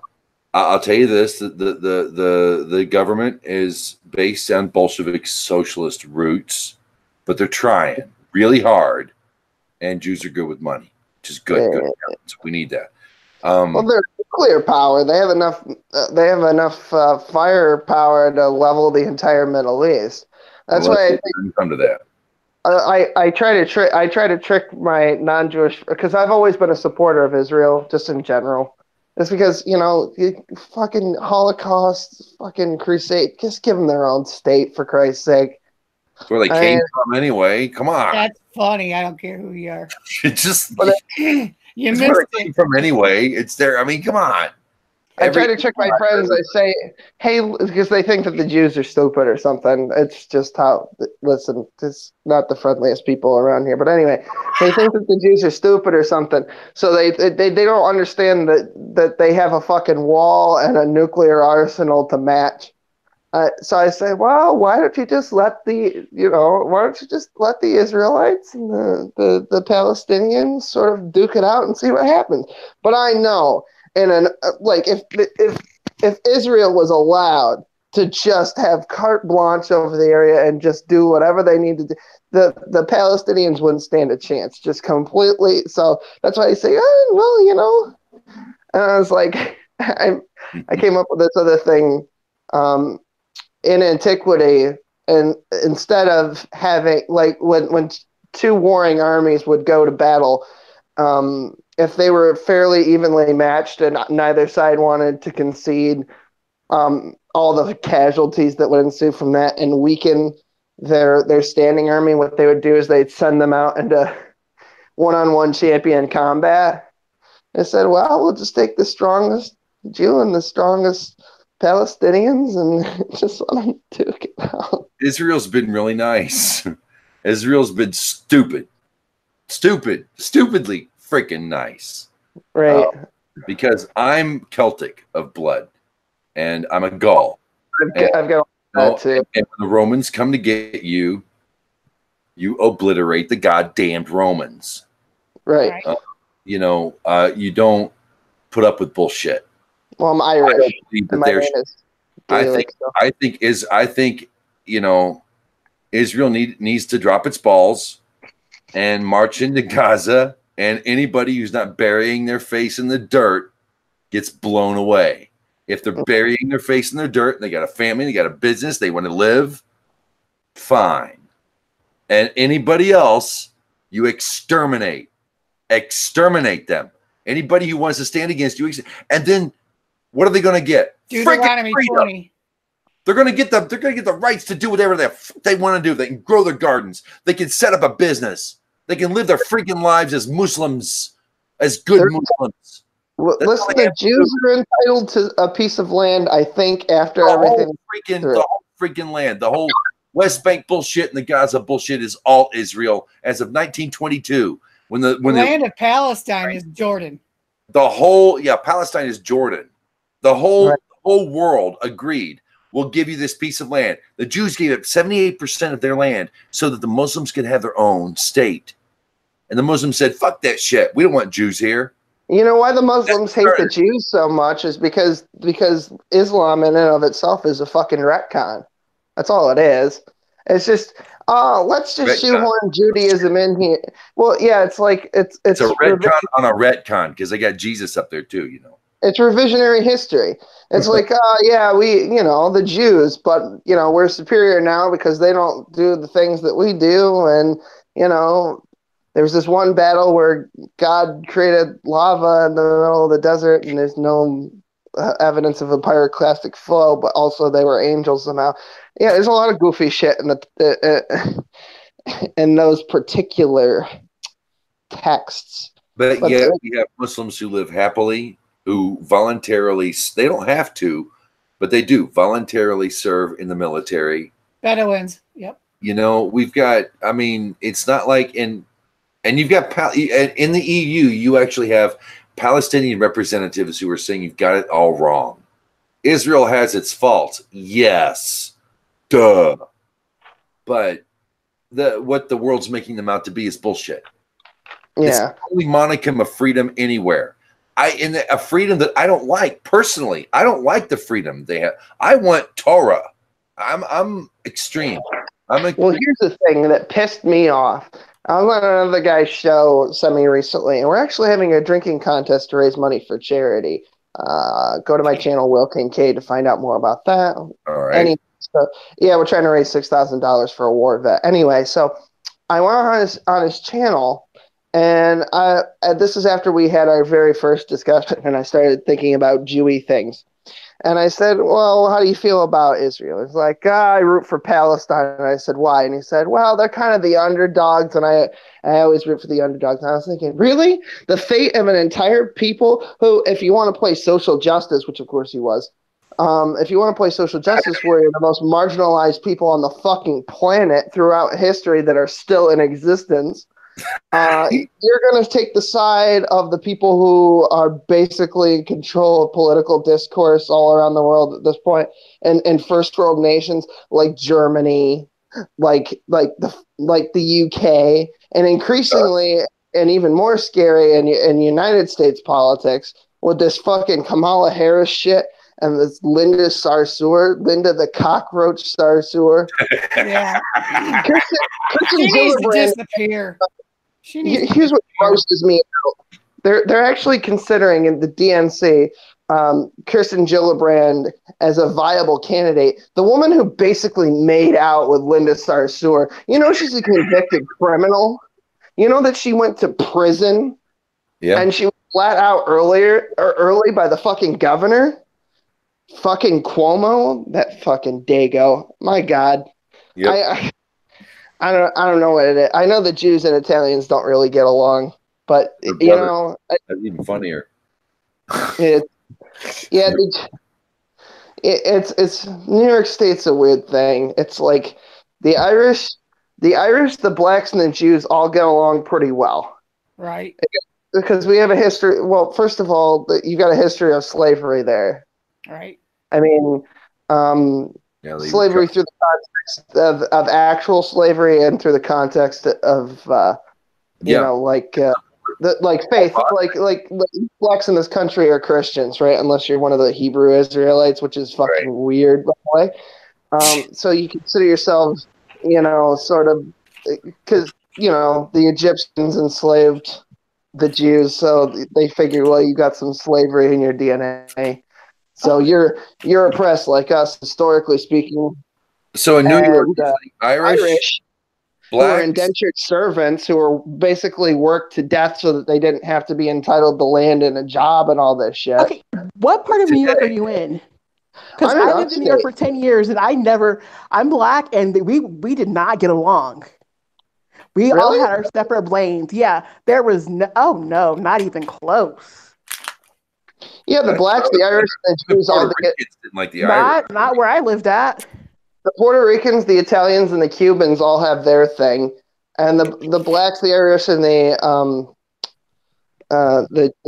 I'll tell you this: the government is based on Bolshevik socialist roots, but they're trying really hard, and Jews are good with money, which is good. Good. So we need that. Well, they're nuclear power. They have enough. They have enough firepower to level the entire Middle East. That's why I think come to that. I try to trick my non-Jewish, because I've always been a supporter of Israel, just in general. It's because fucking Holocaust, fucking crusade. Just give them their own state, for Christ's sake. That's where they came from anyway. Come on. That's funny. I don't care who you are. You missed it. From anyway, it's there. I mean, come on. I try to trick my friends. I say, hey, because they think that the Jews are stupid or something. It's just how, listen, it's not the friendliest people around here. But anyway, they think that the Jews are stupid or something. So they don't understand that they have a fucking wall and a nuclear arsenal to match. So I say, well, why don't you just let the Israelites and the Palestinians sort of duke it out and see what happens? But I know, if Israel was allowed to just have carte blanche over the area and just do whatever they need to do, the Palestinians wouldn't stand a chance, just completely. So that's why I say, and I was like, I came up with this other thing. In antiquity, and instead of having, like, when two warring armies would go to battle, if they were fairly evenly matched and neither side wanted to concede all the casualties that would ensue from that and weaken their standing army, what they would do is they'd send them out into one-on-one champion combat. They said, well, we'll just take the strongest Jew and the strongest Palestinians and just let them duke it out. Israel's been really nice. Israel's been stupidly freaking nice. Right. Because I'm Celtic of blood, and I'm a Gaul. I've got that too. And when the Romans come to get you, you obliterate the goddamned Romans. Right. You don't put up with bullshit. Well, I'm Irish. I think Israel needs to drop its balls and march into Gaza, and anybody who's not burying their face in the dirt gets blown away. If they're burying their face in the dirt, and they got a family, they got a business, they want to live, fine. And anybody else, you exterminate them. Anybody who wants to stand against you, and then what are they going to get? Deuteronomy 20. They're going to get the rights to do whatever they want to do. They can grow their gardens. They can set up a business. They can live their freaking lives as Muslims, as good Muslims. Listen, the Jews are entitled to a piece of land, I think, after everything. The whole freaking land, the whole West Bank bullshit and the Gaza bullshit is all Israel as of 1922. When the land of Palestine is Jordan. The whole Palestine is Jordan. The whole world agreed. We'll give you this piece of land. The Jews gave up 78% of their land so that the Muslims could have their own state. And the Muslims said, "Fuck that shit. We don't want Jews here." You know why the Muslims hate the Jews so much is because Islam in and of itself is a fucking retcon. That's all it is. It's just, let's just shoehorn Judaism in here. Well, yeah, it's like it's a retcon on a retcon because they got Jesus up there too, you know. It's revisionary history. It's like, the Jews, but we're superior now because they don't do the things that we do, and there was this one battle where God created lava in the middle of the desert, and there's no evidence of a pyroclastic flow, but also they were angels somehow. Yeah, there's a lot of goofy shit in those particular texts. But yeah, we have Muslims who live happily, who voluntarily, they don't have to, but they do voluntarily serve in the military. Bedouins, yep. We've got, it's not like and you've got in the EU, you actually have Palestinian representatives who are saying you've got it all wrong. Israel has its faults. Yes. Duh. But what the world's making them out to be is bullshit. Yeah. It's the only monicum of freedom anywhere. A freedom that I don't like personally. I don't like the freedom they have. I want Torah. I'm extreme. Well, here's the thing that pissed me off. I was on another guy's show semi-recently, and we're actually having a drinking contest to raise money for charity. Go to my channel, Will Kincaid, to find out more about that. All right. We're trying to raise $6,000 for a war vet. Anyway, so I went on his channel, and this is after we had our very first discussion, and I started thinking about Jewy things. And I said, well, how do you feel about Israel? He's like, I root for Palestine. And I said, why? And he said, well, they're kind of the underdogs, and I always root for the underdogs. And I was thinking, really? The fate of an entire people who, if you want to play social justice, which of course he was, if you want to play social justice, where you're the most marginalized people on the fucking planet throughout history that are still in existence, you're going to take the side of the people who are basically in control of political discourse all around the world at this point, and first world nations like Germany, like the UK, and increasingly and even more scary in United States politics with this fucking Kamala Harris shit and this Linda the cockroach Sarsour. Yeah. Kirsten She needs to Gillibrand. disappear. Here's what grosses me out. They're actually considering in the DNC Kirsten Gillibrand as a viable candidate. The woman who basically made out with Linda Sarsour. She's a convicted criminal. You know that she went to prison. Yeah. And she was flat out early by the fucking governor. Fucking Cuomo, that fucking Dago. My God. Yep. I don't know what it is. I know the Jews and Italians don't really get along, but that's even funnier. It's New York State's a weird thing. It's like the Irish, the blacks, and the Jews all get along pretty well, right? Because we have a history. Well, first of all, you've got a history of slavery there, right? I mean, slavery through the context of actual slavery and through the context of faith, like blacks in this country are Christians, right? Unless you're one of the Hebrew Israelites, which is fucking weird, by the way. So you consider yourselves, sort of, because the Egyptians enslaved the Jews, so they figure, well, you got some slavery in your DNA. So you're oppressed like us, historically speaking. So in New York, Irish who are indentured servants who are basically worked to death so that they didn't have to be entitled to land and a job and all this shit. Okay, what part of New York are you in? Because I lived in New York for 10 years, and I'm black, and we did not get along. We all had our separate lanes. Yeah, there was no, not even close. Yeah, the blacks, the Irish, the Jews, all Puerto the Ricans didn't like the Irish. Not where I lived at. the Puerto Ricans, the Italians, and the Cubans all have their thing, and the blacks, the Irish, and the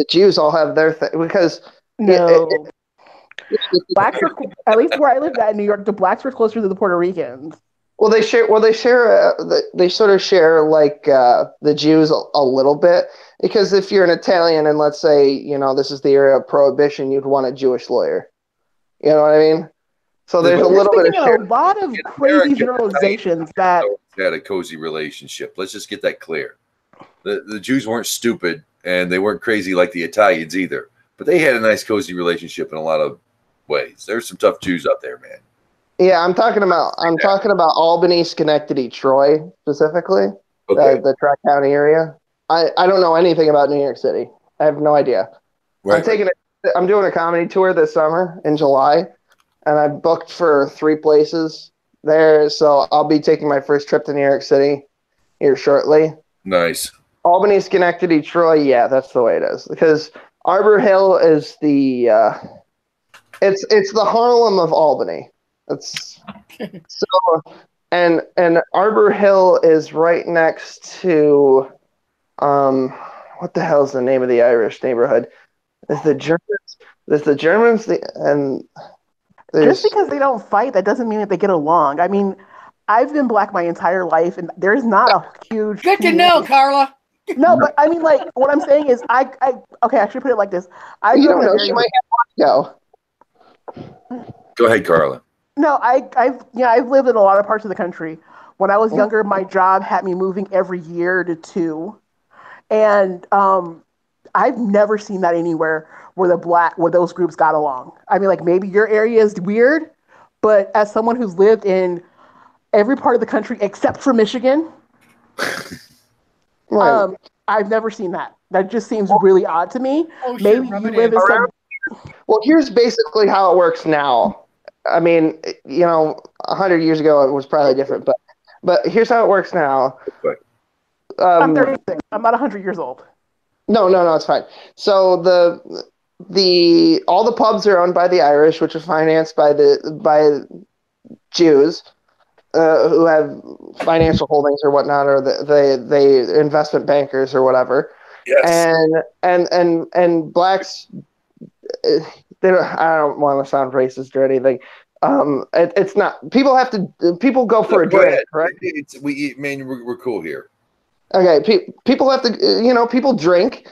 Jews all have their thing because No. Blacks were, at least where I lived at in New York, the blacks were closer to the Puerto Ricans. well, they sort of share like the Jews a little bit because if you're an Italian and let's say this is the era of Prohibition, you'd want a Jewish lawyer. You know what I mean? So there's a little bit of a lot of crazy generalizations that had a cozy relationship. Let's just get that clear. The Jews weren't stupid and they weren't crazy like the Italians either, but they had a nice cozy relationship in a lot of ways. There's some tough Jews out there, man. Yeah, I'm talking about Albany, Schenectady, Troy specifically, Okay. the Tri-County area. I don't know anything about New York City. I have no idea. Right. I'm doing a comedy tour this summer in July, and I booked for 3 places there. So I'll be taking my first trip to New York City here shortly. Nice. Albany, Schenectady, Troy. Yeah, that's the way it is. Because Arbor Hill is the it's the Harlem of Albany. It's so and Arbor Hill is right next to what the hell is the name of the Irish neighborhood? There's the Germans, and just because they don't fight, that doesn't mean that they get along. I mean, I've been black my entire life, and there's not a huge. Good to know, Carla. No, but I mean, like, what I'm saying is, okay, I should put it like this. You don't know. She might have go. Go ahead, Carla. No, I've lived in a lot of parts of the country. When I was younger, my job had me moving every year to 2, and I've never seen that anywhere where those groups got along. I mean, like maybe your area is weird, but as someone who's lived in every part of the country except for Michigan, Right. I've never seen that. That just seems really odd to me. Oh, maybe sure, you live in some. Well, here's basically how it works now. I mean, 100 years ago it was probably different, but here's how it works now. I'm 36. I'm not 100 years old. No, it's fine. So all the pubs are owned by the Irish, which are financed by Jews who have financial holdings or whatnot, or they investment bankers or whatever. Yes. And blacks. They don't. I don't want to sound racist or anything. It's not. People go for a drink, right? We're cool here. Okay. People have to. People drink.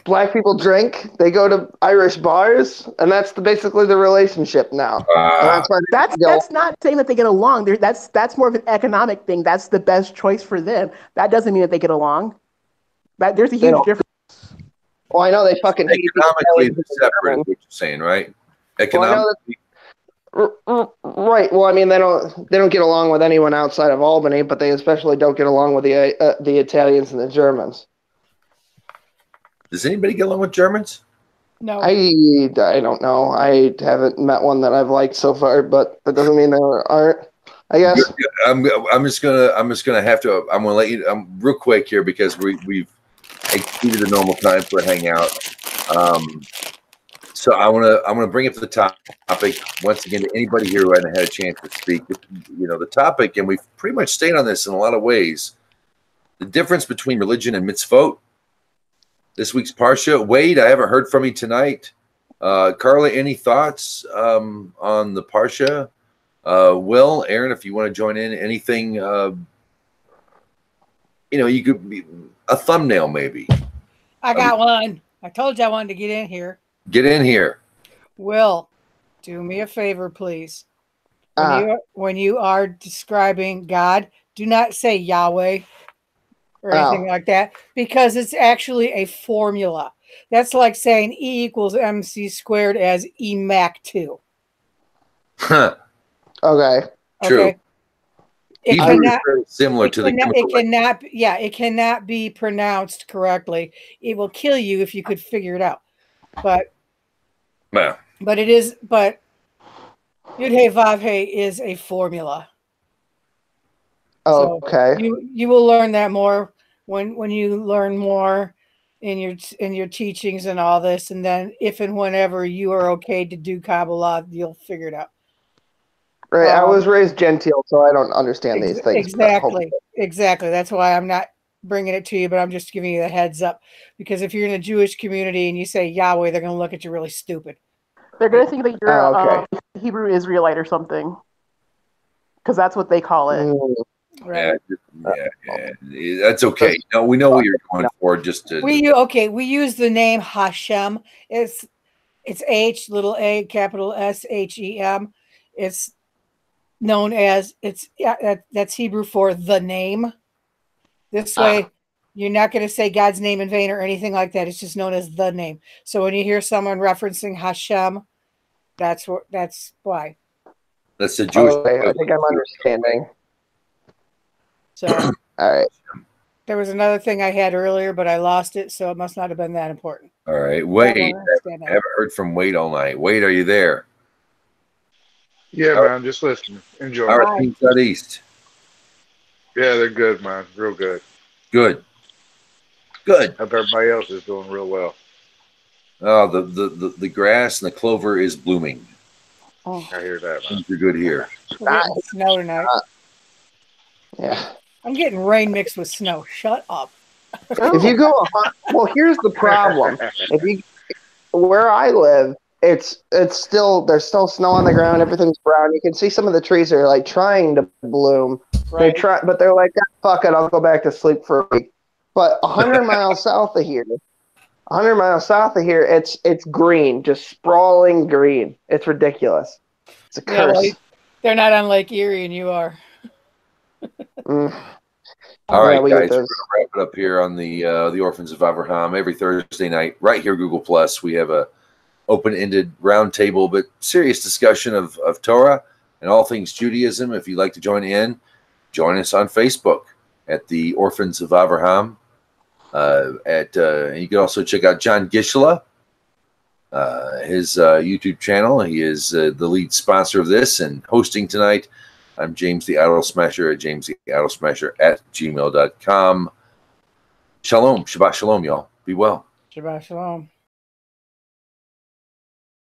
Black people drink. They go to Irish bars, and that's basically the relationship now. That's not saying that they get along. That's more of an economic thing. That's the best choice for them. That doesn't mean that they get along. There's a huge difference. Well, I know they fucking hate economically separate. What you're saying, right? Economically. Right. Well, I mean, they don't get along with anyone outside of Albany, but they especially don't get along with the Italians and the Germans. Does anybody get along with Germans? No. I don't know. I haven't met one that I've liked so far, but that doesn't mean there aren't. I guess. I'm just gonna have to. I'm gonna let you. Real quick here because we've exceeded the normal time for a hangout. So I'm gonna bring up the topic once again to anybody here who hadn't had a chance to speak. The topic, and we've pretty much stayed on this in a lot of ways. The difference between religion and mitzvot. This week's Parsha. Wade, I haven't heard from you tonight. Carla, any thoughts on the Parsha? Will, Aaron, if you want to join in, anything? You could be a thumbnail maybe. I got one. I told you I wanted to get in here. Get in here. Will, do me a favor, please. When you are describing God, do not say Yahweh or anything like that, because it's actually a formula. That's like saying E equals MC squared as E Mac 2. Huh. Okay. True. It cannot, similar to it cannot be pronounced correctly. It will kill you if you could figure it out. But Yud Hey Vav Hey is a formula. Oh, okay. So you will learn that more when you learn more in your teachings and all this, and then if and whenever you are okay to do Kabbalah, you'll figure it out. Right. I was raised genteel, so I don't understand these things. Exactly. That's why I'm not bringing it to you, but I'm just giving you the heads up, because if you're in a Jewish community and you say Yahweh, they're going to look at you really stupid. They're going to think that you're a Hebrew Israelite or something, because that's what they call it. Right. Yeah. That's okay. No, we know what you're going for. Just to we use the name Hashem. It's H little a capital SHEM. It's known as that's Hebrew for the name. This way, you're not going to say God's name in vain or anything like that. It's just known as the name. So when you hear someone referencing Hashem, that's why. That's the Jewish. Okay, I think I'm understanding. So, all right. There was another thing I had earlier, but I lost it, so it must not have been that important. All right, Wade. I haven't heard from Wade all night. Wade, are you there? Yeah, man, just listening. Enjoy. How are things out east? Yeah, they're good, man. Real good. Good. Hope everybody else is doing real well. Oh, the grass and the clover is blooming. Oh. I hear that, man. Things are good here. We're getting snow tonight. Yeah. I'm getting rain mixed with snow. Shut up. If you go, well, here's the problem. Where I live, it's still, there's still snow on the ground. Everything's brown. You can see some of the trees are like trying to bloom. Right. But they're like, fuck it, I'll go back to sleep for a week. But 100 miles south of here, it's green, just sprawling green. It's ridiculous. It's a curse. Well, they're not on Lake Erie, and you are. All right, guys, we're going to wrap it up here on the Orphans of Avraham every Thursday night, right here, Google Plus. We have a open-ended roundtable, but serious discussion of Torah and all things Judaism. If you'd like to join in, join us on Facebook at the Orphans of Avraham. And you can also check out John Gishla, his YouTube channel. He is the lead sponsor of this and hosting tonight. I'm James the Idol Smasher at jamestheidolsmasher@gmail.com. Shalom. Shabbat shalom, y'all. Be well. Shabbat shalom.